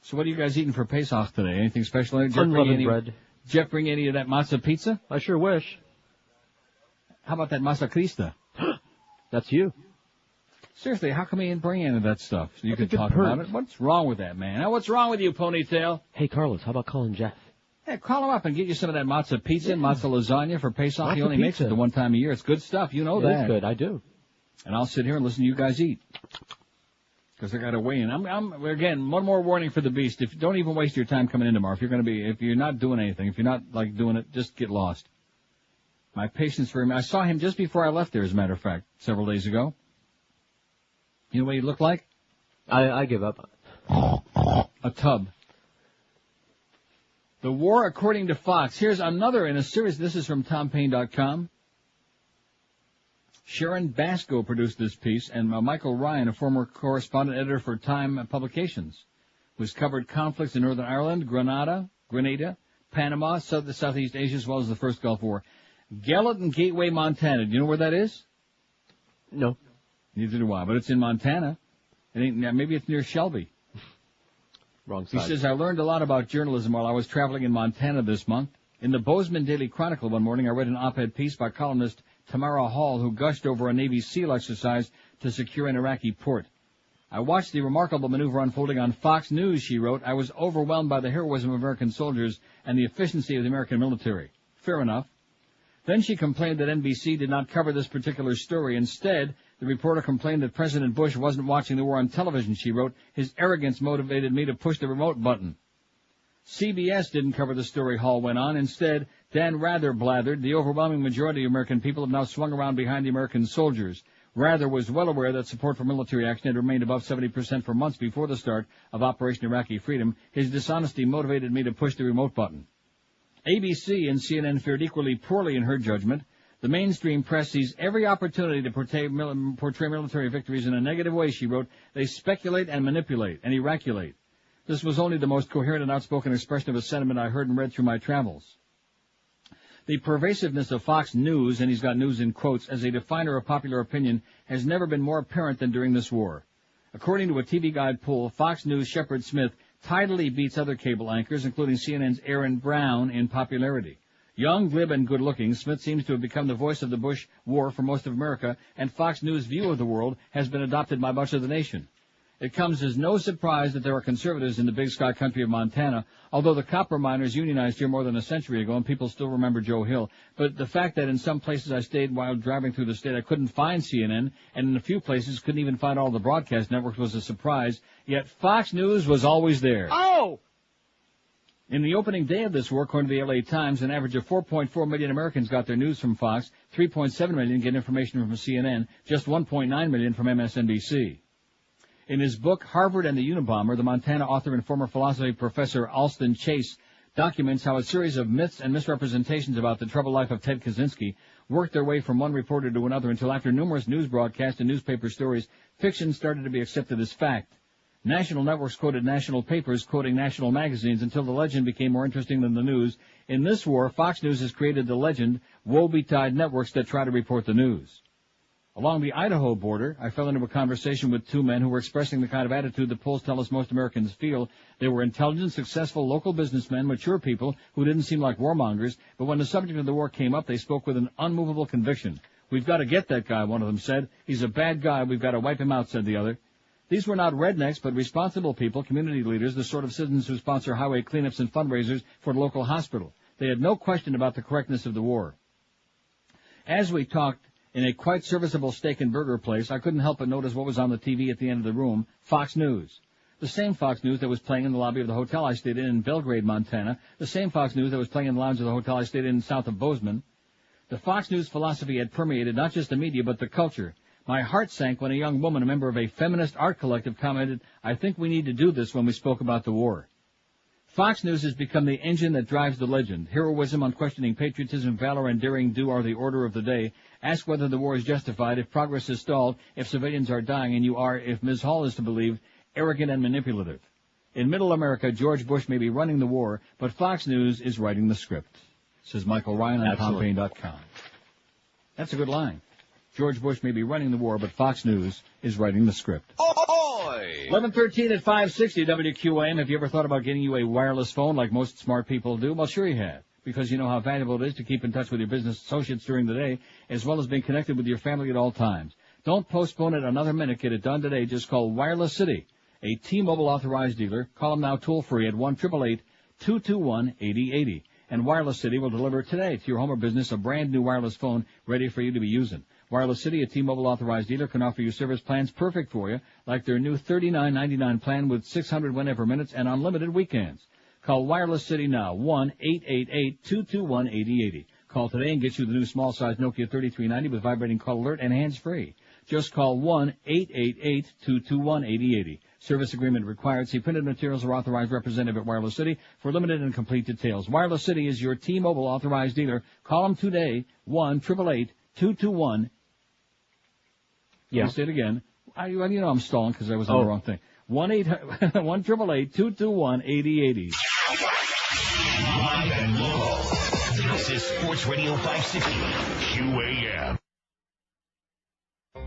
So what are you guys eating for Pesach today? Anything special? Unleavened bread. Jeff, bring any of that matzah pizza? I sure wish. How about that masa Krista? That's you. Seriously, how come he didn't bring any of that stuff? So you can talk about it. What's wrong with that, man? Now, what's wrong with you, ponytail? Hey, Carlos, how about calling Jeff? Yeah, call him up and get you some of that matzah pizza and matzah lasagna for Pesach. Matzah He only makes it the one time a year. It's good stuff. You know that. It's good. I do. And I'll sit here and listen to you guys eat. Because I got to weigh in. Again, one more warning for the beast. Don't even waste your time coming in tomorrow. If you're not doing anything, if you're not doing it, just get lost. My patience for him. I saw him just before I left there, as a matter of fact, several days ago. You know what he looked like? I give up. A tub. The war according to Fox. Here's another in a series. This is from TomPaine.com. Sharon Basco produced this piece, and Michael Ryan, a former correspondent editor for Time Publications, who's covered conflicts in Northern Ireland, Grenada, Panama, Southeast Asia, as well as the first Gulf War. Gallatin Gateway, Montana. Do you know where that is? No. Neither do I, but it's in Montana. Maybe it's near Shelby. Wrong side. He says, I learned a lot about journalism while I was traveling in Montana this month. In the Bozeman Daily Chronicle one morning, I read an op-ed piece by columnist Tamara Hall, who gushed over a Navy SEAL exercise to secure an Iraqi port. I watched the remarkable maneuver unfolding on Fox News, she wrote. I was overwhelmed by the heroism of American soldiers and the efficiency of the American military. Fair enough. Then she complained that NBC did not cover this particular story. Instead, the reporter complained that President Bush wasn't watching the war on television, she wrote. His arrogance motivated me to push the remote button. CBS didn't cover the story, Hall went on. Instead, Dan Rather blathered, the overwhelming majority of American people have now swung around behind the American soldiers. Rather was well aware that support for military action had remained above 70% for months before the start of Operation Iraqi Freedom. His dishonesty motivated me to push the remote button. ABC and CNN fared equally poorly in her judgment. The mainstream press sees every opportunity to portray military victories in a negative way, she wrote. They speculate and manipulate and iraculate. This was only the most coherent and outspoken expression of a sentiment I heard and read through my travels. The pervasiveness of Fox News, and he's got news in quotes, as a definer of popular opinion has never been more apparent than during this war. According to a TV Guide poll, Fox News' Shepard Smith tidily beats other cable anchors, including CNN's Aaron Brown, in popularity. Young, glib, and good-looking, Smith seems to have become the voice of the Bush war for most of America, and Fox News' view of the world has been adopted by much of the nation. It comes as no surprise that there are conservatives in the big sky country of Montana, although the copper miners unionized here more than a century ago and people still remember Joe Hill. But the fact that in some places I stayed while driving through the state I couldn't find CNN, and in a few places couldn't even find all the broadcast networks was a surprise, yet Fox News was always there. Oh! In the opening day of this war, according to the LA Times, an average of 4.4 million Americans got their news from Fox, 3.7 million get information from CNN, just 1.9 million from MSNBC. In his book, Harvard and the Unabomber, the Montana author and former philosophy professor Alston Chase documents how a series of myths and misrepresentations about the troubled life of Ted Kaczynski worked their way from one reporter to another until after numerous news broadcasts and newspaper stories, fiction started to be accepted as fact. National networks quoted national papers quoting national magazines until the legend became more interesting than the news. In this war, Fox News has created the legend, woe-betide networks that try to report the news. Along the Idaho border, I fell into a conversation with two men who were expressing the kind of attitude the polls tell us most Americans feel. They were intelligent, successful local businessmen, mature people who didn't seem like warmongers, but when the subject of the war came up, they spoke with an unmovable conviction. We've got to get that guy, one of them said. He's a bad guy. We've got to wipe him out, said the other. These were not rednecks, but responsible people, community leaders, the sort of citizens who sponsor highway cleanups and fundraisers for the local hospital. They had no question about the correctness of the war. As we talked in a quite serviceable steak and burger place, I couldn't help but notice what was on the TV at the end of the room, Fox News. The same Fox News that was playing in the lobby of the hotel I stayed in Belgrade, Montana. The same Fox News that was playing in the lounge of the hotel I stayed in south of Bozeman. The Fox News philosophy had permeated not just the media, but the culture. My heart sank when a young woman, a member of a feminist art collective, commented, "I think we need to do this," when we spoke about the war. Fox News has become the engine that drives the legend. Heroism, unquestioning patriotism, valor, and daring do are the order of the day. Ask whether the war is justified, if progress is stalled, if civilians are dying, and you are, if Ms. Hall is to believe, arrogant and manipulative. In Middle America, George Bush may be running the war, but Fox News is writing the script, says Michael Ryan on Pompane.com. That's a good line. George Bush may be running the war, but Fox News is writing the script. 11:13 at 560 WQAM. Have you ever thought about getting you a wireless phone like most smart people do? Well, sure you have, because you know how valuable it is to keep in touch with your business associates during the day, as well as being connected with your family at all times. Don't postpone it another minute. Get it done today. Just call Wireless City, a T-Mobile authorized dealer. Call them now toll-free at 1-888-221-8080. And Wireless City will deliver today to your home or business a brand new wireless phone ready for you to be using. Wireless City, a T-Mobile authorized dealer, can offer you service plans perfect for you, like their new $39.99 plan with 600 whenever minutes and unlimited weekends. Call Wireless City now, 1-888-221-8080. Call today and get you the new small-size Nokia 3390 with vibrating call alert and hands-free. Just call 1-888-221-8080. Service agreement required. See printed materials or authorized representative at Wireless City for limited and complete details. Wireless City is your T-Mobile authorized dealer. Call them today, 1-888-221-8080. Yeah. Say it again. You know I'm stalling because I was on the wrong thing. 1-888-221-8080. Live and local. This is Sports Radio 560 QAM.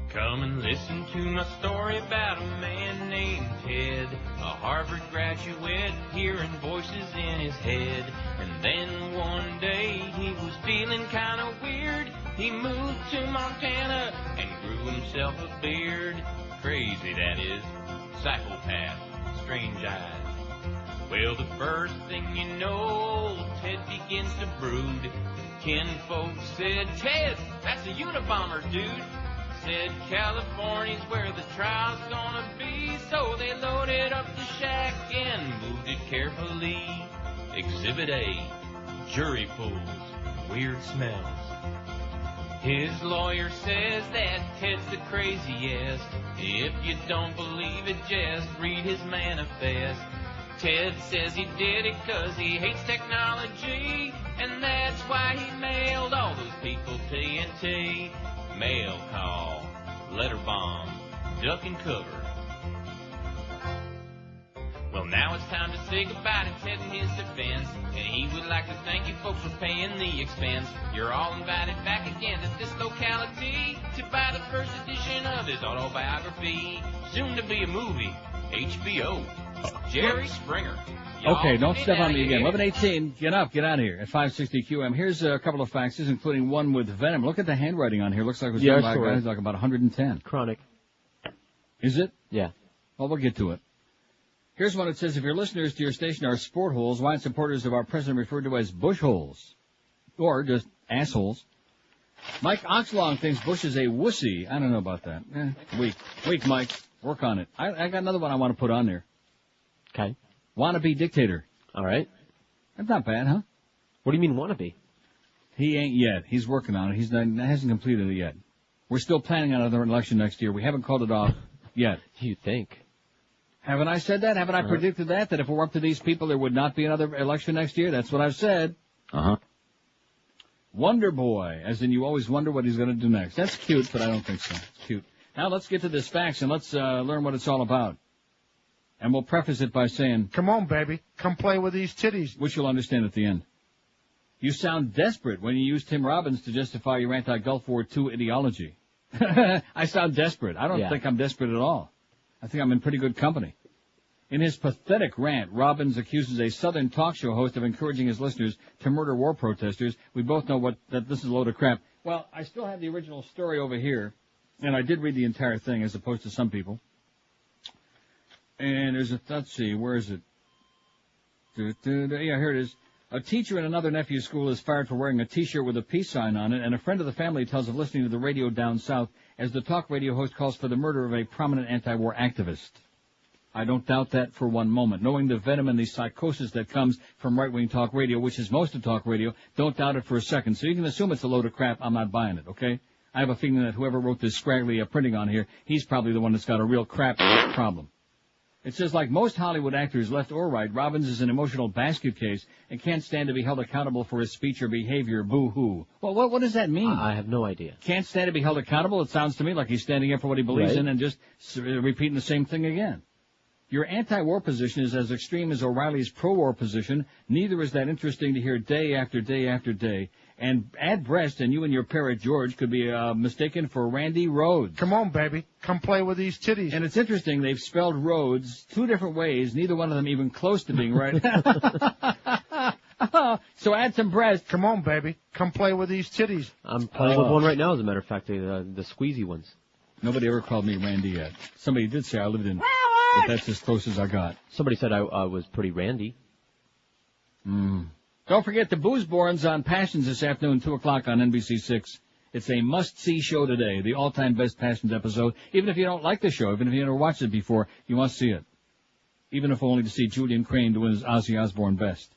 Come and listen to my story about a man named Ted, a Harvard graduate, hearing voices in his head. And then one day he was feeling kind of weird. He moved to Montana and grew himself a beard. Crazy, that is. Psychopath. Strange eyes. Well, the first thing you know, Ted begins to brood. Kinfolk said, "Ted, that's a Unabomber, dude." Said California's where the trial's gonna be, so they loaded up the shack and moved it carefully. Exhibit A, jury pools, weird smells. His lawyer says that Ted's the craziest. If you don't believe it, just read his manifest. Ted says he did it 'cause he hates technology, and that's why he mailed all those people TNT. Mail call, letter bomb, duck and cover. Well, now it's time to say goodbye to Ted in his defense, and he would like to thank you folks for paying the expense. You're all invited back again to this locality to buy the first edition of his autobiography, soon to be a movie, HBO, Jerry Springer. Okay, don't step on me again. 11:18, get up, get out of here at 560 QM. Here's a couple of faxes, including one with venom. Look at the handwriting on here. Looks like it was written by a guy who's like about 110. Chronic. Is it? Yeah. Well, we'll get to it. Here's one that says, if your listeners to your station are sport holes, why aren't supporters of our president referred to as bush holes? Or just assholes. Mike Oxlong thinks Bush is a wussy. I don't know about that. Weak, Mike. Work on it. I got another one I want to put on there. Okay. Wannabe dictator. All right. That's not bad, huh? What do you mean wannabe? He ain't yet. He's working on it. He hasn't completed it yet. We're still planning on another election next year. We haven't called it off yet. You think? Haven't I said that? Haven't I predicted that? That if it were up to these people, there would not be another election next year? That's what I've said. Uh-huh. Wonder Boy, as in you always wonder what he's going to do next. That's cute, but I don't think so. It's cute. Now let's get to this fax and let's learn what it's all about. And we'll preface it by saying, come on, baby. Come play with these titties. Which you'll understand at the end. You sound desperate when you use Tim Robbins to justify your anti-Gulf War II ideology. I sound desperate. I don't think I'm desperate at all. I think I'm in pretty good company. In his pathetic rant, Robbins accuses a Southern talk show host of encouraging his listeners to murder war protesters. We both know that this is a load of crap. Well, I still have the original story over here, and I did read the entire thing as opposed to some people. And there's let's see, where is it? Yeah, here it is. A teacher in another nephew's school is fired for wearing a T-shirt with a peace sign on it, and a friend of the family tells of listening to the radio down south as the talk radio host calls for the murder of a prominent anti-war activist. I don't doubt that for one moment. Knowing the venom and the psychosis that comes from right-wing talk radio, which is most of talk radio, don't doubt it for a second. So you can assume it's a load of crap. I'm not buying it, okay? I have a feeling that whoever wrote this scraggly printing on here, he's probably the one that's got a real crap problem. It says, like most Hollywood actors, left or right, Robbins is an emotional basket case and can't stand to be held accountable for his speech or behavior. Boo-hoo. Well, what does that mean? I have no idea. Can't stand to be held accountable? It sounds to me like he's standing up for what he believes in and just repeating the same thing again. Your anti-war position is as extreme as O'Reilly's pro-war position. Neither is that interesting to hear day after day after day. And add breast, and you and your parrot George could be mistaken for Randy Rhodes. Come on, baby. Come play with these titties. And it's interesting, they've spelled Rhodes two different ways, neither one of them even close to being right. So add some breast. Come on, baby. Come play with these titties. I'm playing with one right now, as a matter of fact, the squeezy ones. Nobody ever called me Randy yet. Somebody did say I lived in, but that's as close as I got. Somebody said I was pretty randy. Don't forget the Boozeborns on Passions this afternoon, 2 o'clock on NBC6. It's a must-see show today, the all-time best Passions episode. Even if you don't like the show, even if you never watched it before, you must see it. Even if only to see Julian Crane doing his Ozzy Osbourne best.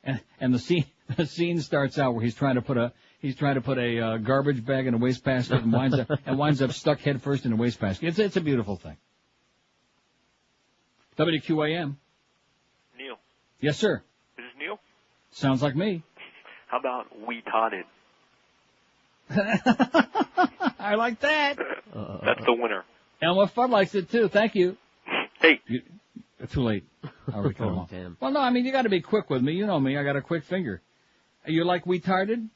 And the scene starts out where he's trying to put a garbage bag in a wastebasket and winds up stuck head first in a wastebasket. It's a beautiful thing. WQAM. Neil. Yes, sir. Is this Neil? Sounds like me. How about we taught it? I like that. That's the winner. Elma Fudd likes it too. Thank you. Hey. Too late. I already cut him off. Damn. Well, no, I mean, you got to be quick with me. You know me. I got a quick finger. You like retarded?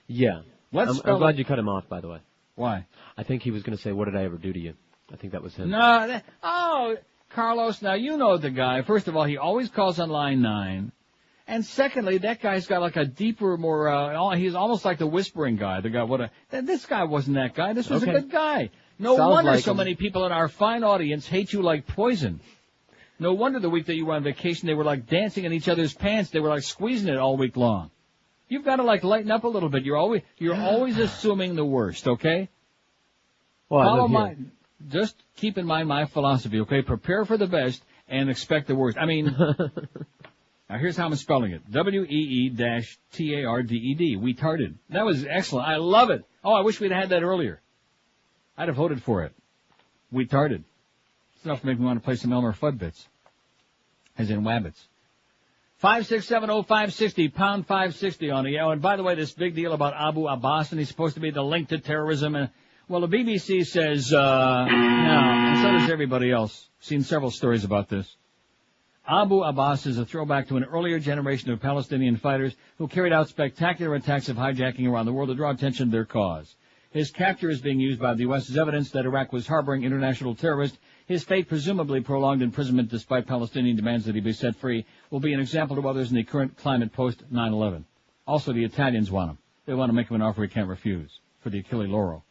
Yeah. I'm glad you cut him off, by the way. Why? I think he was going to say, what did I ever do to you? I think that was him. No. Carlos, now you know the guy. First of all, he always calls on line 9. And secondly, that guy's got like a deeper, more, he's almost like the whispering guy. The guy, this guy wasn't that guy. This was a good guy. No wonder so many people in our fine audience hate you like poison. No wonder the week that you were on vacation, they were like dancing in each other's pants. They were like squeezing it all week long. You've got to like lighten up a little bit. You're always assuming the worst, okay? Well, just keep in mind my philosophy, okay? Prepare for the best and expect the worst. I mean, now here's how I'm spelling it. WEE-TARDED. Retarded. That was excellent. I love it. Oh, I wish we'd had that earlier. I'd have voted for it. Retarded. It's enough to make me want to play some Elmer Fudd bits. As in Wabbits. 5670560, pound 560 on the hour. And by the way, this big deal about Abu Abbas, and he's supposed to be the link to terrorism. And, well, the BBC says, no, and so does everybody else. Seen several stories about this. Abu Abbas is a throwback to an earlier generation of Palestinian fighters who carried out spectacular attacks of hijacking around the world to draw attention to their cause. His capture is being used by the U.S. as evidence that Iraq was harboring international terrorists. His fate, presumably prolonged imprisonment despite Palestinian demands that he be set free, will be an example to others in the current climate post-9/11. Also, the Italians want him. They want to make him an offer he can't refuse for the Achille Lauro.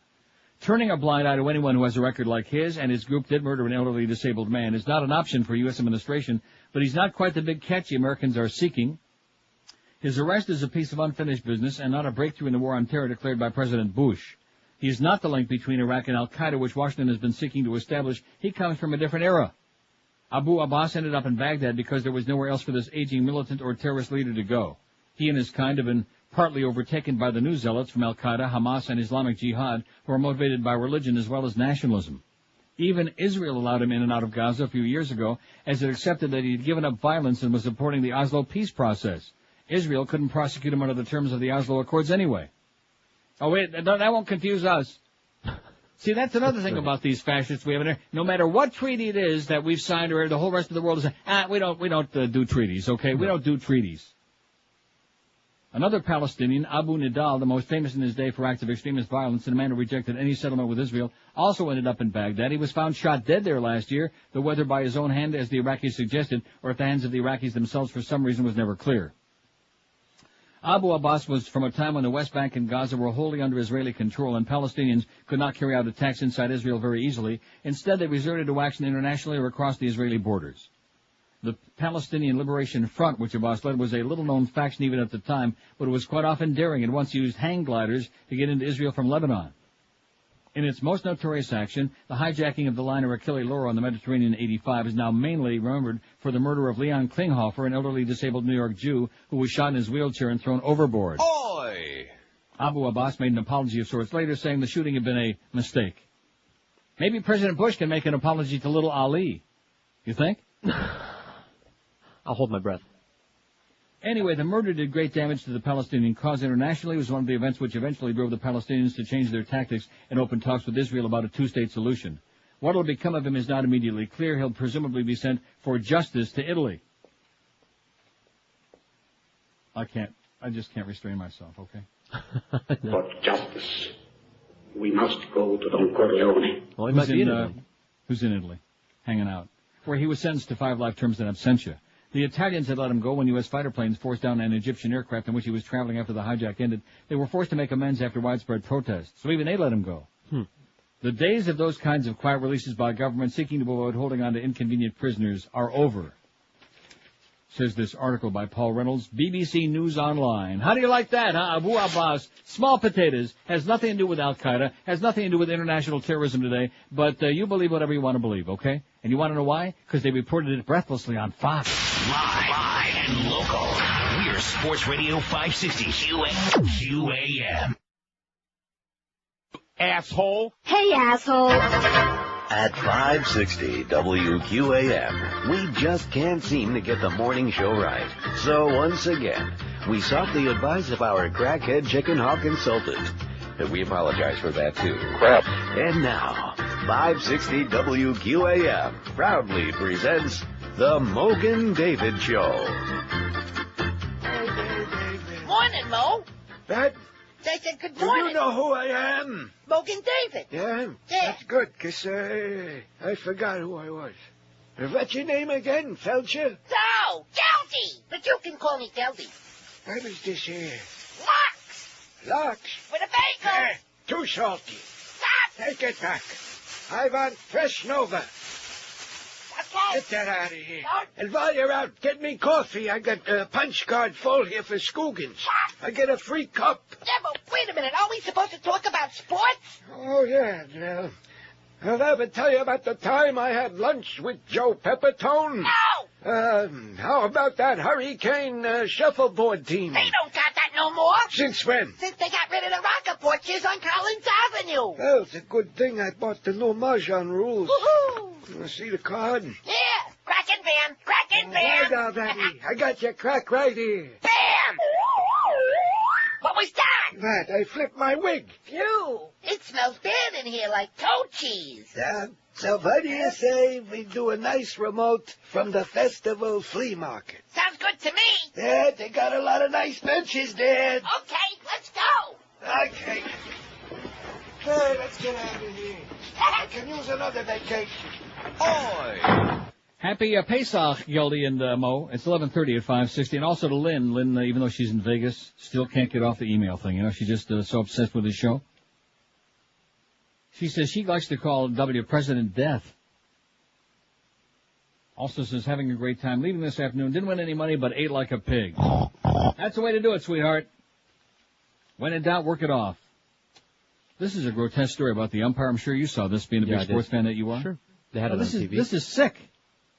Turning a blind eye to anyone who has a record like his, and his group did murder an elderly disabled man, is not an option for U.S. administration, but he's not quite the big catch the Americans are seeking. His arrest is a piece of unfinished business and not a breakthrough in the war on terror declared by President Bush. He is not the link between Iraq and al-Qaeda, which Washington has been seeking to establish. He comes from a different era. Abu Abbas ended up in Baghdad because there was nowhere else for this aging militant or terrorist leader to go. He and his kind have been partly overtaken by the new zealots from al-Qaeda, Hamas, and Islamic Jihad, who are motivated by religion as well as nationalism. Even Israel allowed him in and out of Gaza a few years ago, as it accepted that he had given up violence and was supporting the Oslo peace process. Israel couldn't prosecute him under the terms of the Oslo Accords anyway. Oh, wait, that won't confuse us. See, that's another thing about these fascists we have in there. No matter what treaty it is that we've signed, or the whole rest of the world is saying, we don't do treaties, okay? We don't do treaties. Another Palestinian, Abu Nidal, the most famous in his day for acts of extremist violence and a man who rejected any settlement with Israel, also ended up in Baghdad. He was found shot dead there last year, though whether by his own hand, as the Iraqis suggested, or at the hands of the Iraqis themselves for some reason was never clear. Abu Abbas was from a time when the West Bank and Gaza were wholly under Israeli control and Palestinians could not carry out attacks inside Israel very easily. Instead, they resorted to action internationally or across the Israeli borders. The Palestinian Liberation Front, which Abbas led, was a little-known faction even at the time, but it was quite often daring and once used hang gliders to get into Israel from Lebanon. In its most notorious action, the hijacking of the liner Achille Lauro on the Mediterranean in 85 is now mainly remembered for the murder of Leon Klinghoffer, an elderly disabled New York Jew who was shot in his wheelchair and thrown overboard. Oi! Abu Abbas made an apology of sorts later, saying the shooting had been a mistake. Maybe President Bush can make an apology to little Ali. You think? I'll hold my breath. Anyway, the murder did great damage to the Palestinian cause internationally. It was one of the events which eventually drove the Palestinians to change their tactics and open talks with Israel about a two-state solution. What will become of him is not immediately clear. He'll presumably be sent for justice to Italy. I just can't restrain myself, okay? For justice, we must go to Don Corleone. Well, he might be in Italy. Who's in Italy? Hanging out. Where he was sentenced to 5 life terms in absentia. The Italians had let him go when U.S. fighter planes forced down an Egyptian aircraft in which he was traveling after the hijack ended. They were forced to make amends after widespread protests, so even they let him go. The days of those kinds of quiet releases by government seeking to avoid holding on to inconvenient prisoners are over, says this article by Paul Reynolds, BBC News Online. How do you like that, huh? Abu Abbas, small potatoes, has nothing to do with Al-Qaeda, has nothing to do with international terrorism today, but you believe whatever you want to believe, okay? And you want to know why? Because they reported it breathlessly on Fox. Live and local. We're Sports Radio 560 QAM. Asshole. Hey, asshole. At 560 WQAM, we just can't seem to get the morning show right. So once again, we sought the advice of our crackhead chicken hawk consultant. And we apologize for that too. Crap. And now, 560 WQAM proudly presents The Mogan David Show. Morning, Mo. That? They said good Do morning. you know who I am? Mogan David. Yeah? Yeah. That's good, 'cause I forgot who I was. What's your name again, Felcher? No, Geldy. But you can call me Geldy. What is this here? Lux. Lux? With a bagel. Too salty. Stop. Take it back. I want fresh Nova. Okay. Get that out of here. And while you're out, get me coffee. I got a punch card full here for Skoogans. I get a free cup. Yeah, but wait a minute. Are we supposed to talk about sports? Oh, yeah. Well, I'll ever tell you about the time I had lunch with Joe Peppertone? No! How about that Hurricane shuffleboard team? They don't got that no more. Since when? Since they got rid of the rocket porches on Collins Avenue. Well, it's a good thing I bought the new Mahjong rules. Woohoo! You want to see the card? Yeah, crackin' van, crackin' Right van. already. I got your crack right here. Bam! What was that? That, I flipped my wig. Phew, it smells bad in here like toe cheese. Yeah. So what do you say we do a nice remote from the festival flea market? Sounds good to me. Yeah, they got a lot of nice benches there. Okay, let's go. Okay. Hey, let's get out of here. I can use another vacation. Oi! Happy Pesach, Geldy and Mo. It's 11:30 at 560. And also to Lynn. Lynn, even though she's in Vegas, still can't get off the email thing. You know, she's just so obsessed with the show. She says she likes to call W President Death. Also says having a great time leaving this afternoon. Didn't win any money, but ate like a pig. That's the way to do it, sweetheart. When in doubt, work it off. This is a grotesque story about the umpire. I'm sure you saw this, being a big sports fan that you are. Sure. They had it on TV. This is sick.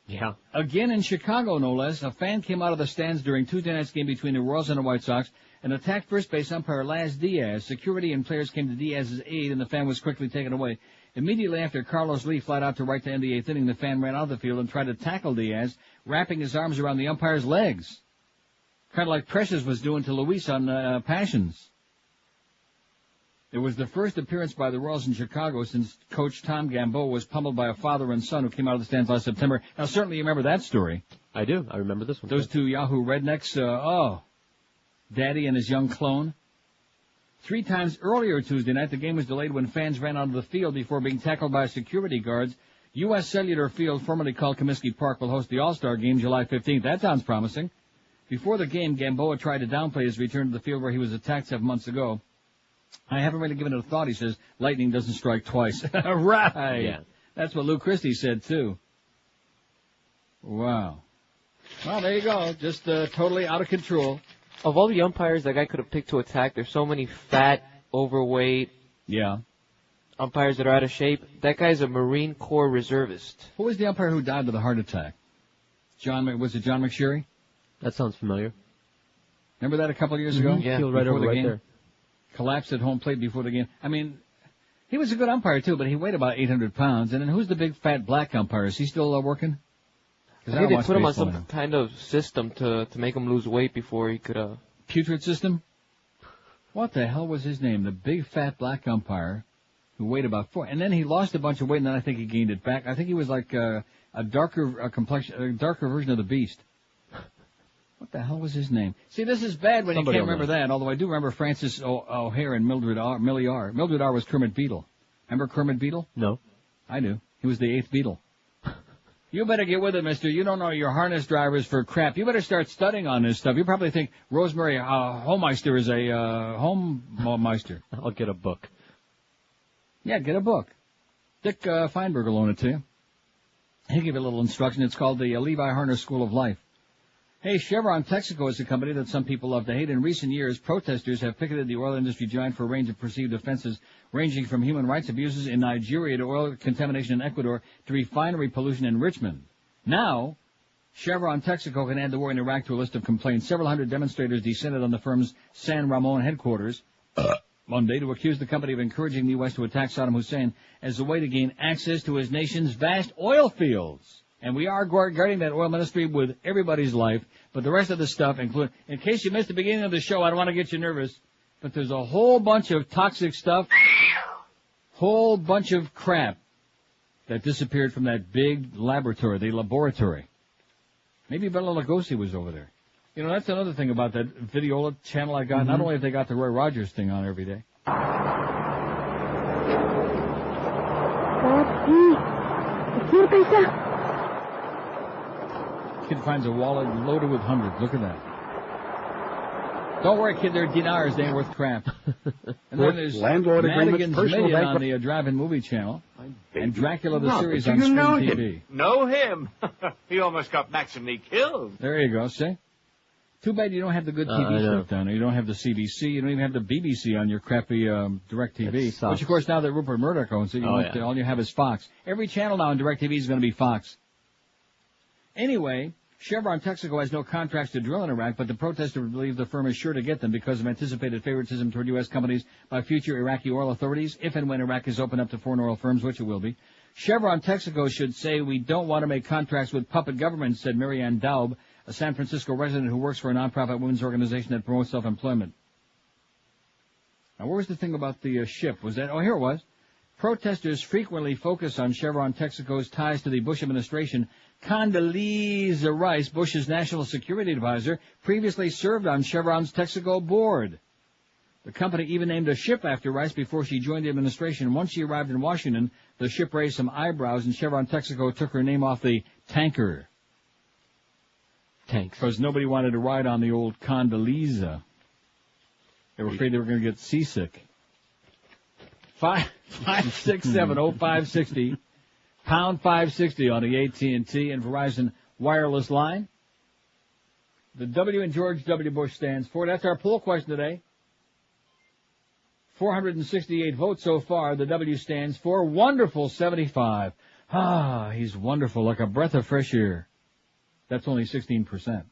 Yeah. Again in Chicago, no less, a fan came out of the stands during Tuesday night's game between the Royals and the White Sox and attacked first base umpire Laz Diaz. Security and players came to Diaz's aid, and the fan was quickly taken away. Immediately after Carlos Lee flied out to right to end the eighth inning, the fan ran out of the field and tried to tackle Diaz, wrapping his arms around the umpire's legs. Kind of like Precious was doing to Luis on Passions. It was the first appearance by the Royals in Chicago since Coach Tom Gambeau was pummeled by a father and son who came out of the stands last September. Now, certainly you remember that story. I do. I remember this one. Those two Yahoo rednecks, Daddy and his young clone. 3 times earlier Tuesday night, the game was delayed when fans ran onto the field before being tackled by security guards. U.S. Cellular Field, formerly called Comiskey Park, will host the All-Star Game July 15th. That sounds promising. Before the game, Gamboa tried to downplay his return to the field where he was attacked 7 months ago. I haven't really given it a thought, he says. Lightning doesn't strike twice. Right. Yeah. That's what Lou Christie said, too. Wow. Well, there you go. Just totally out of control. Of all the umpires that guy could have picked to attack, there's so many fat, overweight umpires that are out of shape. That guy's a Marine Corps reservist. Who was the umpire who died of a heart attack? Was it John McSherry? That sounds familiar. Remember that a couple of years ago? Yeah, right over right there. Collapsed at home plate before the game. I mean, he was a good umpire, too, but he weighed about 800 pounds. And then who's the big, fat, black umpire? Is he still working? I think they put him on some kind of system to make him lose weight before he could... Putrid system? What the hell was his name? The big, fat, black umpire who weighed about 4. And then he lost a bunch of weight, and then I think he gained it back. I think he was like a darker complexion, a darker version of the Beast. What the hell was his name? See, this is bad when you can't remember that, although I do remember Francis O'Hare and Millie R. Mildred R. was Kermit Beetle. Remember Kermit Beetle? No. I do. He was the 8th Beetle. You better get with it, mister. You don't know your harness drivers for crap. You better start studying on this stuff. You probably think Rosemary Homemeister is a Homemeister. I'll get a book. Yeah, get a book. Dick Feinberg will loan it to you. He'll give you a little instruction. It's called the Levi Harness School of Life. Hey, Chevron Texaco is a company that some people love to hate. In recent years, protesters have picketed the oil industry giant for a range of perceived offenses, ranging from human rights abuses in Nigeria to oil contamination in Ecuador to refinery pollution in Richmond. Now, Chevron Texaco can add the war in Iraq to a list of complaints. Several hundred demonstrators descended on the firm's San Ramon headquarters Monday to accuse the company of encouraging the U.S. to attack Saddam Hussein as a way to gain access to his nation's vast oil fields. And we are guarding that oil ministry with everybody's life, but the rest of the stuff, including, in case you missed the beginning of the show, I don't want to get you nervous, but there's a whole bunch of toxic stuff, whole bunch of crap that disappeared from that big laboratory, the laboratory. Maybe Bela Lugosi was over there. You know, that's another thing about that Videola channel I got. Not only have they got the Roy Rogers thing on every day. Kid finds a wallet loaded with hundreds. Look at that. Don't worry, kid. They're dinars. They ain't worth crap. And then there's landlord Madigan's agreements, personal Million on the drive-in movie channel, and Dracula the series on you Screen know TV. him? Know him? He almost got Maximally killed. There you go. See? Too bad you don't have the good TV stuff down there. You don't have the CBC. You don't even have the BBC on your crappy DirecTV. Which, of course, now that Rupert Murdoch owns it, all you have is Fox. Every channel now on DirecTV is going to be Fox. Anyway, Chevron Texaco has no contracts to drill in Iraq, but the protesters believe the firm is sure to get them because of anticipated favoritism toward U.S. companies by future Iraqi oil authorities, if and when Iraq is opened up to foreign oil firms, which it will be. Chevron Texaco should say we don't want to make contracts with puppet governments, said Marianne Daub, a San Francisco resident who works for a nonprofit women's organization that promotes self-employment. Now, where was the thing about the ship? Was that? Oh, here it was. Protesters frequently focus on Chevron Texaco's ties to the Bush administration. Condoleezza Rice, Bush's national security advisor, previously served on Chevron's Texaco board. The company even named a ship after Rice before she joined the administration. Once she arrived in Washington, the ship raised some eyebrows, and Chevron Texaco took her name off the tanker. Tanks. Because nobody wanted to ride on the old Condoleezza. They were afraid they were going to get seasick. 5670560, pound 560 on the AT&T and Verizon wireless line. The W in George W. Bush stands for. That's our poll question today. 468 votes so far. The W stands for wonderful 75. Ah, he's wonderful, like a breath of fresh air. That's only 16%.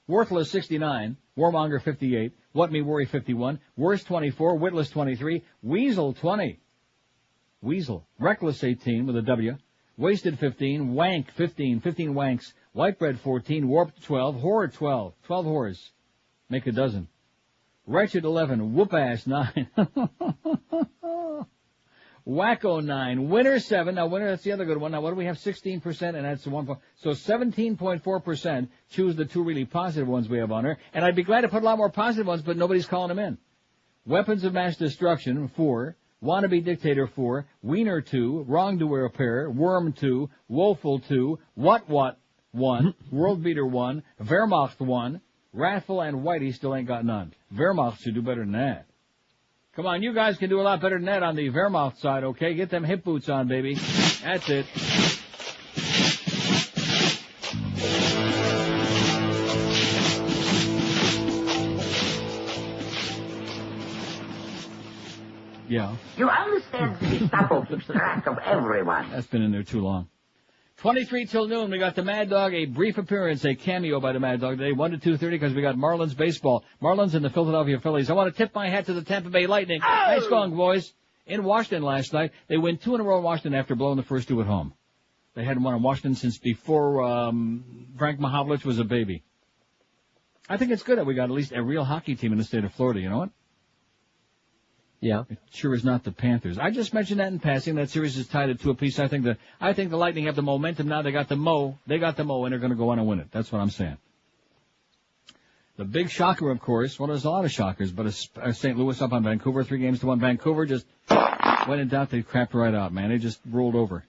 Worthless 69, Warmonger 58, What Me Worry 51, Worst 24, Witless 23, Weasel 20. Weasel. Reckless 18 with a W. Wasted 15, Wank 15, 15 Wanks. Whitebread 14, Warped 12, Whore 12, 12 whores. Make a dozen. Wretched 11, Whoop-ass 9. Wacko 9, Winner 7. Now, Winner, that's the other good one. Now, what do we have? 16%, and that's the 1. So 17.4% choose the two really positive ones we have on her. And I'd be glad to put a lot more positive ones, but nobody's calling them in. Weapons of Mass Destruction, 4. Wannabe Dictator, 4. Wiener, 2. Wrongdoer, pair. Worm, 2. Woeful, 2. What, 1. World Beater 1. Wehrmacht 1. Wrathful and Whitey still ain't got none. Wehrmacht should do better than that. Come on, you guys can do a lot better than that on the Wehrmacht side, okay? Get them hip boots on, baby. That's it. Yeah. You understand the Gestapo keeps track of everyone. That's been in there too long. 23 till noon, we got the Mad Dog, a brief appearance, a cameo by the Mad Dog today, 1 to 2:30, because we got Marlins baseball. Marlins and the Philadelphia Phillies. I want to tip my hat to the Tampa Bay Lightning. Oh! Nice going, boys. In Washington last night, they win 2 in a row in Washington after blowing the first 2 at home. They hadn't won in Washington since before Frank Mahovlich was a baby. I think it's good that we got at least a real hockey team in the state of Florida, you know what? Yeah. It sure is not the Panthers. I just mentioned that in passing. That series is tied at 2 apiece. I think the Lightning have the momentum now. They got the mo, and they're going to go on and win it. That's what I'm saying. The big shocker, of course, well, there's a lot of shockers, but St. Louis up on Vancouver, 3-1. Vancouver just went in doubt. They crapped right out, man. They just rolled over.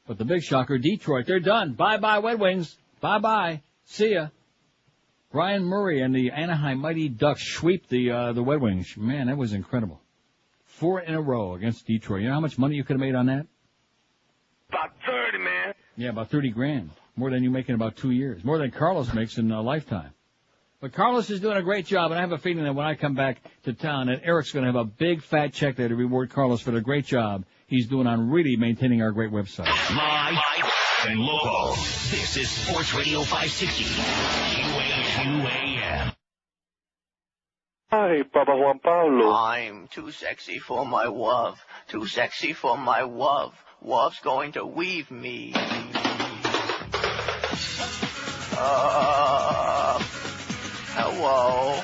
But the big shocker, Detroit, they're done. Bye-bye, Red Wings. Bye-bye. See ya. Brian Murray and the Anaheim Mighty Ducks sweep the Red Wings. Man, that was incredible. 4 in a row against Detroit. You know how much money you could have made on that? About 30, man. Yeah, about 30 grand. More than you make in about 2 years. More than Carlos makes in a lifetime. But Carlos is doing a great job, and I have a feeling that when I come back to town, that Eric's going to have a big fat check there to reward Carlos for the great job he's doing on really maintaining our great website. Live and local. This is Sports Radio 560. QAM. Hi, Papa Juan Pablo. I'm too sexy for my love. Too sexy for my love. Love's going to weave me. Hello.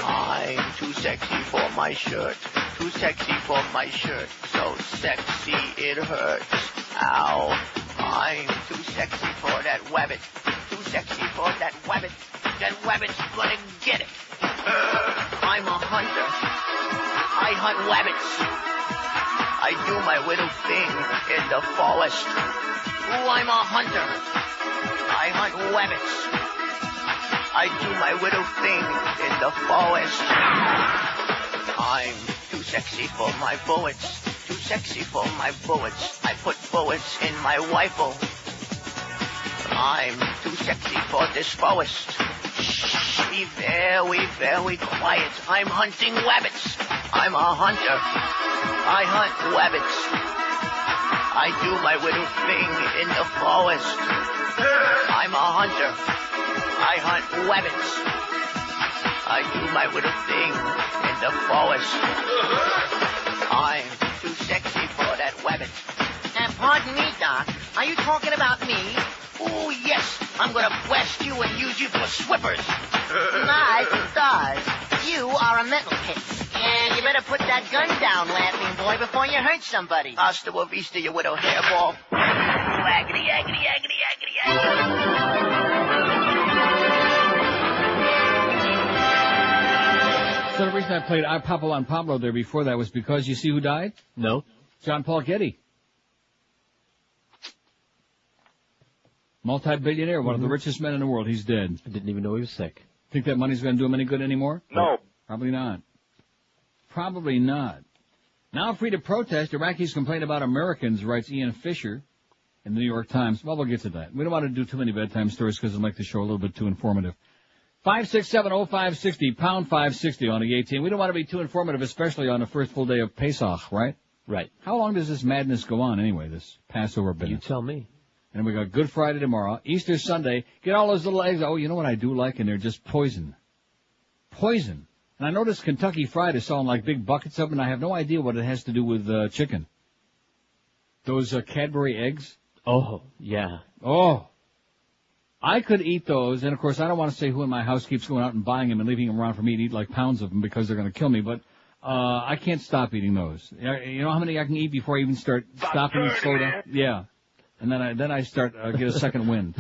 I'm too sexy for my shirt. Too sexy for my shirt. So sexy it hurts. Ow. I'm too sexy for that wabbit. Too sexy for that wabbit. That wabbit's gonna get it. I'm a hunter. I hunt wabbits. I do my little thing in the forest. Ooh, I'm a hunter. I hunt wabbits. I do my little thing in the forest. I'm too sexy for my bullets. Too sexy for my bullets. I put bullets in my rifle. I'm too sexy for this forest. Shh, be very, very quiet. I'm hunting rabbits. I'm a hunter. I hunt rabbits. I do my little thing in the forest. I'm a hunter. I hunt rabbits. I do my little thing in the forest. I'm too sexy for that rabbit. Pardon me, Doc. Are you talking about me? Oh, yes. I'm going to blast you and use you for swippers. My stars. You are a mental case. And you better put that gun down, laughing boy, before you hurt somebody. Hasta la vista, you little hairball. Agony, agony, agony, agony, agony. So the reason I played I Pablo on Pablo there before that was because you see who died? No. John Paul Getty. Multi-billionaire, one of the richest men in the world. He's dead. I didn't even know he was sick. Think that money's going to do him any good anymore? No. Probably not. Probably not. Now free to protest, Iraqis complain about Americans, writes Ian Fisher in the New York Times. Well, we'll get to that. We don't want to do too many bedtime stories because it'll make the show a little bit too informative. 5670560, pound 560 on the 18. We don't want to be too informative, especially on the first full day of Pesach, right? Right. How long does this madness go on anyway, this Passover business? You tell me. And we got Good Friday tomorrow, Easter Sunday. Get all those little eggs. Oh, you know what I do like? And they're just poison. Poison. And I noticed Kentucky Fried is selling like big buckets of them, and I have no idea what it has to do with chicken. Those Cadbury eggs. Oh, yeah. Oh. I could eat those, and of course I don't want to say who in my house keeps going out and buying them and leaving them around for me to eat like pounds of them because they're going to kill me, but I can't stop eating those. You know how many I can eat before I even start stopping and slow down? Yeah. And then I start get a second wind.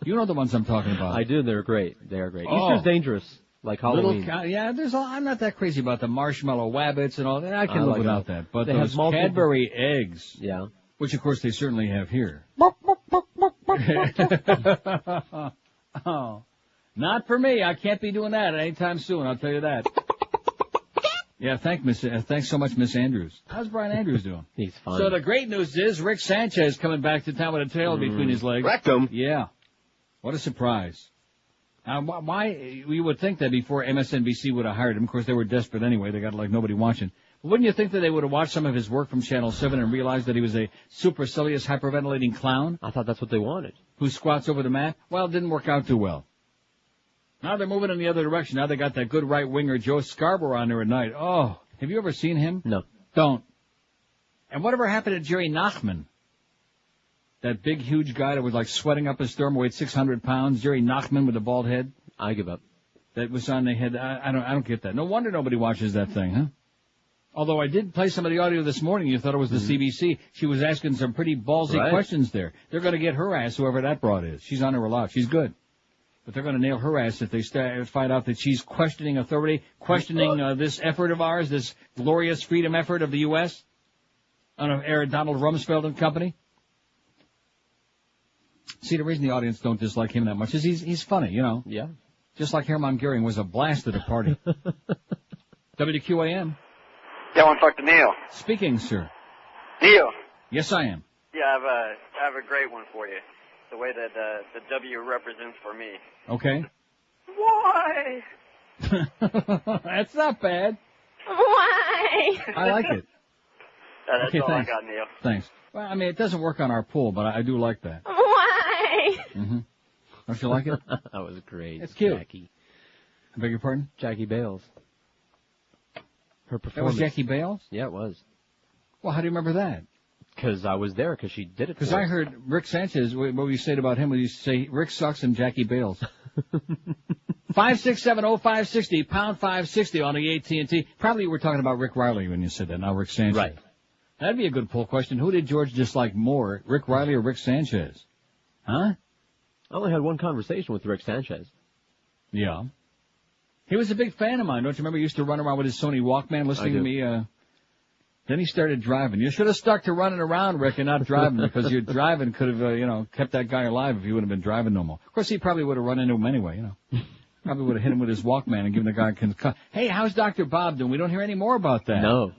You know the ones I'm talking about. I do. They're great. They are great. Oh. Easter's dangerous, like Halloween. I'm not that crazy about the marshmallow wabbits and all that. I can live without that. But they those have Cadbury eggs. Yeah. Which, of course, they certainly have here. Oh, not for me. I can't be doing that anytime soon, I'll tell you that. Yeah, thanks so much, Miss Andrews. How's Brian Andrews doing? He's fine. So the great news is Rick Sanchez coming back to town with a tail between his legs. Rectum. Yeah. What a surprise. Now, why, you would think that before MSNBC would have hired him, of course they were desperate anyway, they got like nobody watching. But wouldn't you think that they would have watched some of his work from Channel 7 and realized that he was a supercilious, hyperventilating clown? I thought that's what they wanted. Who squats over the mat? Well, it didn't work out too well. Now they're moving in the other direction. Now they got that good right-winger Joe Scarborough on there at night. Oh, have you ever seen him? No. Don't. And whatever happened to Jerry Nachman? That big, huge guy that was like sweating up a storm, weighed 600 pounds. Jerry Nachman with a bald head. I give up. That was on the head. I don't get that. No wonder nobody watches that thing, huh? Although I did play some of the audio this morning. You thought it was the CBC. She was asking some pretty ballsy questions there. They're going to get her ass, whoever that broad is. She's on there a lot. She's good. But they're going to nail her ass if they find out that she's questioning authority, questioning this effort of ours, this glorious freedom effort of the U.S. on air Donald Rumsfeld and company. See, the reason the audience don't dislike him that much is he's funny, you know. Yeah. Just like Hermann Goering was a blast at a party. WQAM. Yeah, I want to talk to Neil. Speaking, sir. Neil. Yes, I am. Yeah, I have a great one for you. The way that the W represents for me. Okay. Why? That's not bad. Why? I like it. That's Okay, all thanks. I got, Neil. Thanks. Well, I mean, it doesn't work on our pool, but I do like that. Why? Mm-hmm. Don't you like it? That was great. It's cute. Jackie. I beg your pardon? Jackie Bales. Her That performance. was Jackie Bales? Yeah, it was. Well, how do you remember that? Because I was there, because she did it. Because I heard Rick Sanchez, what you said about him, when you say Rick sucks and Jackie Bales. 5670560, pound 560 on the AT&T. Probably you were talking about Rick Riley when you said that, not Rick Sanchez. Right. That'd be a good poll question. Who did George dislike more, Rick Riley or Rick Sanchez? Huh? I only had one conversation with Rick Sanchez. Yeah. He was a big fan of mine. Don't you remember he used to run around with his Sony Walkman listening to me? Then he started driving. You should have stuck to running around, Rick, and not driving, because your driving could have, kept that guy alive if he wouldn't have been driving no more. Of course, he probably would have run into him anyway, Probably would have hit him with his Walkman and given the guy a concussion. Hey, how's Dr. Bob doing? We don't hear any more about that. No.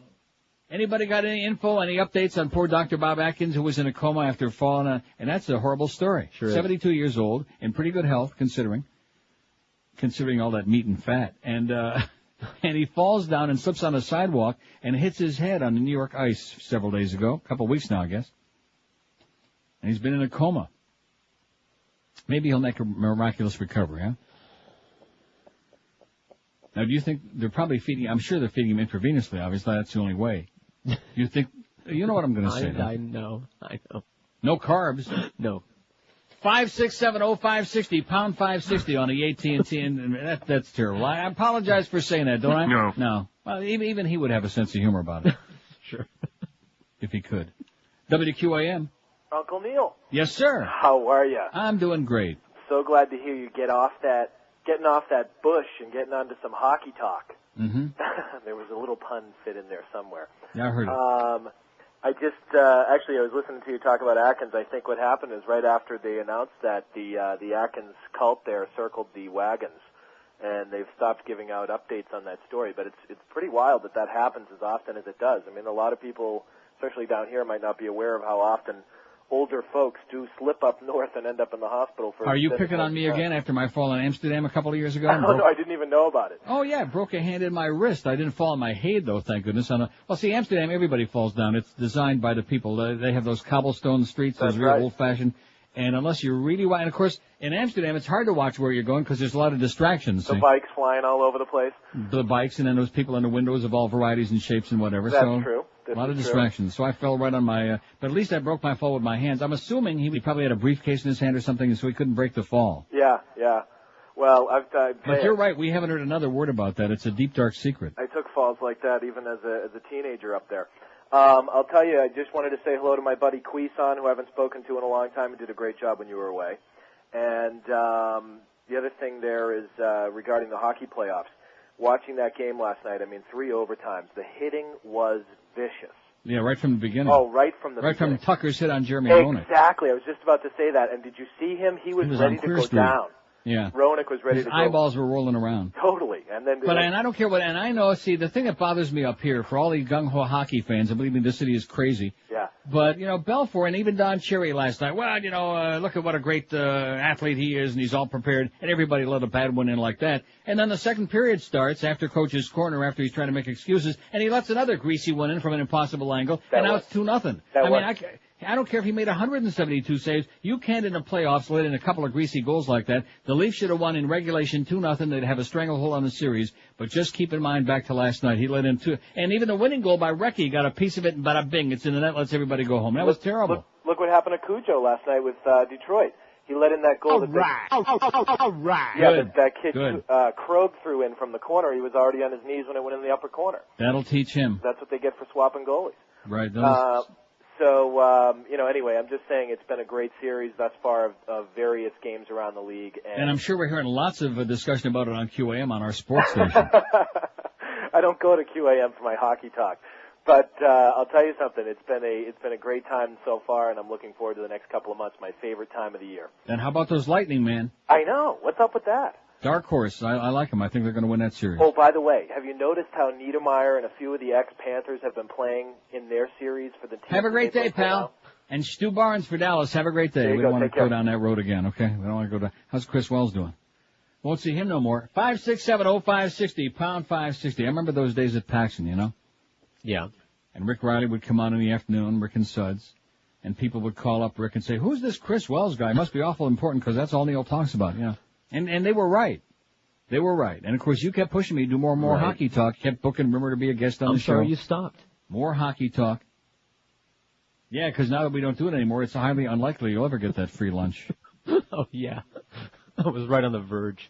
Anybody got any info, any updates on poor Dr. Bob Atkins, who was in a coma after falling on, and that's a horrible story. Sure is. 72 years old, in pretty good health, considering all that meat and fat. And he falls down and slips on a sidewalk and hits his head on the New York ice several days ago, a couple of weeks now, I guess. And he's been in a coma. Maybe he'll make a miraculous recovery, huh? Now, do you think they're probably feeding, I'm sure they're feeding him intravenously, obviously, that's the only way. You think, you know what I'm going to say. I know. No carbs. No. 5670560, pound 560 on the AT&T, and that's terrible. I apologize for saying that, don't I? No. No. Well, even he would have a sense of humor about it. Sure. If he could. WQAM. Uncle Neil. Yes, sir. How are you? I'm doing great. So glad to hear you getting off that bush and getting onto some hockey talk. Mm-hmm. There was a little pun fit in there somewhere. Yeah, I heard it. I just, actually, I was listening to you talk about Atkins. I think what happened is right after they announced that the Atkins cult there circled the wagons, and they've stopped giving out updates on that story. But it's pretty wild that happens as often as it does. I mean, a lot of people, especially down here, might not be aware of how often older folks do slip up north and end up in the hospital for. Are you picking on me again after my fall in Amsterdam a couple of years ago? Oh, no, I didn't even know about it. Oh, yeah, I broke a hand in my wrist. I didn't fall on my head, though, thank goodness. Well, see, Amsterdam, everybody falls down. It's designed by the people. They have those cobblestone streets, those real old-fashioned. And unless you're really wide, and of course, in Amsterdam, it's hard to watch where you're going because there's a lot of distractions. The bikes flying all over the place. The bikes, and then those people in the windows of all varieties and shapes and whatever. That's true. A lot of distractions. So I fell right on my, but at least I broke my fall with my hands. I'm assuming he probably had a briefcase in his hand or something, so he couldn't break the fall. Yeah. Well, But you're right. We haven't heard another word about that. It's a deep, dark secret. I took falls like that even as a teenager up there. I'll tell you, I just wanted to say hello to my buddy Quison, who I haven't spoken to in a long time and did a great job when you were away. And the other thing there is regarding the hockey playoffs. Watching that game last night, I mean, 3 overtimes. The hitting was vicious. Yeah, right from the beginning. Oh, right from the Right beginning. from Tucker's hit on Jeremy Roenick. Exactly. I was just about to say that. And did you see him? He was He was ready on to Queer go Street. down. Yeah. Roenick was ready His to go. eyeballs were rolling around. Totally. And then. But and I don't care what. And I know. See, the thing that bothers me up here for all these gung ho hockey fans, and believe me, this city is crazy. Yeah. But Belfour and even Don Cherry last night. Well, look at what a great athlete he is, and he's all prepared. And everybody let a bad one in like that. And then the second period starts after Coach's corner, after he's trying to make excuses, and he lets another greasy one in from an impossible angle, and now it's 2-0. I don't care if he made 172 saves. You can't in the playoffs let in a couple of greasy goals like that. The Leafs should have won in regulation 2-0. They'd have a stranglehold on the series. But just keep in mind back to last night, he let in 2. And even the winning goal by Recchi got a piece of it, and bada bing, it's in the net, lets everybody go home. That was terrible. Look what happened to Cujo last night with Detroit. He let in that goal. All right. Yeah, that kid Krog threw in from the corner. He was already on his knees when it went in the upper corner. That'll teach him. That's what they get for swapping goalies. Right. Anyway, I'm just saying it's been a great series thus far of various games around the league. And I'm sure we're hearing lots of discussion about it on QAM on our sports station. I don't go to QAM for my hockey talk. But I'll tell you something. It's been a great time so far, and I'm looking forward to the next couple of months. My favorite time of the year. And how about those Lightning, man? I know. What's up with that? Dark horse. I like them. I think they're going to win that series. Oh, by the way, have you noticed how Niedermeyer and a few of the ex-Panthers have been playing in their series for the team? Have a great day, pal. And Stu Barnes for Dallas. Have a great day. We don't want to go down that road again, okay? We don't want to go down. How's Chris Wells doing? Won't see him no more. 5670560, pound 560. I remember those days at Paxson, Yeah. And Rick Riley would come on in the afternoon, Rick and Suds, and people would call up Rick and say, who's this Chris Wells guy? Must be awful important because that's all Neil talks about, And they were right. They were right. And, of course, you kept pushing me to do more and more hockey talk. Kept booking Rimmer to be a guest on the show. I'm sorry you stopped. More hockey talk. Yeah, because now that we don't do it anymore, it's highly unlikely you'll ever get that free lunch. Oh, yeah. I was right on the verge.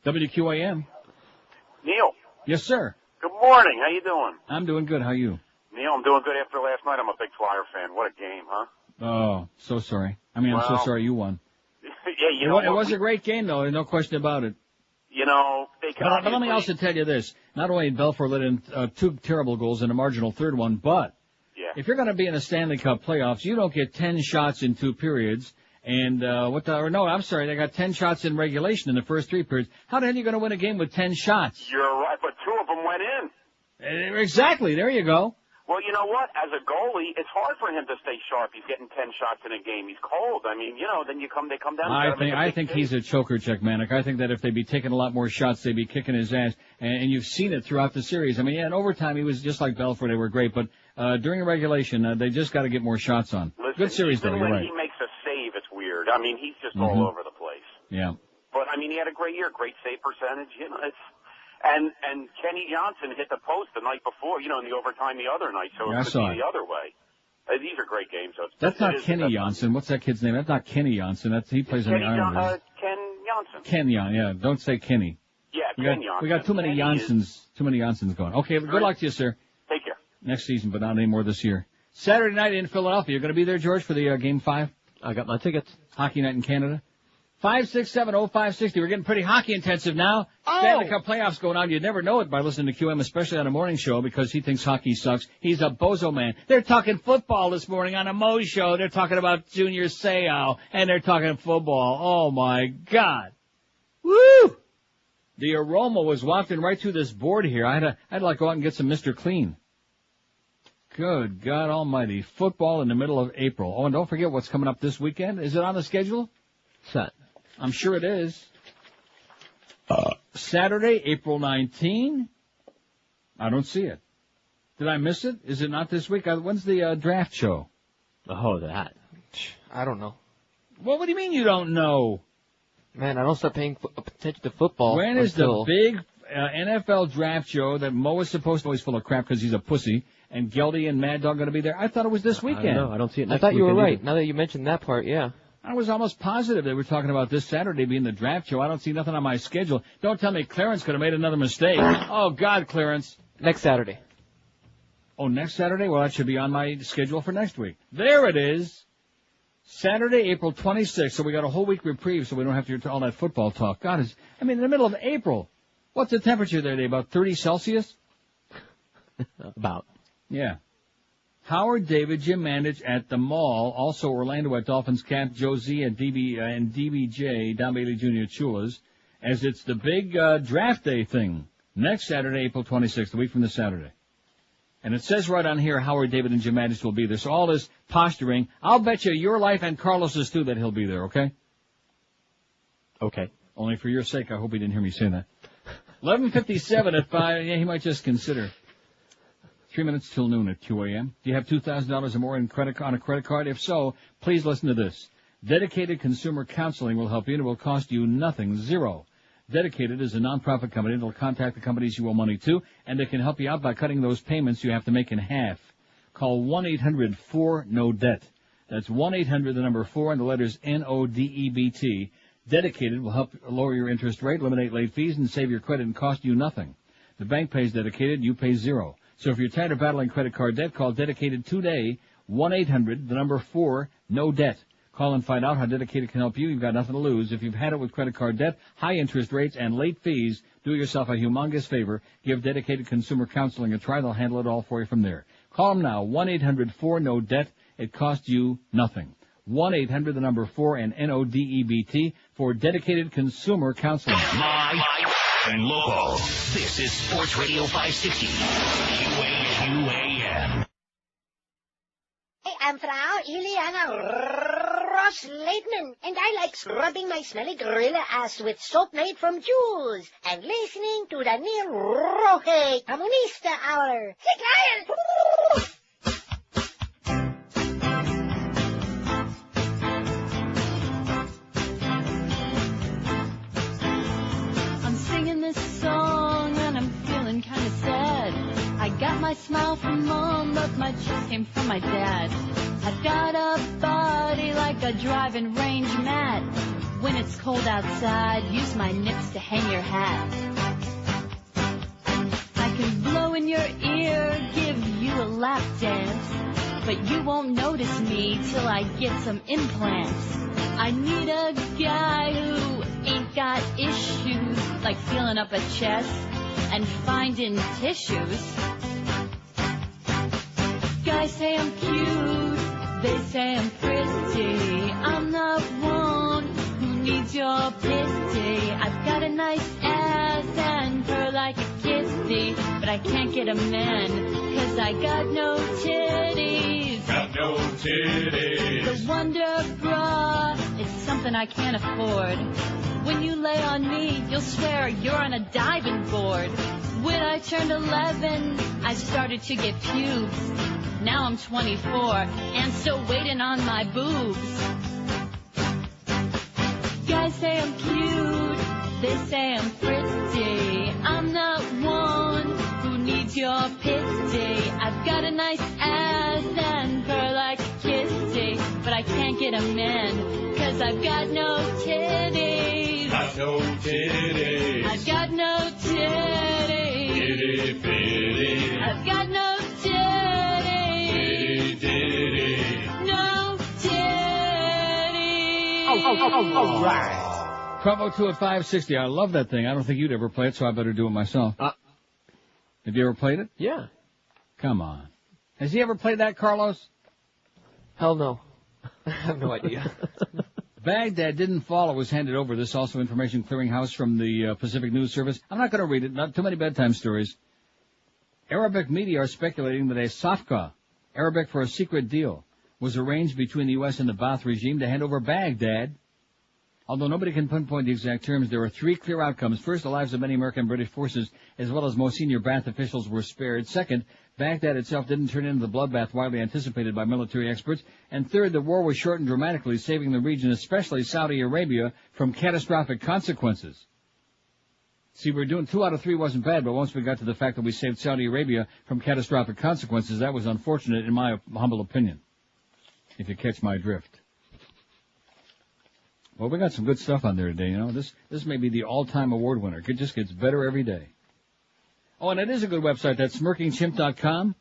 WQAM. Neil. Yes, sir. Good morning. How you doing? I'm doing good. How are you? Neil, I'm doing good after last night. I'm a big Flyer fan. What a game, huh? Oh, so sorry. I'm so sorry you won. Yeah, it was a great game, though. No question about it. They But let me also tell you this. Not only did Belfour let in 2 terrible goals and a marginal third one, but if you're going to be in the Stanley Cup playoffs, you don't get 10 shots in 2 periods. And they got 10 shots in regulation in the first 3 periods. How the hell are you going to win a game with 10 shots? You're right, but 2 of them went in. Exactly. There you go. Well, you know what? As a goalie, it's hard for him to stay sharp. He's getting 10 shots in a game. He's cold. I mean, then they come down. I think he's a choker, Chuck Manick. I think that if they'd be taking a lot more shots, they'd be kicking his ass. And you've seen it throughout the series. I mean, in overtime, he was just like Belfour. They were great. But during regulation, they just got to get more shots on. Listen, good series, though. You're when right. he makes a save, it's weird. I mean, he's just all over the place. Yeah. But, I mean, he had a great year, great save percentage. And Kenny Johnson hit the post the night before, in the overtime the other night, so it could be the other way. These are great games. That's not Kenny Johnson. What's that kid's name? That's not Kenny Johnson. He plays in the Islanders. Ken Johnson. Ken Johnson, yeah. Don't say Kenny. Yeah, Ken Johnson. We got too many Johnsons going. Okay, good luck to you, sir. Take care. Next season, but not anymore this year. Saturday night in Philadelphia. You're going to be there, George, for the Game 5? I got my tickets. Hockey night in Canada. 5670560. We're getting pretty hockey intensive now. Stanley Cup playoffs going on. You'd never know it by listening to QM, especially on a morning show, because he thinks hockey sucks. He's a bozo man. They're talking football this morning on a Mo show. They're talking about Junior Seau, and they're talking football. Oh, my God. Woo! The aroma was wafting right through this board here. I'd like to go out and get some Mr. Clean. Good God almighty. Football in the middle of April. Oh, and don't forget what's coming up this weekend. Is it on the schedule? Set. I'm sure it is. Saturday, April 19. I don't see it. Did I miss it? Is it not this week? When's the draft show? Oh, that. I don't know. Well, what do you mean you don't know? Man, I don't start paying attention to football. When is the big NFL draft show that Mo is supposed to always full of crap because he's a pussy, and Geldy and Mad Dog going to be there? I thought it was this weekend. I don't know. I don't see it next I thought you were right. Either. Now that you mentioned that part, yeah. I was almost positive they were talking about this Saturday being the draft show. I don't see nothing on my schedule. Don't tell me Clarence could have made another mistake. Oh, God, Clarence. Next Saturday. Oh, next Saturday? Well, that should be on my schedule for next week. There it is. Saturday, April 26th. So we got a whole week reprieve so we don't have to hear all that football talk. God, in the middle of April. What's the temperature there today? About 30 Celsius? About. Yeah. Howard David, Jim Mandich at the mall. Also Orlando at Dolphins Camp. Josie at and DBJ, Don Bailey Jr. at Chula's. As it's the big draft day thing. Next Saturday, April 26th, a week from this Saturday. And it says right on here, Howard David and Jim Mandich will be there. So all this posturing, I'll bet you your life and Carlos's too that he'll be there, okay? Okay. Only for your sake, I hope he didn't hear me say that. 11:57 at 5. Yeah, he might just consider. 3 minutes till noon at 2 a.m. Do you have $2,000 or more on a credit card? If so, please listen to this. Dedicated Consumer Counseling will help you and it will cost you nothing, zero. Dedicated is a non-profit company that will contact the companies you owe money to, and they can help you out by cutting those payments you have to make in half. Call 1-800-4-NO-DEBT. That's 1-800, the number 4, and the letters NODEBT. Dedicated will help lower your interest rate, eliminate late fees, and save your credit and cost you nothing. The bank pays Dedicated, you pay zero. So if you're tired of battling credit card debt, call Dedicated today, 1-800, the number 4, no debt. Call and find out how Dedicated can help you. You've got nothing to lose. If you've had it with credit card debt, high interest rates, and late fees, do yourself a humongous favor. Give Dedicated Consumer Counseling a try. They'll handle it all for you from there. Call them now, 1-800-4-NO-DEBT. It costs you nothing. 1-800, the number 4, and NODEBT for Dedicated Consumer Counseling. Live and local. This is Sports Radio 560. QAM. Hey, I'm Frau Ileana Ross-Leitman, and I like scrubbing my smelly gorilla ass with soap made from jewels and listening to the Neil Roque Comunista Hour. I'm singing this song and I'm feeling kind of sad. I got my smile from Mom, but my chest came from my dad. I've got a body like a driving range mat. When it's cold outside, use my nips to hang your hat. I can blow in your ear, give you a lap dance, but you won't notice me till I get some implants. I need a guy who ain't got issues, like feeling up a chest and finding tissues. Guys say I'm cute, they say I'm pretty. I'm not one who needs your pity. I've got a nice ass and purr like a kitty, but I can't get a man, cause I got no titties. Got no titties. The Wonder Bra is something I can't afford. When you lay on me, you'll swear you're on a diving board. When I turned 11, I started to get pubes. Now I'm 24 and still waiting on my boobs. Guys say I'm cute, they say I'm pretty. I'm not one who needs your pity. I've got a nice ass and purr like a kitty, but I can't get a man, cause I've got no titties. Got no titties. I've got no titties. Itty bitty. I've got no titties. Ditty. No titties. All right. 1202 at 560. I love that thing. I don't think you'd ever play it, so I better do it myself. Have you ever played it? Yeah. Come on. Has he ever played that, Carlos? Hell no. I have no idea. Baghdad didn't fall. It was handed over. This also information clearinghouse from the Pacific News Service. I'm not going to read it. Not too many bedtime stories. Arabic media are speculating that a safqa, Arabic for a secret deal, was arranged between the U.S. and the Ba'ath regime to hand over Baghdad. Although nobody can pinpoint the exact terms, there are three clear outcomes. First, the lives of many American and British forces, as well as most senior Ba'ath officials, were spared. Second, Baghdad itself didn't turn into the bloodbath widely anticipated by military experts. And third, the war was shortened dramatically, saving the region, especially Saudi Arabia, from catastrophic consequences. See, we're doing 2 out of 3 wasn't bad, but once we got to the fact that we saved Saudi Arabia from catastrophic consequences, that was unfortunate in my humble opinion, if you catch my drift. Well, we got some good stuff on there today, you know. This may be the all-time award winner. It just gets better every day. Oh, and it is a good website. That's smirkingchimp.com.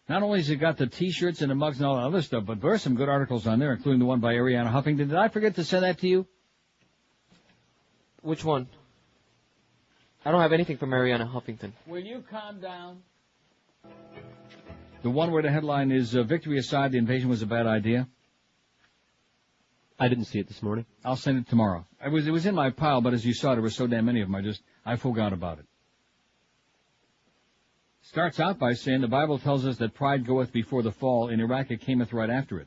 Not only has it got the T-shirts and the mugs and all that other stuff, but there are some good articles on there, including the one by Ariana Huffington. Did I forget to send that to you? Which one? I don't have anything from Ariana Huffington. Will you calm down? The one where the headline is, victory aside, the invasion was a bad idea. I didn't see it this morning. I'll send it tomorrow. It was in my pile, but as you saw, there were so damn many of them, I forgot about it. Starts out by saying the Bible tells us that pride goeth before the fall. In Iraq, it cameth right after it.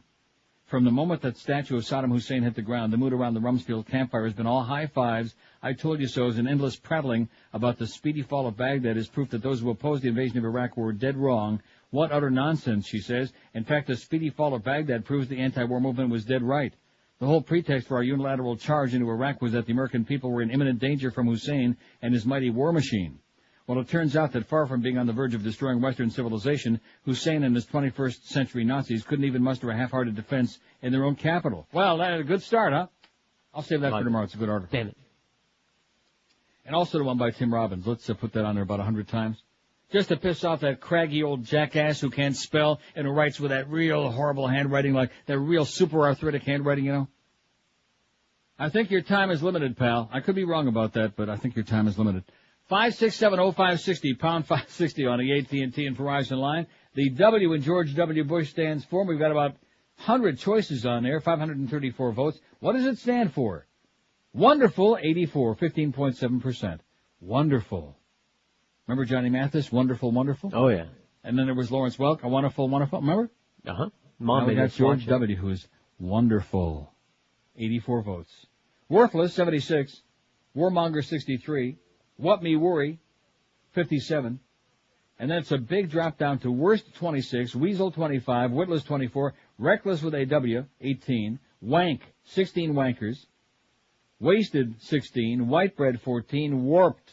From the moment that statue of Saddam Hussein hit the ground, the mood around the Rumsfeld campfire has been all high fives, I told you so's, and endless prattling about the speedy fall of Baghdad is proof that those who opposed the invasion of Iraq were dead wrong. What utter nonsense, she says. In fact, the speedy fall of Baghdad proves the anti-war movement was dead right. The whole pretext for our unilateral charge into Iraq was that the American people were in imminent danger from Hussein and his mighty war machine. Well, it turns out that far from being on the verge of destroying Western civilization, Hussein and his 21st century Nazis couldn't even muster a half-hearted defense in their own capital. Well, that's a good start, huh? I'll save that for tomorrow. It's a good article. Damn it. And also the one by Tim Robbins. Let's put that on there about 100 times. Just to piss off that craggy old jackass who can't spell and who writes with that real horrible handwriting, like that real super arthritic handwriting, you know? I think your time is limited, pal. I could be wrong about that, but I think your time is limited. 5670560, pound 560 on the AT&T and Verizon line. The W in George W. Bush stands for. We've got about 100 choices on there, 534 votes. What does it stand for? Wonderful, 84, 15.7%. Wonderful. Remember Johnny Mathis, Wonderful, Wonderful? Oh, yeah. And then there was Lawrence Welk, a Wonderful, Wonderful. Remember? Uh-huh. Now we got George W., who is wonderful. 84 votes. Worthless, 76. Warmonger, 63. What Me Worry, 57. And then it's a big drop down to Worst, 26. Weasel, 25. Witless, 24. Reckless with a W, 18. Wank, 16 wankers. Wasted, 16. White bread, 14. Warped,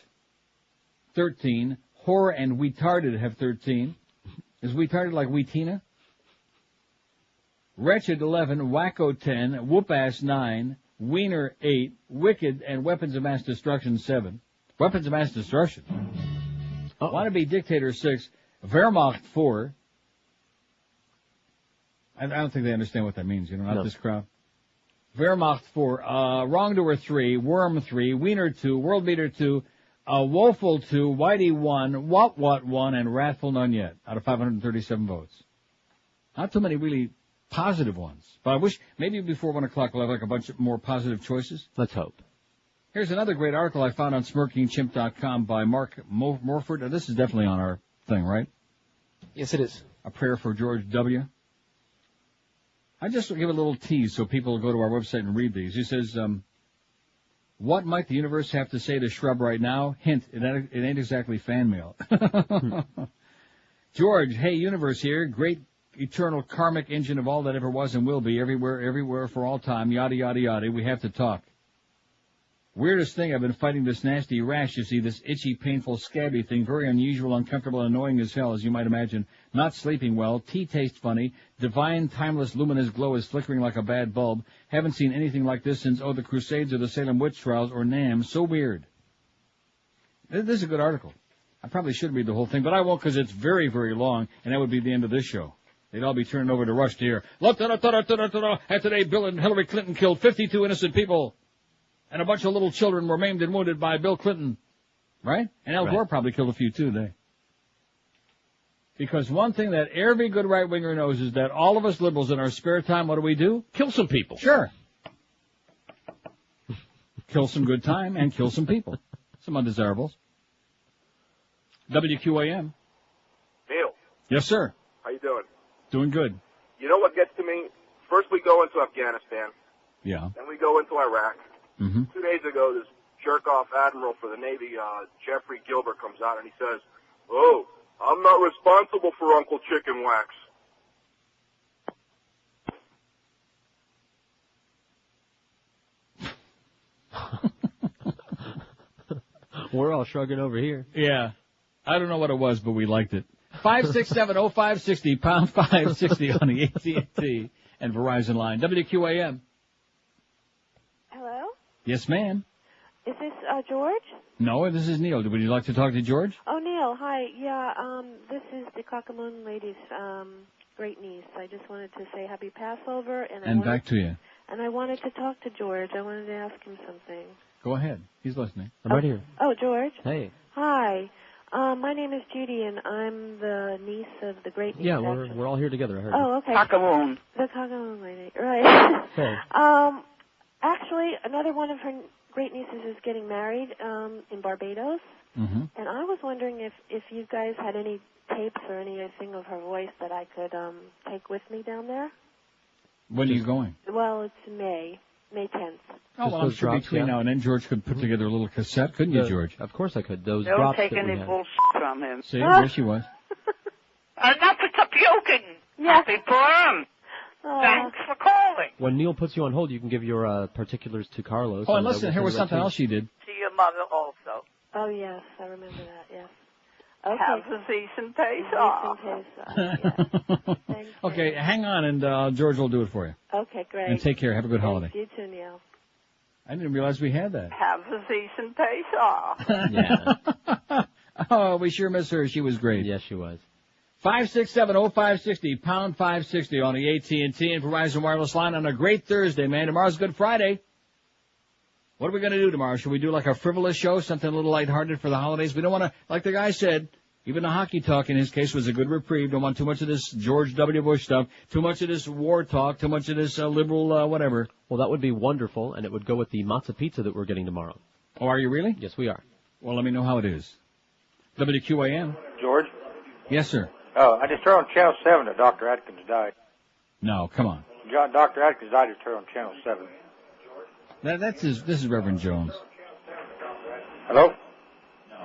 13. Whore and Weetarded have 13. Is Weetarded like Weetina? Wretched, 11. Wacko, 10. Whoop-ass, 9. Wiener, 8. Wicked and Weapons of Mass Destruction, 7. Weapons of Mass Destruction. Wannabe Dictator, 6. Wehrmacht, 4. I don't think they understand what that means, not this crowd. Wehrmacht, 4. Wrongdoer, 3. Worm, 3. Wiener, 2. World Beater, 2. Woeful, 2. Whitey, 1. What, 1. And Wrathful, none yet, out of 537 votes. Not too many really positive ones. But I wish maybe before 1 o'clock we'll have like a bunch of more positive choices. Let's hope. Here's another great article I found on smirkingchimp.com by Mark Morford. Now, this is definitely on our thing, right? Yes, it is. A prayer for George W. I just give a little tease so people will go to our website and read these. He says, what might the universe have to say to Shrub right now? Hint, it ain't exactly fan mail. George, hey, universe here. Great eternal karmic engine of all that ever was and will be, everywhere for all time, yada, yada, yada. We have to talk. Weirdest thing, I've been fighting this nasty rash, you see, this itchy, painful, scabby thing, very unusual, uncomfortable, annoying as hell, as you might imagine. Not sleeping well, tea tastes funny, divine, timeless, luminous glow is flickering like a bad bulb. Haven't seen anything like this since, the Crusades or the Salem Witch Trials or NAMM. So weird. This is a good article. I probably should read the whole thing, but I won't because it's very, very long, and that would be the end of this show. They'd all be turning over to Rush to hear. And today, Bill and Hillary Clinton killed 52 innocent people. And a bunch of little children were maimed and wounded by Bill Clinton. Right? And Al Gore probably killed a few too today. Because one thing that every good right-winger knows is that all of us liberals in our spare time, what do? Kill some people. Sure. Kill some good time and kill some people. Some undesirables. WQAM. Neil. Yes, sir. How you doing? Doing good. You know what gets to me? First we go into Afghanistan. Yeah. Then we go into Iraq. Mm-hmm. 2 days ago, this jerk-off admiral for the Navy, Jeffrey Gilbert, comes out and he says, "Oh, I'm not responsible for Uncle Chicken Wax." We're all shrugging over here. Yeah. I don't know what it was, but we liked it. 5670560, pound 560 on the AT&T and Verizon line. WQAM. Hello? Yes, ma'am. Is this George? No, this is Neil. Would you like to talk to George? Oh, Neil, hi. Yeah, this is the Cockamoon lady's great niece. I just wanted to say happy Passover. And back to you. And I wanted to talk to George. I wanted to ask him something. Go ahead. He's listening. I'm right here. Oh, George? Hey. Hi. My name is Judy, and I'm the niece of the great niece. Yeah, we're all here together. I heard. Oh, okay. Cockaloon. The Cockaloon lady, right? Okay. Actually, another one of her great nieces is getting married in Barbados, and I was wondering if you guys had any tapes or anything of her voice that I could take with me down there. When are you going? Well, it's May 10th. Oh, well, I'm sure between now and then George could put together a little cassette, couldn't you, George? Of course I could. Those Don't drops take that we any had. bullshit from him. See, there she was. Enough of tapioca. Happy Purim. Thanks for calling. When Neil puts you on hold, you can give your particulars to Carlos. Oh, and listen, here was something else she did. To your mother also. Oh, yes, I remember that, yes. Okay. Have a decent peso. Thanks. Okay, hang on, and George will do it for you. Okay, great. And take care. Have a good holiday. You too, Neil. I didn't realize we had that. Have a decent peso. Yeah. Oh, we sure miss her. She was great. Yes, she was. 567-0560, pound 560 on the AT&T and Verizon Wireless line on a great Thursday, man. Tomorrow's Good Friday. What are we going to do tomorrow? Should we do like a frivolous show, something a little lighthearted for the holidays? We don't want to, like the guy said, even the hockey talk in his case was a good reprieve. Don't want too much of this George W. Bush stuff, too much of this war talk, too much of this liberal whatever. Well, that would be wonderful, and it would go with the matzo pizza that we're getting tomorrow. Oh, are you really? Yes, we are. Well, let me know how it is. WQAM. George? Yes, sir. Oh, I just heard on Channel 7 that Dr. Atkins died. No, come on. Dr. Atkins died. I just heard on Channel 7. This is Reverend Jones. Hello?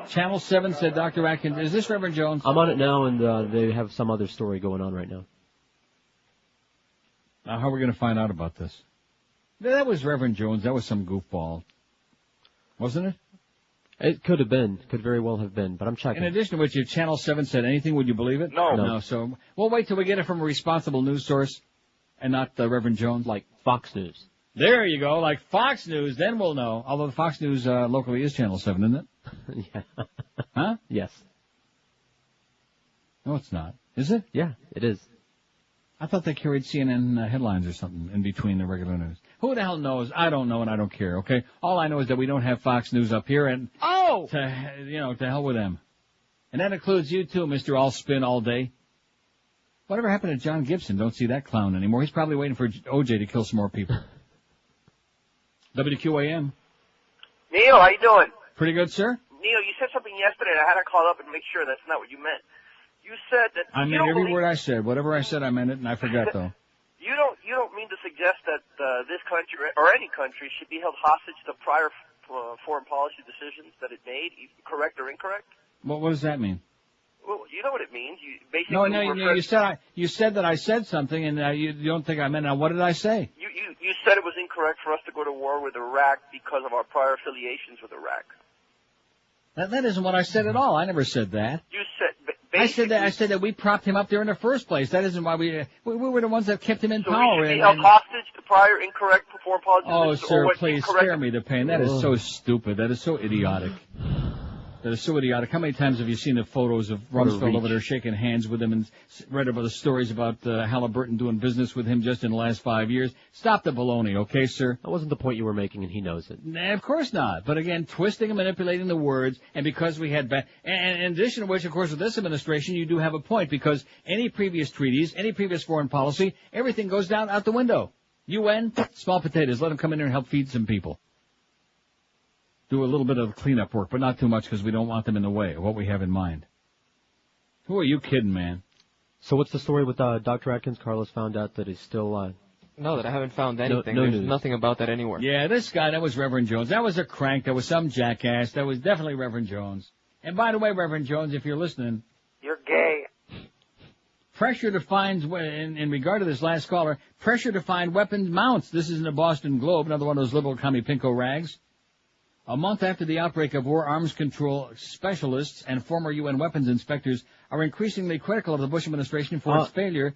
Channel 7 said Dr. Atkins. Is this Reverend Jones? I'm on it now, and they have some other story going on right now. Now, how are we going to find out about this? That was Reverend Jones. That was some goofball. Wasn't it? It could have been. Could very well have been, but I'm checking. In addition to which, if Channel 7 said anything, would you believe it? No. So we'll wait till we get it from a responsible news source and not Reverend Jones. Like Fox News. There you go. Like Fox News, then we'll know. Although Fox News locally is Channel 7, isn't it? Yeah. Huh? Yes. No, it's not. Is it? Yeah, it is. I thought they carried CNN headlines or something in between the regular news. Who the hell knows? I don't know and I don't care, okay? All I know is that we don't have Fox News up here and, to hell with them. And that includes you too, Mr. All Spin All Day. Whatever happened to John Gibson? Don't see that clown anymore. He's probably waiting for OJ to kill some more people. WQAM. Neil, how you doing? Pretty good, sir. Neil, you said something yesterday and I had to call up and make sure that's not what you meant. You said that I meant every word I said. Whatever I said, I meant it, and I forgot, though. You don't mean to suggest that this country or any country should be held hostage to prior foreign policy decisions that it made, correct or incorrect? What does that mean? Well, you know what it means. You basically you said that I said something, and you don't think I meant it. Now, what did I say? You said it was incorrect for us to go to war with Iraq because of our prior affiliations with Iraq. That isn't what I said at all. I never said that. You said. I said that we propped him up there in the first place. That isn't why we were the ones that kept him in power. We should be held hostage to prior incorrect foreign policy. Oh, sir, please spare me the pain. That is so stupid. That is so idiotic. That is so idiotic. How many times have you seen the photos of Rumsfeld over there shaking hands with him and read about the stories about Halliburton doing business with him just in the last 5 years? Stop the baloney, okay, sir? That wasn't the point you were making, and he knows it. Nah, of course not. But again, twisting and manipulating the words, and because we had and in addition to which, of course, with this administration, you do have a point, because any previous treaties, any previous foreign policy, everything goes down out the window. UN, small potatoes. Let them come in here and help feed some people. Do a little bit of cleanup work, but not too much because we don't want them in the way of what we have in mind. Who are you kidding, man? So what's the story with Dr. Atkins? Carlos found out that he's still... No, that I haven't found anything. No There's news. nothing about that anywhere. Yeah, this guy, that was Reverend Jones. That was a crank. That was some jackass. That was definitely Reverend Jones. And by the way, Reverend Jones, if you're listening... You're gay. Pressure to find, in regard to this last caller, pressure to find weapons mounts. This is in the Boston Globe, another one of those liberal commie pinko rags. A month after the outbreak of war, arms control specialists and former UN weapons inspectors are increasingly critical of the Bush administration for its failure.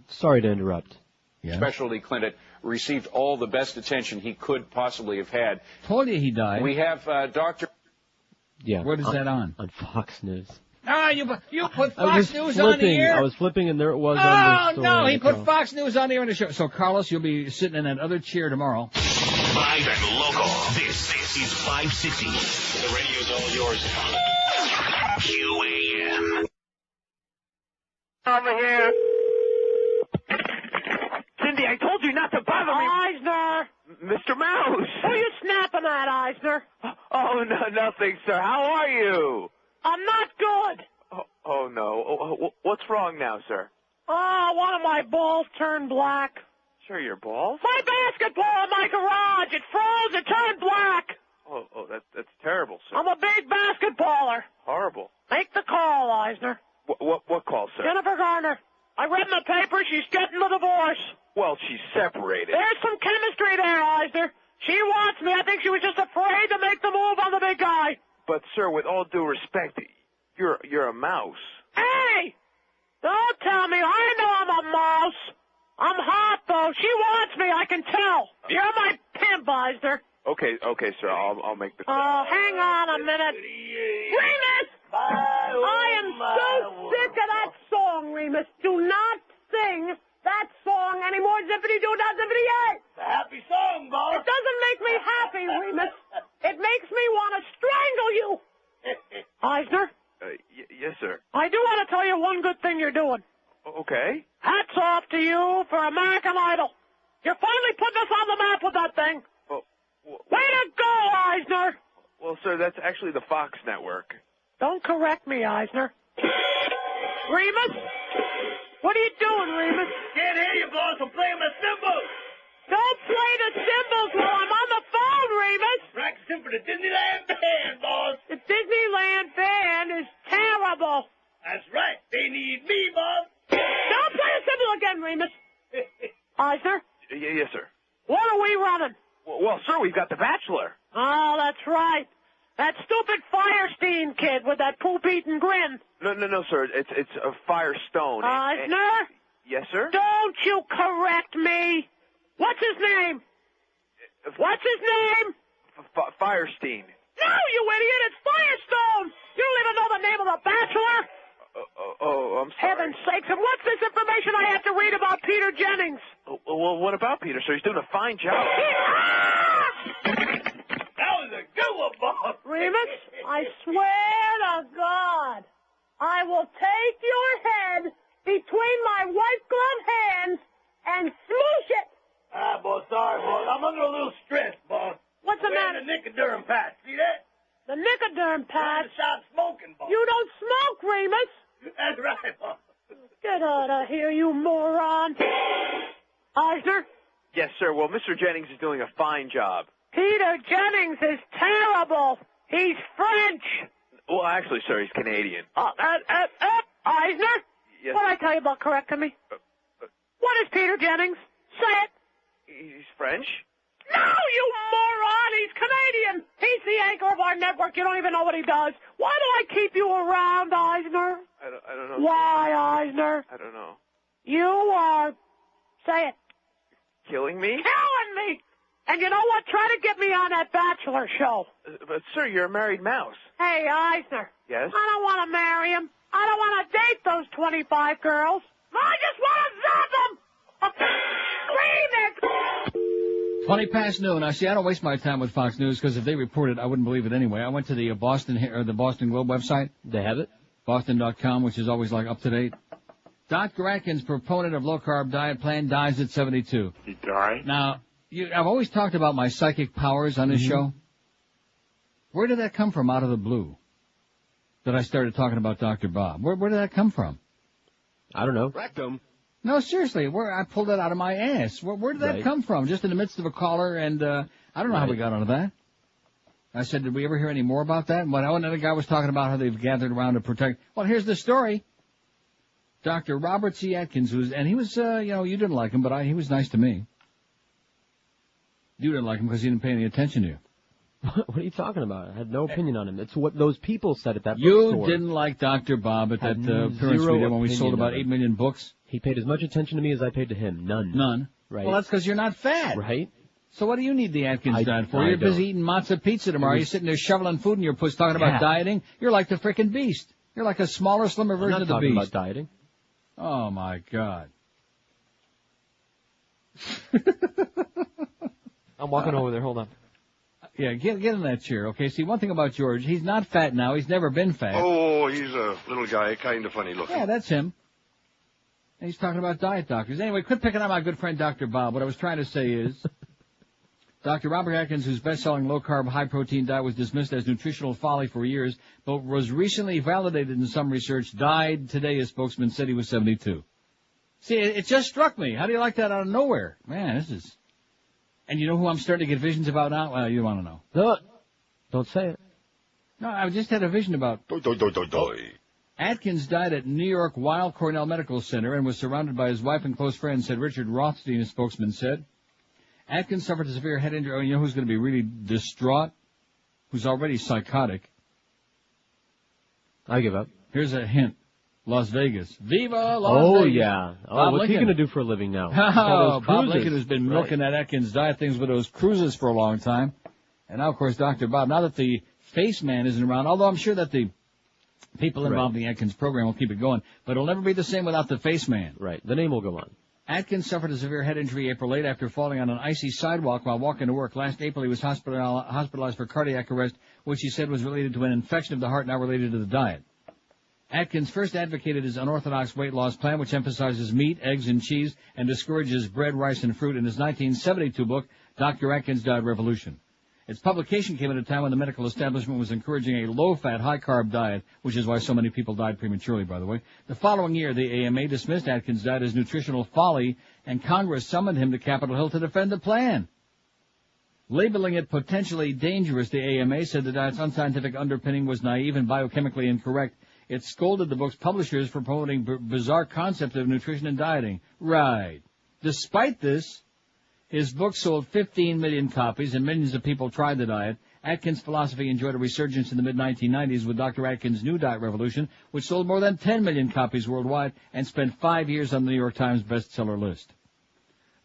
Sorry to interrupt. Yeah. Especially Clinton received all the best attention he could possibly have had. Told you he died. We have Dr. Yeah. What is that on? On Fox News. Ah, you put Fox News on the air? I was flipping, and there it was on the story. No, he put Fox News on the air in the show. So, Carlos, you'll be sitting in that other chair tomorrow. Live and local. This is 560. The radio's all yours now. over here. Cindy, I told you not to bother me. Eisner! Mr. Mouse! Who are you snapping at, Eisner? Oh, no, nothing, sir. How are you? I'm not good. Oh no. What's wrong now, sir? Oh, one of my balls turned black. Sure, your balls? My basketball in my garage. It froze. It turned black. Oh, that's terrible, sir. I'm a big basketballer. Horrible. Make the call, Eisner. What call, sir? Jennifer Garner. I read in the paper she's getting a divorce. Well, she's separated. There's some chemistry there, Eisner. She wants me. I think she was just afraid to make the move on the big guy. But, sir, with all due respect, you're a mouse. Hey! Don't tell me. I know I'm a mouse. I'm hot, though. She wants me. I can tell. You're my pimp, Eisner. Okay, sir. I'll make the call. Oh, hang on a minute. Remus! I am so sick of that song, Remus. Do not sing that song anymore. Zippity-doo-dah-zippity-yay. It's a happy song, boss. It doesn't make me happy, Remus. It makes me want to strangle you. Eisner? Yes, sir. I do want to tell you one good thing you're doing. Okay. Hats off to you for American Idol. You're finally putting us on the map with that thing. Way to go, Eisner! Well, sir, that's actually the Fox network. Don't correct me, Eisner. Remus? What are you doing, Remus? Can't hear you, boss. I'm playing my cymbals. Don't play the cymbals while I'm on the phone, Remus. Practicing for the Disneyland band, boss. The Disneyland band is terrible. That's right. They need me, boss. Don't play the cymbal again, Remus. Eisner? Yes, sir. What are we running? Well, sir, we've got The Bachelor. Oh, that's right. That stupid Firestein kid with that poop-eating grin. No, sir. It's a Firestone. Eisner? Yes, sir? Don't you correct me. What's his name? What's his name? Firestein. No, you idiot. It's Firestone. You don't even know the name of The Bachelor? I'm sorry. Heaven's sakes. And what's this information I have to read about Peter Jennings? Well, what about Peter, sir? He's doing a fine job. That was a good one, boss. Remus, I swear to God, I will take your head between my white glove hands and smoosh it. Boss, sorry, boss. I'm under a little stress, boss. What's the matter? The Nicoderm patch. See that? The Nicoderm patch? Stop smoking, boss. You don't smoke, Remus. That's right, boss. Get out of here, you moron. Eisner? Yes, sir. Well, Mr. Jennings is doing a fine job. Peter Jennings is terrible. He's French. Well, actually, sir, he's Canadian. Eisner? Yes. What did I tell you about correcting me? What is Peter Jennings? Say it. He's French? No, you moron! He's Canadian! He's the anchor of our network. You don't even know what he does. Why do I keep you around, Eisner? I don't know. Why, Eisner? I don't know. You are... Say it. Killing me? Killing me! And you know what? Try to get me on that Bachelor show. But, sir, you're a married mouse. Hey, Eisner. Yes? I don't want to marry him. I don't want to date those 25 girls. I just want to zap them! Scream it! 20 past noon. Now, see, I don't waste my time with Fox News because if they report it, I wouldn't believe it anyway. I went to the Boston Globe website. They have it? Boston.com, which is always like up to date. Dr. Atkins, proponent of low-carb diet plan, dies at 72. He died? Now, I've always talked about my psychic powers on this show. Where did that come from out of the blue? That I started talking about Dr. Bob. Where did that come from? I don't know. Rectum. No, seriously, I pulled it out of my ass. Where did that come from? Just in the midst of a caller, and I don't know how we got onto that. I said, did we ever hear any more about that? And another guy was talking about how they've gathered around to protect. Well, here's the story. Dr. Robert C. Atkins, he was, you didn't like him, but he was nice to me. You didn't like him because he didn't pay any attention to you. What are you talking about? I had no opinion on him. It's what those people said at that bookstore. You didn't like Dr. Bob at that appearance we did when we sold about 8 million books? He paid as much attention to me as I paid to him. None. Right. Well, that's because you're not fat. Right. So what do you need the Atkins diet for? You're busy eating matzo pizza tomorrow. You're sitting there shoveling food in your puss talking about dieting. You're like the frickin' beast. You're like a smaller, slimmer version of the beast. I'm not talking about dieting. Oh, my God. I'm walking over there. Hold on. Yeah, get in that chair, okay? See, one thing about George, he's not fat now. He's never been fat. Oh, he's a little guy, kind of funny looking. Yeah, that's him. And he's talking about diet doctors. Anyway, quit picking on my good friend Dr. Bob. What I was trying to say is, Dr. Robert Atkins, whose best-selling low-carb, high-protein diet was dismissed as nutritional folly for years, but was recently validated in some research, died today, a spokesman said. He was 72. See, it just struck me. How do you like that out of nowhere? Man, this is... And you know who I'm starting to get visions about now? Well, you want to know. Don't say it. No, I just had a vision about... Atkins died at New York Weill Cornell Medical Center and was surrounded by his wife and close friends, said Richard Rothstein, a spokesman said. Atkins suffered a severe head injury. Oh, you know who's going to be really distraught? Who's already psychotic? I give up. Here's a hint. Las Vegas. Viva Las Vegas. Oh, yeah. Oh, Bob what's Lincoln. he going to do for a living now? Oh, Bob Lincoln has been milking that Atkins diet things with those cruises for a long time. And now, of course, Dr. Bob, now that the face man isn't around, although I'm sure that the people involved in the Atkins program will keep it going, but it'll never be the same without the face man. Right. The name will go on. Atkins suffered a severe head injury April 8 after falling on an icy sidewalk while walking to work. Last April, he was hospitalized for cardiac arrest, which he said was related to an infection of the heart, not related to the diet. Atkins first advocated his unorthodox weight loss plan, which emphasizes meat, eggs, and cheese, and discourages bread, rice, and fruit in his 1972 book, Dr. Atkins' Diet Revolution. Its publication came at a time when the medical establishment was encouraging a low-fat, high-carb diet, which is why so many people died prematurely, by the way. The following year, the AMA dismissed Atkins' diet as nutritional folly, and Congress summoned him to Capitol Hill to defend the plan. Labeling it potentially dangerous, the AMA said the diet's unscientific underpinning was naive and biochemically incorrect. It scolded the book's publishers for promoting bizarre concepts of nutrition and dieting. Right. Despite this, his book sold 15 million copies, and millions of people tried the diet. Atkins' philosophy enjoyed a resurgence in the mid-1990s with Dr. Atkins' New Diet Revolution, which sold more than 10 million copies worldwide and spent 5 years on the New York Times bestseller list.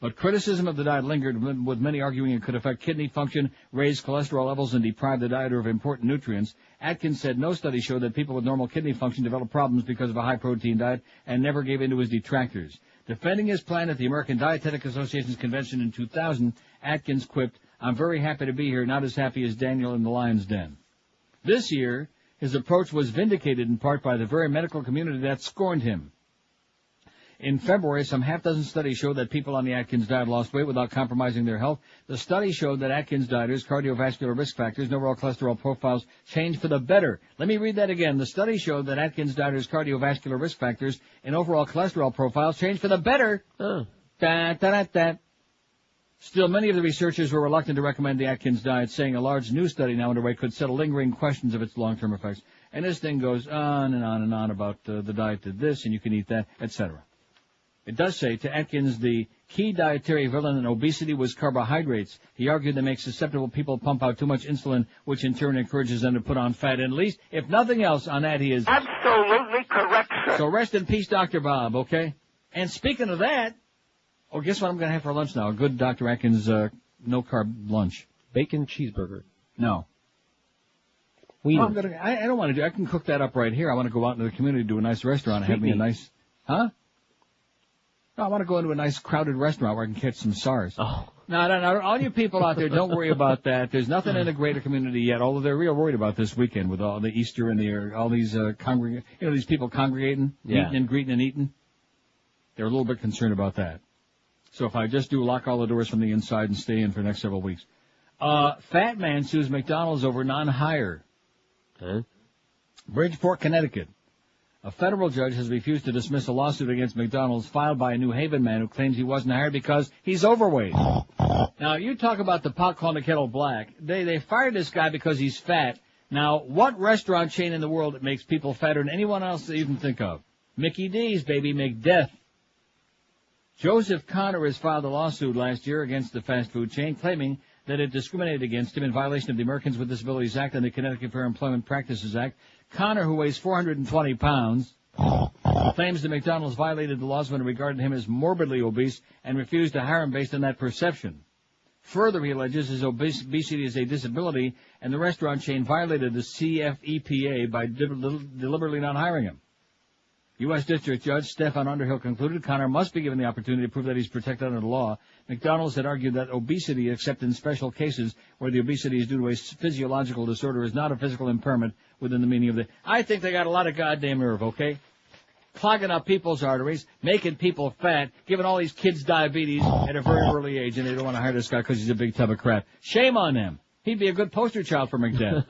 But criticism of the diet lingered, with many arguing it could affect kidney function, raise cholesterol levels, and deprive the dieter of important nutrients. Atkins said no study showed that people with normal kidney function develop problems because of a high-protein diet and never gave in to his detractors. Defending his plan at the American Dietetic Association's convention in 2000, Atkins quipped, "I'm very happy to be here, not as happy as Daniel in the lion's den." This year, his approach was vindicated in part by the very medical community that scorned him. In February, some half-dozen studies showed that people on the Atkins diet lost weight without compromising their health. The study showed that Atkins dieters' cardiovascular risk factors and overall cholesterol profiles changed for the better. Let me read that again. The study showed that Atkins dieters' cardiovascular risk factors and overall cholesterol profiles changed for the better. Still, many of the researchers were reluctant to recommend the Atkins diet, saying a large new study now underway could settle lingering questions of its long-term effects. And this thing goes on and on and on about the diet did this and you can eat that, etc. It does say, to Atkins, the key dietary villain in obesity was carbohydrates. He argued they make susceptible people pump out too much insulin, which in turn encourages them to put on fat. And at least, if nothing else, on that he is absolutely correct, sir. So rest in peace, Dr. Bob, okay? And speaking of that, oh, guess what I'm going to have for lunch now? A good Dr. Atkins no-carb lunch. Bacon cheeseburger. No. Well, I don't want to do. I can cook that up right here. I want to go out into the community, do a nice restaurant, and have me a nice. Huh? No, I want to go into a nice crowded restaurant where I can catch some SARS. Oh. No. All you people out there, don't worry about that. There's nothing in the greater community yet, although they're real worried about this weekend with all the Easter and all these these people congregating, meeting and greeting and eating. They're a little bit concerned about that. So if I just lock all the doors from the inside and stay in for the next several weeks. Fat man sues McDonald's over non-hire. Bridgeport, Connecticut. A federal judge has refused to dismiss a lawsuit against McDonald's filed by a New Haven man who claims he wasn't hired because he's overweight. Now, you talk about the pot calling the kettle black. They fired this guy because he's fat. Now, what restaurant chain in the world that makes people fatter than anyone else that you can think of? Mickey D's, baby, McDeath. Joseph Connor has filed a lawsuit last year against the fast food chain, claiming that it discriminated against him in violation of the Americans with Disabilities Act and the Connecticut Fair Employment Practices Act. Connor, who weighs 420 pounds, claims that McDonald's violated the laws when it regarded him as morbidly obese and refused to hire him based on that perception. Further, he alleges his obesity is a disability, and the restaurant chain violated the CFEPA by deliberately not hiring him. U.S. District Judge Stefan Underhill concluded Connor must be given the opportunity to prove that he's protected under the law. McDonald's had argued that obesity, except in special cases where the obesity is due to a physiological disorder, is not a physical impairment within the meaning of the... I think they got a lot of goddamn nerve, okay? clogging up people's arteries, making people fat, giving all these kids diabetes at a very early age, and they don't want to hire this guy because he's a big tub of crap. Shame on him. He'd be a good poster child for McDad.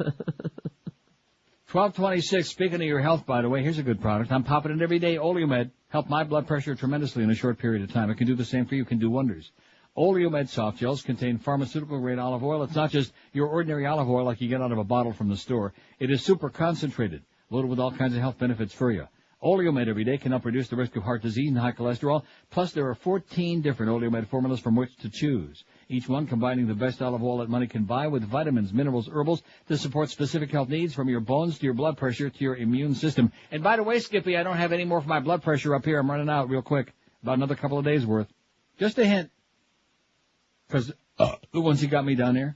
1226, speaking of your health, by the way, here's a good product. I'm popping it every day. Oleomed. Help my blood pressure tremendously in a short period of time. It can do the same for you. It can do wonders. Oleomed soft gels contain pharmaceutical-grade olive oil. It's not just your ordinary olive oil like you get out of a bottle from the store. It is super concentrated, loaded with all kinds of health benefits for you. Oleomed every day can help reduce the risk of heart disease and high cholesterol. Plus, there are 14 different Oleomed formulas from which to choose. Each one combining the best olive oil that money can buy with vitamins, minerals, herbals to support specific health needs from your bones to your blood pressure to your immune system. And by the way, Skippy, I don't have any more for my blood pressure up here. I'm running out real quick. About another couple of days worth. Just a hint. Because the ones he got me down there,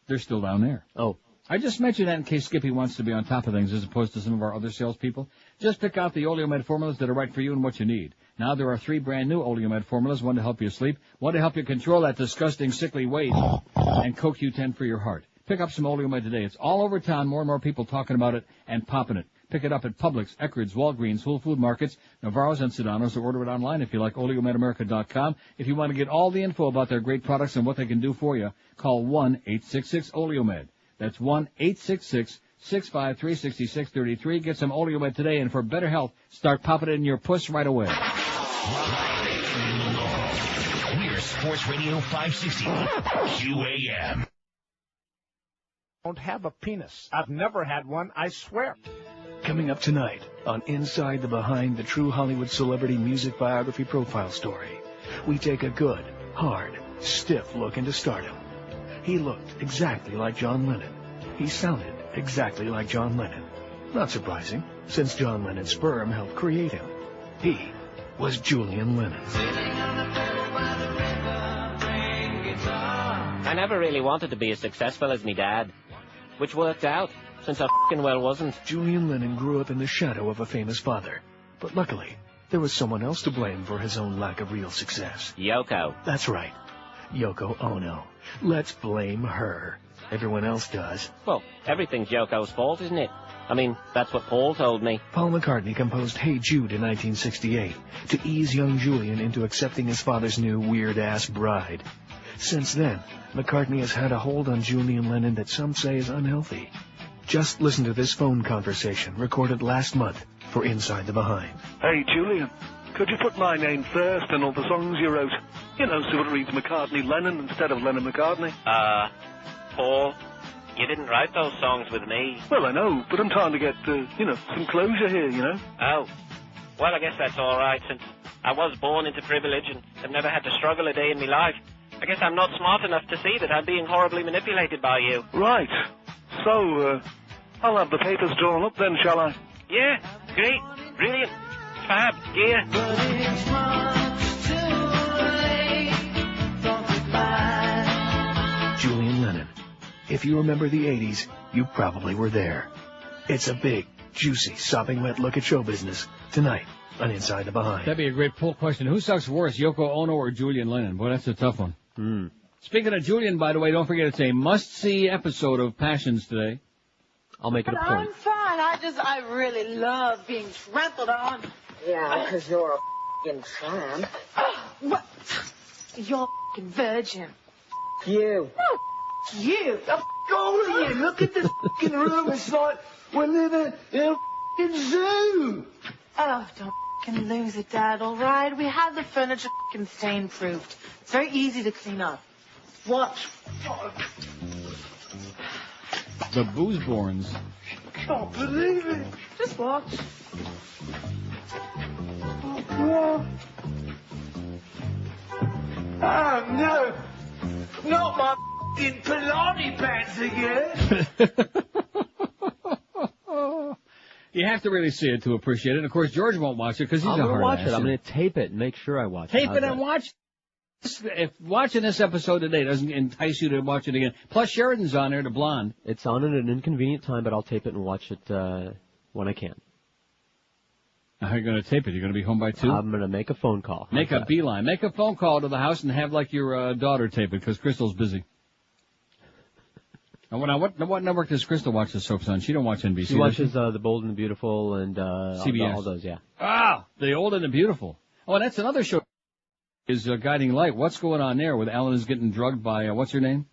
they're still down there. Oh. I just mentioned that in case Skippy wants to be on top of things as opposed to some of our other salespeople. Just pick out the Oleomed formulas that are right for you and what you need. Now there are 3 brand new Oleomed formulas, one to help you sleep, one to help you control that disgusting sickly weight, and CoQ10 for your heart. Pick up some Oleomed today. It's all over town, more and more people talking about it and popping it. Pick it up at Publix, Eckerd's, Walgreens, Whole Food Markets, Navarro's, and Sedano's, or order it online if you like, OleomedAmerica.com. If you want to get all the info about their great products and what they can do for you, call 1-866-OLEOMED. That's 1-866-653-6633. Get some Oleomed today, and for better health, start popping it in your puss right away. We're Sports Radio 560 QAM. Don't have a penis. I've never had one, I swear. Coming up tonight on Inside the Behind the True Hollywood Celebrity Music Biography Profile Story, we take a good, hard, stiff look into stardom. He looked exactly like John Lennon. He sounded exactly like John Lennon. Not surprising, since John Lennon's sperm helped create him. He was Julian Lennon. I never really wanted to be as successful as me dad, which worked out, since I f***ing well wasn't. Julian Lennon grew up in the shadow of a famous father, but luckily, there was someone else to blame for his own lack of real success. Yoko. That's right. Yoko Ono. Let's blame her. Everyone else does. Well, everything's Yoko's fault, isn't it? I mean, that's what Paul told me. Paul McCartney composed Hey Jude in 1968 to ease young Julian into accepting his father's new weird-ass bride. Since then, McCartney has had a hold on Julian Lennon that some say is unhealthy. Just listen to this phone conversation recorded last month for Inside the Behind. Hey, Julian, could you put my name first and all the songs you wrote? You know, so it reads McCartney-Lennon instead of Lennon-McCartney. Paul, you didn't write those songs with me. Well, I know, but I'm trying to get, some closure here, you know? Oh. Well, I guess that's all right, since I was born into privilege and have never had to struggle a day in my life. I guess I'm not smart enough to see that I'm being horribly manipulated by you. Right. So, I'll have the papers drawn up then, shall I? Yeah, great, brilliant, fab, dear. Julian Lennon. If you remember the 80s, you probably were there. It's a big, juicy, sopping wet look at show business tonight on Inside the Behind. That'd be a great poll question. Who sucks worse, Yoko Ono or Julian Lennon? Boy, that's a tough one. Speaking of Julian, by the way, don't forget it's a must-see episode of Passions today. I'll make it a point. I'm fine. I really love being trampled on. Yeah, because you're a f***ing tramp. What? You're a f***ing virgin. You. No, you. All of you. Look at this f***ing room. It's like we're living in a f***ing zoo. Oh, don't f***ing lose it, Dad, all right? We have the furniture f***ing stain-proofed. It's very easy to clean up. Watch. The Boozeborns. Can't believe it. Just watch. Oh, no. Not my f***ing Pilani pants again. You have to really see it to appreciate it. Of course, George won't watch it because he's a hard ass. I'm going to watch it. I'm going to tape it and make sure I watch it. Tape it and watch. If watching this episode today doesn't entice you to watch it again, plus Sheridan's on there, the blonde. It's on at an inconvenient time, but I'll tape it and watch it when I can. How are you going to tape it? You're going to be home by 2? I'm going to make a phone call. Make a beeline. Make a phone call to the house and have like your daughter tape it because Crystal's busy. And what network does Crystal watch the soaps on? She don't watch NBC. She watches The Bold and the Beautiful and CBS. all those, yeah. Ah, The Old and the Beautiful. Oh, and that's another show. Is Guiding Light. What's going on there with Alan is getting drugged by, what's her name?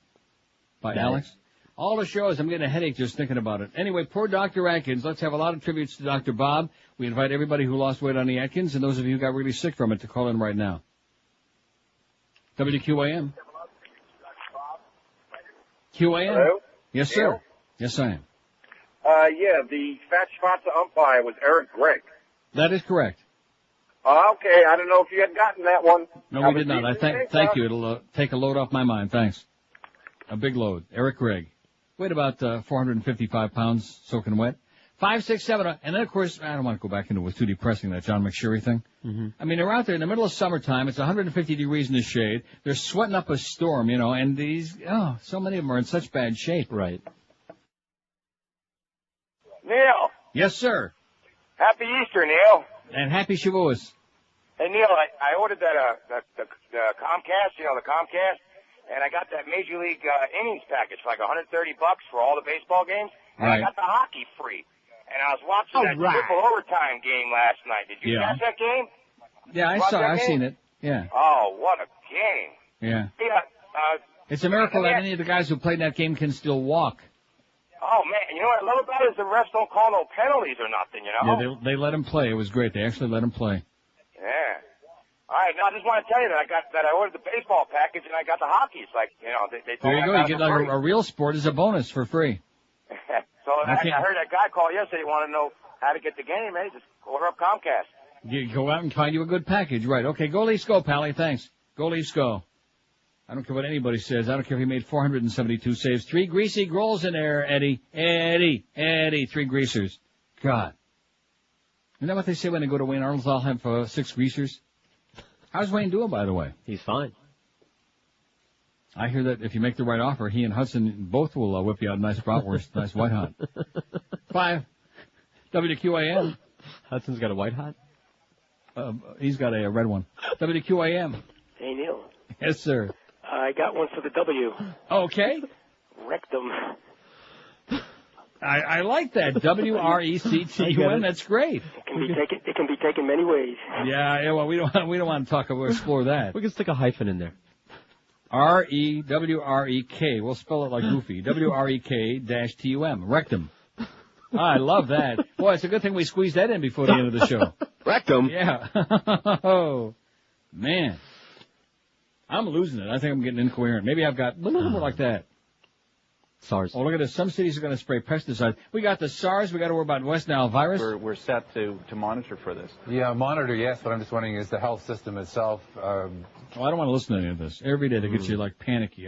By Alex? All the shows, I'm getting a headache just thinking about it. Anyway, poor Dr. Atkins. Let's have a lot of tributes to Dr. Bob. We invite everybody who lost weight on the Atkins and those of you who got really sick from it to call in right now. WQAM. QAM? Hello? Yes, sir. Neil? Yes, I am. Yeah, the Fat Schwarzer umpire was Eric Gregg. That is correct. Okay, I don't know if you had gotten that one. No, we did not. I thank you. It'll take a load off my mind. Thanks. A big load. Eric Gregg. Weighed about 455 pounds, soaking wet. 5'6", and then of course I don't want to go back into it. It was too depressing, that John McSherry thing. Mm-hmm. I mean, they're out there in the middle of summertime. It's 150 degrees in the shade. They're sweating up a storm, and so many of them are in such bad shape. Right. Neil. Yes, sir. Happy Easter, Neil. And happy Shavuos. Hey, Neil, I ordered the Comcast, the Comcast, and I got that Major League innings package for like $130 for all the baseball games, and I got the hockey free. And I was watching that triple overtime game last night. Did you catch that game? Yeah, I've seen it. Yeah. Oh, what a game. Yeah. Yeah. It's a miracle that any of the guys who played that game can still walk. Oh, man, you know what I love about it is the refs don't call no penalties or nothing, Yeah, they let him play. It was great. They actually let him play. Yeah. All right, now I just want to tell you that I ordered the baseball package and I got the hockey. It's like, they told There you me go. I You got get it for like free. a real sport as a bonus for free. So I heard that guy call yesterday. He wanted to know how to get the game, man. Just order up Comcast. You go out and find you a good package. Right. Okay, go Leafs go, Pally. Thanks. Go Leafs go. I don't care what anybody says. I don't care if he made 472 saves. 3 greasy goals in there, Eddie. 3 greasers. God. Isn't that what they say when they go to Wayne Arnold's? I'll have 6 greasers. How's Wayne doing, by the way? He's fine. I hear that if you make the right offer, he and Hudson both will whip you out a nice bratwurst, nice white hot. 5. WQAM. Hudson's got a white hot? He's got a red one. WQAM. Hey, Neil. Yes, sir. I got one for the W. Okay. Rectum. I like that. WRECTUM. That's great. It can be taken many ways. Yeah. Well, we don't want to talk about explore that. We can stick a hyphen in there. REWREK. We'll spell it like Goofy. WREK-TUM. Rectum. I love that. Boy, it's a good thing we squeezed that in before the end of the show. Rectum. Yeah. Oh, man. I'm losing it. I think I'm getting incoherent. Maybe I've got a little more like that. SARS. Oh, look at this. Some cities are going to spray pesticides. We got the SARS. We got to worry about West Nile virus. We're set to monitor for this. Yeah, monitor, yes, but I'm just wondering, is the health system itself... I don't want to listen to any of this. Every day they get you, like, panicky,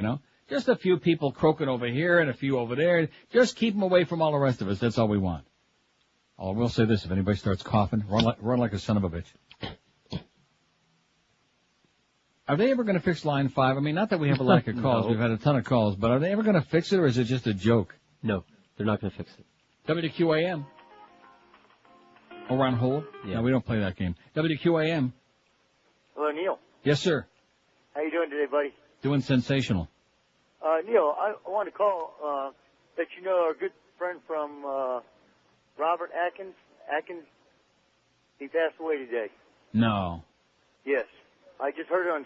Just a few people croaking over here and a few over there. Just keep them away from all the rest of us. That's all we want. Oh, we'll say this. If anybody starts coughing, run like a son of a bitch. Are they ever going to fix Line 5? I mean, not that we have a lack of calls. No. We've had a ton of calls. But are they ever going to fix it, or is it just a joke? No, they're not going to fix it. WQAM. Oh, we're on hold? Yeah. No, we don't play that game. WQAM. Hello, Neil. Yes, sir. How you doing today, buddy? Doing sensational. Neil, I want to call, let you know our good friend from Robert Atkins. He passed away today. No. Yes. I just heard it on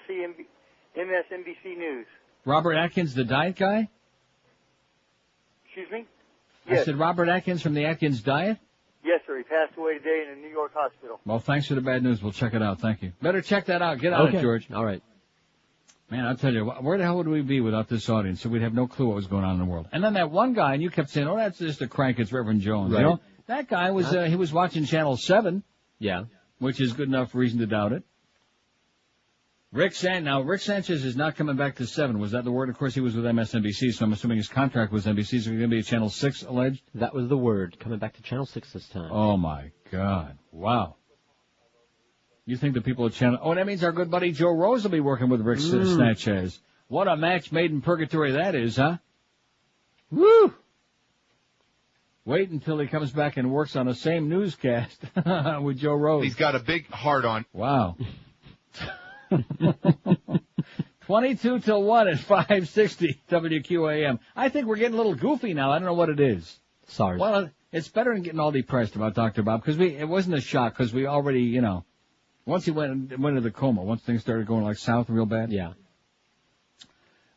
MSNBC News. Robert Atkins, the diet guy? Excuse me? Yes. I said Robert Atkins from the Atkins diet? Yes, sir. He passed away today in a New York hospital. Well, thanks for the bad news. We'll check it out. Thank you. Better check that out. Get on it, George. All right. Man, I'll tell you, where the hell would we be without this audience? So we'd have no clue what was going on in the world. And then that one guy, and you kept saying, that's just a crank. It's Reverend Jones. Right. That guy was, he was watching Channel 7. Yeah. Which is good enough reason to doubt it. Rick Sanchez is not coming back to 7. Was that the word? Of course, he was with MSNBC, so I'm assuming his contract was NBC. So he's going to be at Channel 6, alleged? That was the word. Coming back to Channel 6 this time. Oh, my God. Wow. You think the people at Channel... Oh, that means our good buddy Joe Rose will be working with Rick Sanchez. What a match made in purgatory that is, huh? Woo! Wait until he comes back and works on the same newscast with Joe Rose. He's got a big heart on. Wow. 22 till 1 at 560 WQAM. I think we're getting a little goofy now. I don't know what it is. SARS. Well, it's better than getting all depressed about Dr. Bob, because it wasn't a shock, because we already, once he went into the coma, once things started going like south real bad. Yeah.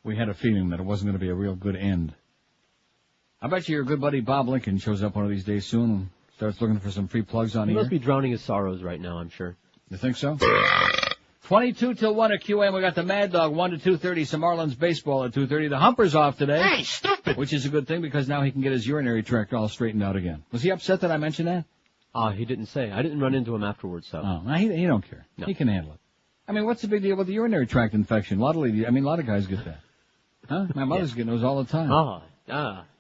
We had a feeling that it wasn't going to be a real good end. I bet you your good buddy Bob Lincoln shows up one of these days soon and starts looking for some free plugs on He here. must be drowning his sorrows right now, I'm sure. You think so? 22 till 1 at QM. We got the Mad Dog, 1 to 2:30. Some Marlins baseball at 2:30. The Humper's off today. Hey, stupid! Which is a good thing because now he can get his urinary tract all straightened out again. Was he upset that I mentioned that? He didn't say. I didn't run into him afterwards, so. Oh, no, he don't care. No. He can handle it. I mean, what's the big deal with the urinary tract infection? A lot of guys get that. Huh? My mother's getting those all the time.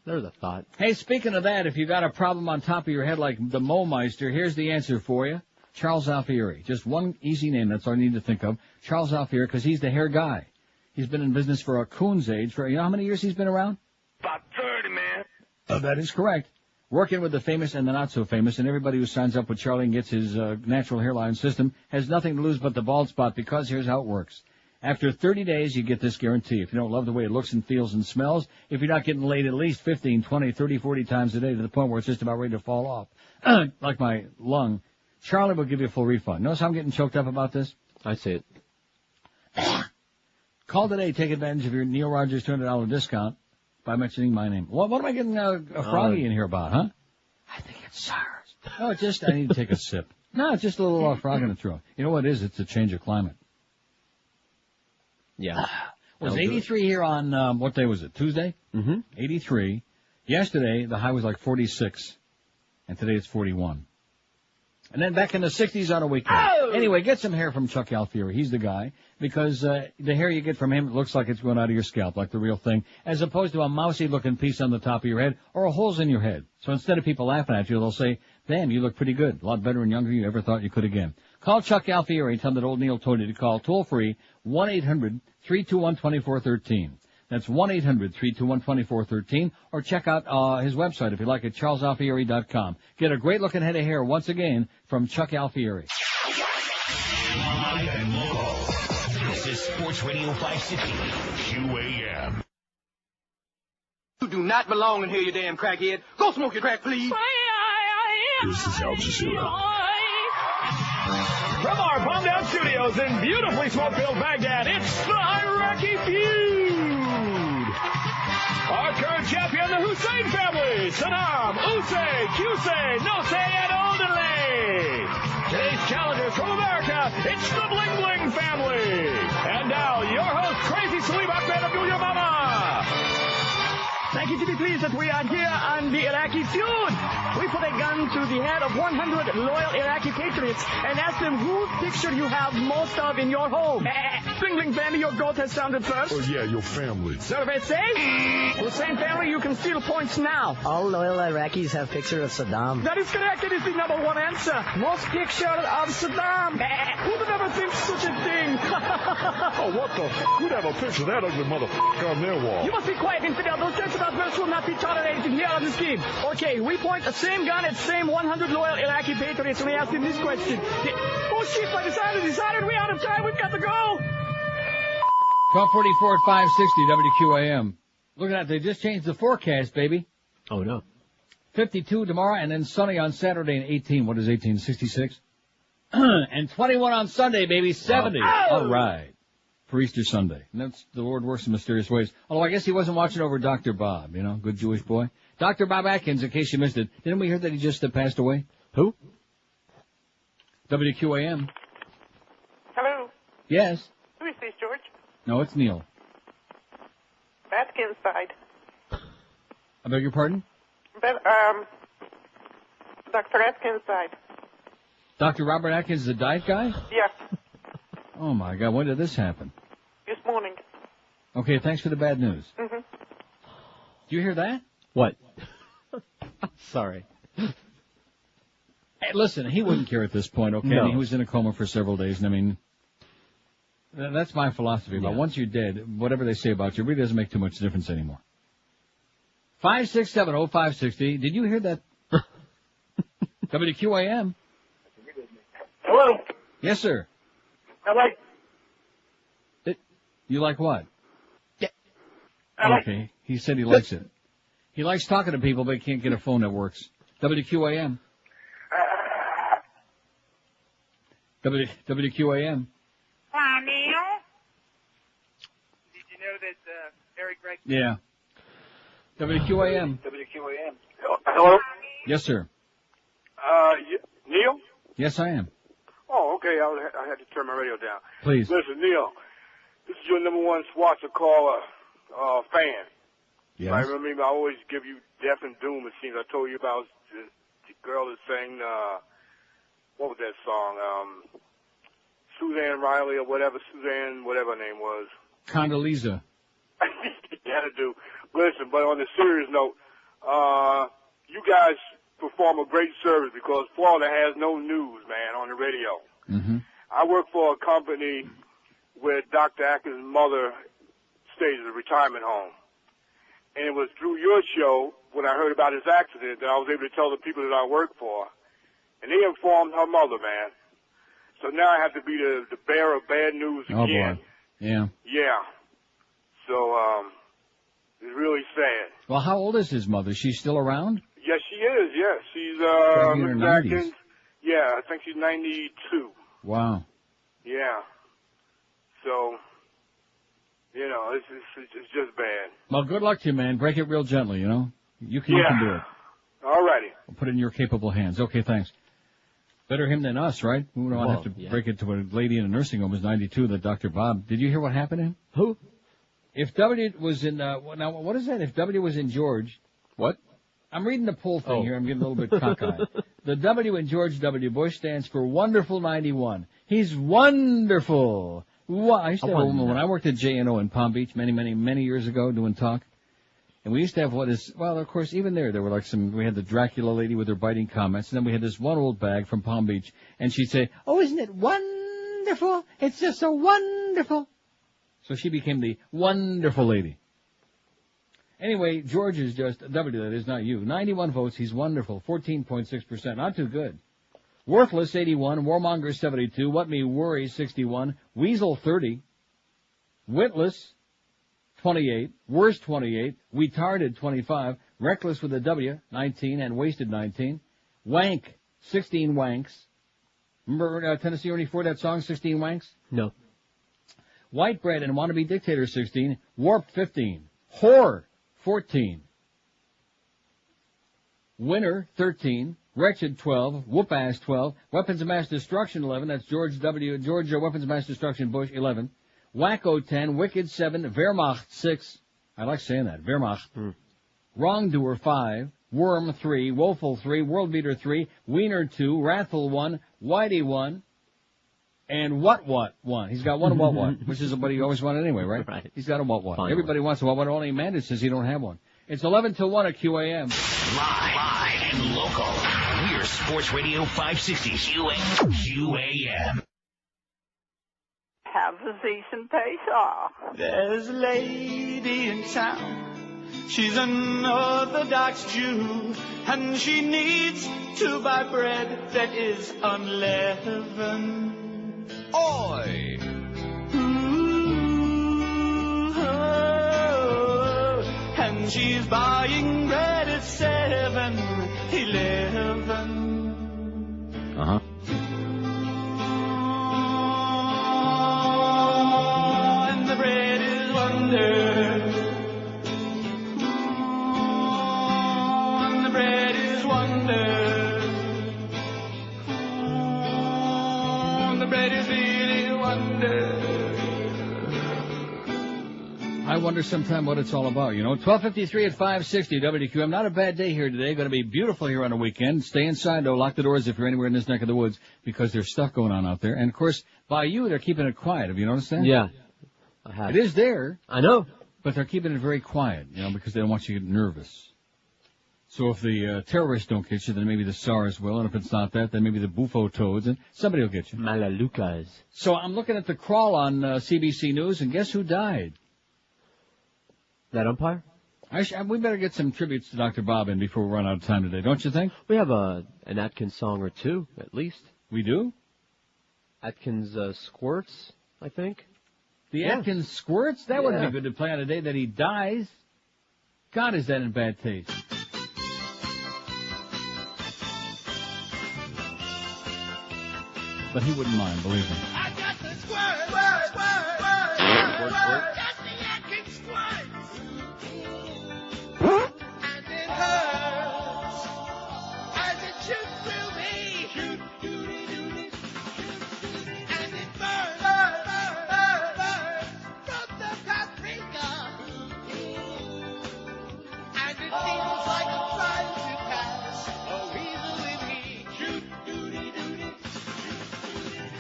There's a thought. Hey, speaking of that, if you got a problem on top of your head like the Mo-Meister, here's the answer for you. Charles Alfieri. Just one easy name, that's all you need to think of. Charles Alfieri, because he's the hair guy. He's been in business for a coon's age. You know how many years he's been around? About 30, man. Oh, that is correct. Working with the famous and the not-so-famous, and everybody who signs up with Charlie and gets his natural hairline system has nothing to lose but the bald spot, because here's how it works. After 30 days, you get this guarantee. If you don't love the way it looks and feels and smells, if you're not getting laid at least 15, 20, 30, 40 times a day to the point where it's just about ready to fall off, like my lung, Charlie will give you a full refund. Notice how I'm getting choked up about this? I see it. Call today. Take advantage of your Neil Rogers $200 discount by mentioning my name. What am I getting a froggy in here about, huh? I think it's SARS. Oh, I need to take a sip. No, it's just a little frog in the throat. You know what it is? It's a change of climate. Yeah. It was 83 here on, what day was it? Tuesday? Mm-hmm. 83. Yesterday, the high was like 46. And today it's 41. And then back in the 60s on a weekend. Oh! Anyway, get some hair from Chuck Alfieri. He's the guy. Because the hair you get from him looks like it's going out of your scalp, like the real thing, as opposed to a mousy-looking piece on the top of your head or holes in your head. So instead of people laughing at you, they'll say, damn, you look pretty good. A lot better and younger than you ever thought you could again. Call Chuck Alfieri and tell him that old Neil told you to call toll-free 1-800-321-2413. That's 1-800-321-2413, or check out his website if you like at charlesalfieri.com. Get a great-looking head of hair once again from Chuck Alfieri. Live and local. This is Sports Radio 560 QAM. You do not belong in here, you damn crackhead. Go smoke your crack, please. This is Al Jazeera. From our Palm Down Studios in beautifully smoke-filled Baghdad, it's the Iraqi Feud. Our current champion, the Hussein family, Saddam, Usay, Qusay, Nosay, and Odelay. Today's challengers from America, it's the Bling Bling family. And now, your host, Crazy Salim Ahmed Abdul Mama. Thank you to be pleased that we are here on the Iraqi Feud. We put a gun to the head of 100 loyal Iraqi patriots and asked them whose picture you have most of in your home. Bling Bling family, your goat has sounded first. Oh, yeah, your family. Survey says, Hussein family, you can steal points now. All loyal Iraqis have picture of Saddam. That is correct. It is the number one answer. Most picture of Saddam. Who would ever think such a thing? Oh, what the Who'd have a picture of that ugly motherfucker on their wall? You must be quiet, infidel. Those jokes about verse will not be tolerated here on the scheme. Okay, we point the same gun at same 100 loyal Iraqi patriots, and we ask them this question. Oh, shit, I decided. We out of time. We've got to go. 1244 at 560 WQAM. Look at that. They just changed the forecast, baby. Oh, no. 52 tomorrow, and then sunny on Saturday, and 18. What is 18? 66? And 21 on Sunday, baby. 70. Wow. All right. For Easter Sunday. And that's the Lord works in mysterious ways. Although I guess he wasn't watching over Dr. Bob, good Jewish boy. Dr. Bob Atkins, in case you missed it. Didn't we hear that he just passed away? Who? WQAM. Hello. Yes. Who is this, George? No, it's Neil. Atkins died. I beg your pardon? Dr. Atkins died. Dr. Robert Atkins is a diet guy? Yeah. Oh, my God. When did this happen? This morning. Okay, thanks for the bad news. Mm-hmm. Do you hear that? What? Sorry. Hey, listen, he wouldn't care at this point, okay? No. I mean, he was in a coma for several days, and I mean, that's my philosophy. But once you're dead, whatever they say about you really doesn't make too much difference anymore. 5670560. Did you hear that? WQAM. Hello. Yes, sir. Hello. You like what? Yeah. Okay. He said he likes it. He likes talking to people, but he can't get a phone that works. WQAM. WQAM. Hi, Neil. Did you know that Eric Gregg... Yeah. WQAM. WQAM. Hello? Yes, sir. Neil? Yes, I am. Oh, okay. I had to turn my radio down. Please. Listen, Neil, this is your number one Swatzer caller fan. Yes. I remember I always give you Death and Doom, it seems. I told you about the girl that sang, what was that song? Suzanne Riley or whatever, whatever her name was. Condoleezza. You had to do. Listen, but on a serious note, you guys perform a great service because Florida has no news, man, on the radio. Mm-hmm. I work for a company where Dr. Atkins' mother stays at a retirement home. And it was through your show, when I heard about his accident, that I was able to tell the people that I work for. And they informed her mother, man. So now I have to be the bearer of bad news again. Oh, boy. Yeah. Yeah. So, it's really sad. Well, how old is his mother? She's still around? Yes, she is, yes. She's, Probably in her Mrs. 90s. Atkins. Yeah, I think she's 92. Wow. Yeah. So, you know, it's just bad. Well, good luck to you, man. Break it real gently, you know? You can do it. All righty. I'll put it in your capable hands. Okay, thanks. Better him than us, right? We don't have to break it to a lady in a nursing home who's 92, that Dr. Bob. Did you hear what happened to him? Who? If W was in, now, what is that? If W was in George. What? I'm reading the poll thing here. I'm getting a little bit cockeyed. The W in George W. Bush stands for Wonderful 91. He's wonderful. I used to have a woman when I worked at J&O in Palm Beach many years ago doing talk. And we used to have of course, even there were like we had the Dracula lady with her biting comments, and then we had this one old bag from Palm Beach, and she'd say, "Oh, isn't it wonderful? It's just so wonderful." So she became the wonderful lady. Anyway, George is just, W, that is, not you. 91 votes, he's wonderful, 14.6%, not too good. Worthless, 81, Warmonger, 72, What Me Worry, 61, Weasel, 30, Witless, 28, Worst, 28, Retarded, 25, Reckless with a W, 19, and Wasted, 19, Wank, 16 wanks. Remember Tennessee Ernie Ford, that song, 16 wanks? No. White Bread and Wannabe Dictator, 16, Warped, 15, Whore, 14, Winner, 13, Wretched, 12, Whoop-Ass, 12, Weapons of Mass Destruction, 11, that's George Weapons of Mass Destruction Bush, 11, Wacko, 10, Wicked, 7, Wehrmacht, 6, I like saying that, Wehrmacht, Wrongdoer, 5, Worm, 3, Woeful, 3, World Beater, 3, Wiener, 2, Wrathful, 1, Whitey, 1, and What, 1. He's got one what, which is what he always wanted anyway, right? Right. He's got a what. Finally. Everybody wants a what, only Amanda says he don't have one. It's 11 till 1 at QAM. Live and local. We're Sports Radio 560 QAM. Have a decent paysaw. There's a lady in town. She's an Orthodox Jew, and she needs to buy bread that is unleavened. Oi! And she's buying bread at 7-Eleven. Uh-huh. And the bread is wonder. And the bread is wonder. And the bread is really wonder. I wonder sometime what it's all about, you know. 12:53 at 560 WQM. Not a bad day here today. Going to be beautiful here on the weekend. Stay inside, though. Lock the doors if you're anywhere in this neck of the woods because there's stuff going on out there. And, of course, by you, they're keeping it quiet. Have you noticed that? Yeah. I have. It is there. I know. But they're keeping it very quiet, you know, because they don't want you to get nervous. So if the terrorists don't get you, then maybe the SARS will. And if it's not that, then maybe the Bufo toads. And somebody will get you. Malalucas. So I'm looking at the crawl on CBC News, and guess who died? That umpire? We better get some tributes to Dr. Bob in before we run out of time today, don't you think? We have an Atkins song or two, at least. We do? Atkins Squirts, I think. The Atkins squirts? That wouldn't be good to play on the day that he dies. God, is that in bad taste? But he wouldn't mind, believe me. I got the squirt, squirt, squirt, squirt, squirt. Got the Atkins squirt. And it hurts as it shoots through me. Shoot, doody, doody, and it burns, burns, burns, burns from the paprika. And it seems like I'm trying to pass a weasel in heat. Shoot, doody, doody.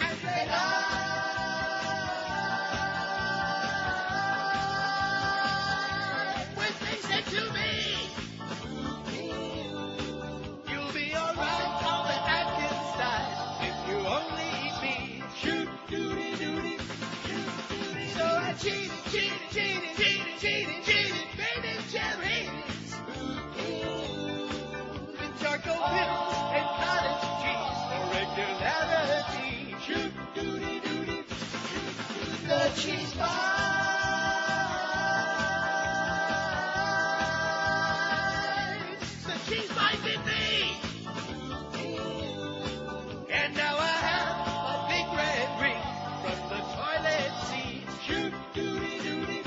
And then when they said to me, you'll be alright on the Atkins side if you only eat me. Shoot, doody, doody. So I cheated, baby cherries. With charcoal pills and cottage cheese for regularity. Shoot, doody, doody. The cheese bites. The cheese bites in me. And now I have a big red ring from the toilet seat. Shoot, doody, doody.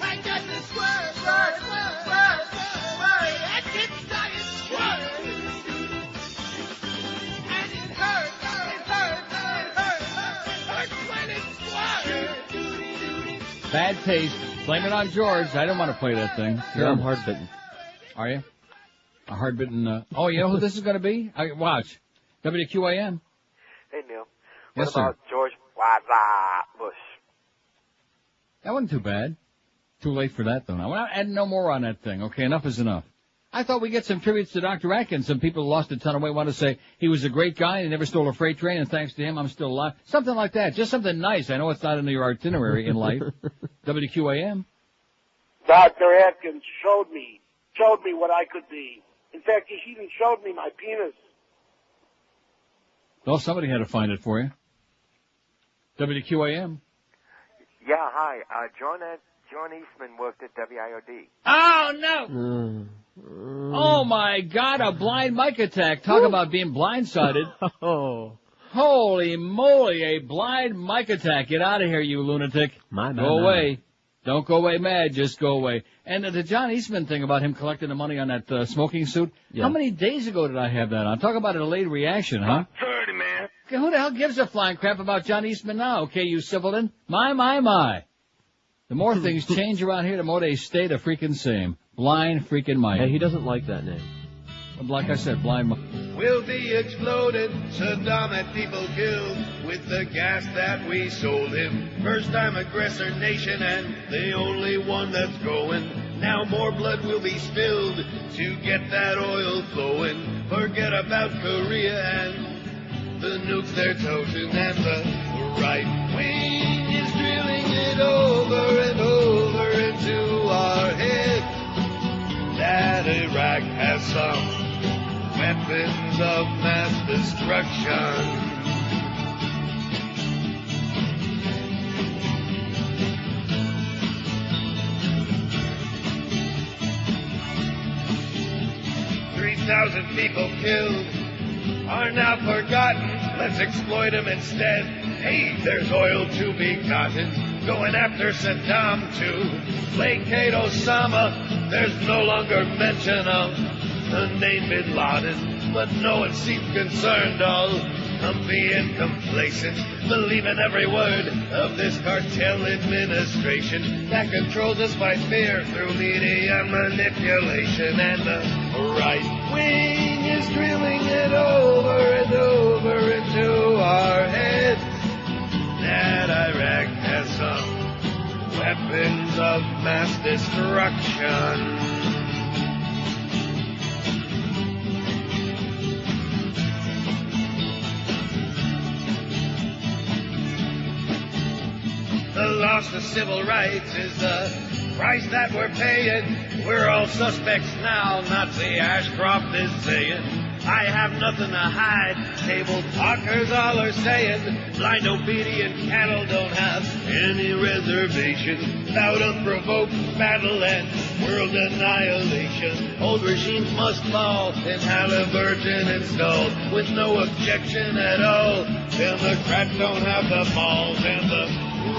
I got the squirt, squirt, squirt, squirt, squirt. Atkins diet squirt. And it hurts, it hurts, it hurts, it hurts when it squirts. Bad taste. Blame it on George. I don't want to play that thing. Yeah, I'm hard-bitten. Are you? A hard-bitten, oh, you know who this is going to be? Watch. WQAM. Hey, Neil. Yes, what about sir. George Bush? That wasn't too bad. Too late for that, though. Now, we're not adding no more on that thing, okay? Enough is enough. I thought we'd get some tributes to Dr. Atkins. Some people who lost a ton of weight want to say he was a great guy and he never stole a freight train, and thanks to him, I'm still alive. Something like that. Just something nice. I know it's not in your itinerary in life. WQAM. Dr. Atkins showed me what I could be. In fact, he even showed me my penis. Well, somebody had to find it for you. WQAM. Yeah, hi. John Eastman worked at WIOD. Oh, no! Oh, my God, a blind mic attack. Talk about being blindsided. Oh. Holy moly, a blind mic attack. Get out of here, you lunatic. Go away. Don't go away mad, just go away. And the John Eastman thing about him collecting the money on that smoking suit, how many days ago did I have that on? Talk about a delayed reaction, huh? 30, man. Okay, who the hell gives a flying crap about John Eastman now? Okay, you civilin? My. The more things change around here, the more they stay the freaking same. Blind freaking Mike. Hey, he doesn't like that name. Like I said, blind Mike. Will be exploded. Saddam had people killed with the gas that we sold him. First time aggressor nation and the only one that's going. Now more blood will be spilled to get that oil flowing. Forget about Korea and the nukes they're toting. And the right wing is drilling it over and over into our head that Iraq has some weapons of mass destruction. $3,000 people killed are now forgotten. Let's exploit them instead. Hey, there's oil to be gotten. Going after Saddam to placate Osama. There's no longer mention of the name Bin Laden, but no one seems concerned, all comfy and complacent, believing every word of this cartel administration that controls us by fear through media manipulation. And the right wing is drilling it over and over into our heads that Iraq has some weapons of mass destruction. The loss of civil rights is the price that we're paying. We're all suspects now, Nazi Ashcroft is saying. I have nothing to hide. Table talkers all are saying blind obedient cattle don't have any reservation. Without unprovoked battle and world annihilation, old regimes must fall and Halliburton installed with no objection at all. Democrats don't have the balls and the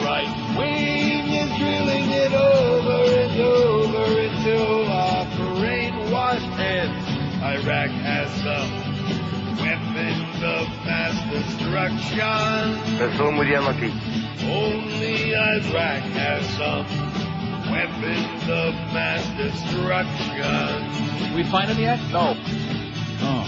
right wing is drilling it over and over until our brainwashed heads. Iraq has some weapons of mass destruction. Only Iraq has some weapons of mass destruction. Did we find them yet? No. Oh.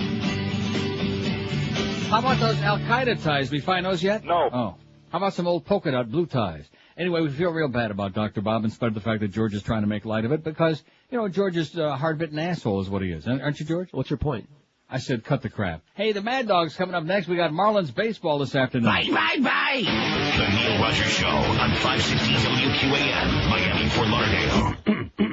How about those Al-Qaeda ties? We find those yet? No. Oh. How about some old polka dot blue ties? Anyway, we feel real bad about Dr. Bob in spite of the fact that George is trying to make light of it because, you know, George is a hard-bitten asshole is what he is. Aren't you, George? What's your point? I said cut the crap. Hey, the Mad Dog's coming up next. We got Marlins baseball this afternoon. Bye. The Neil Rogers Show on 560 WQAM, Miami, Fort Lauderdale.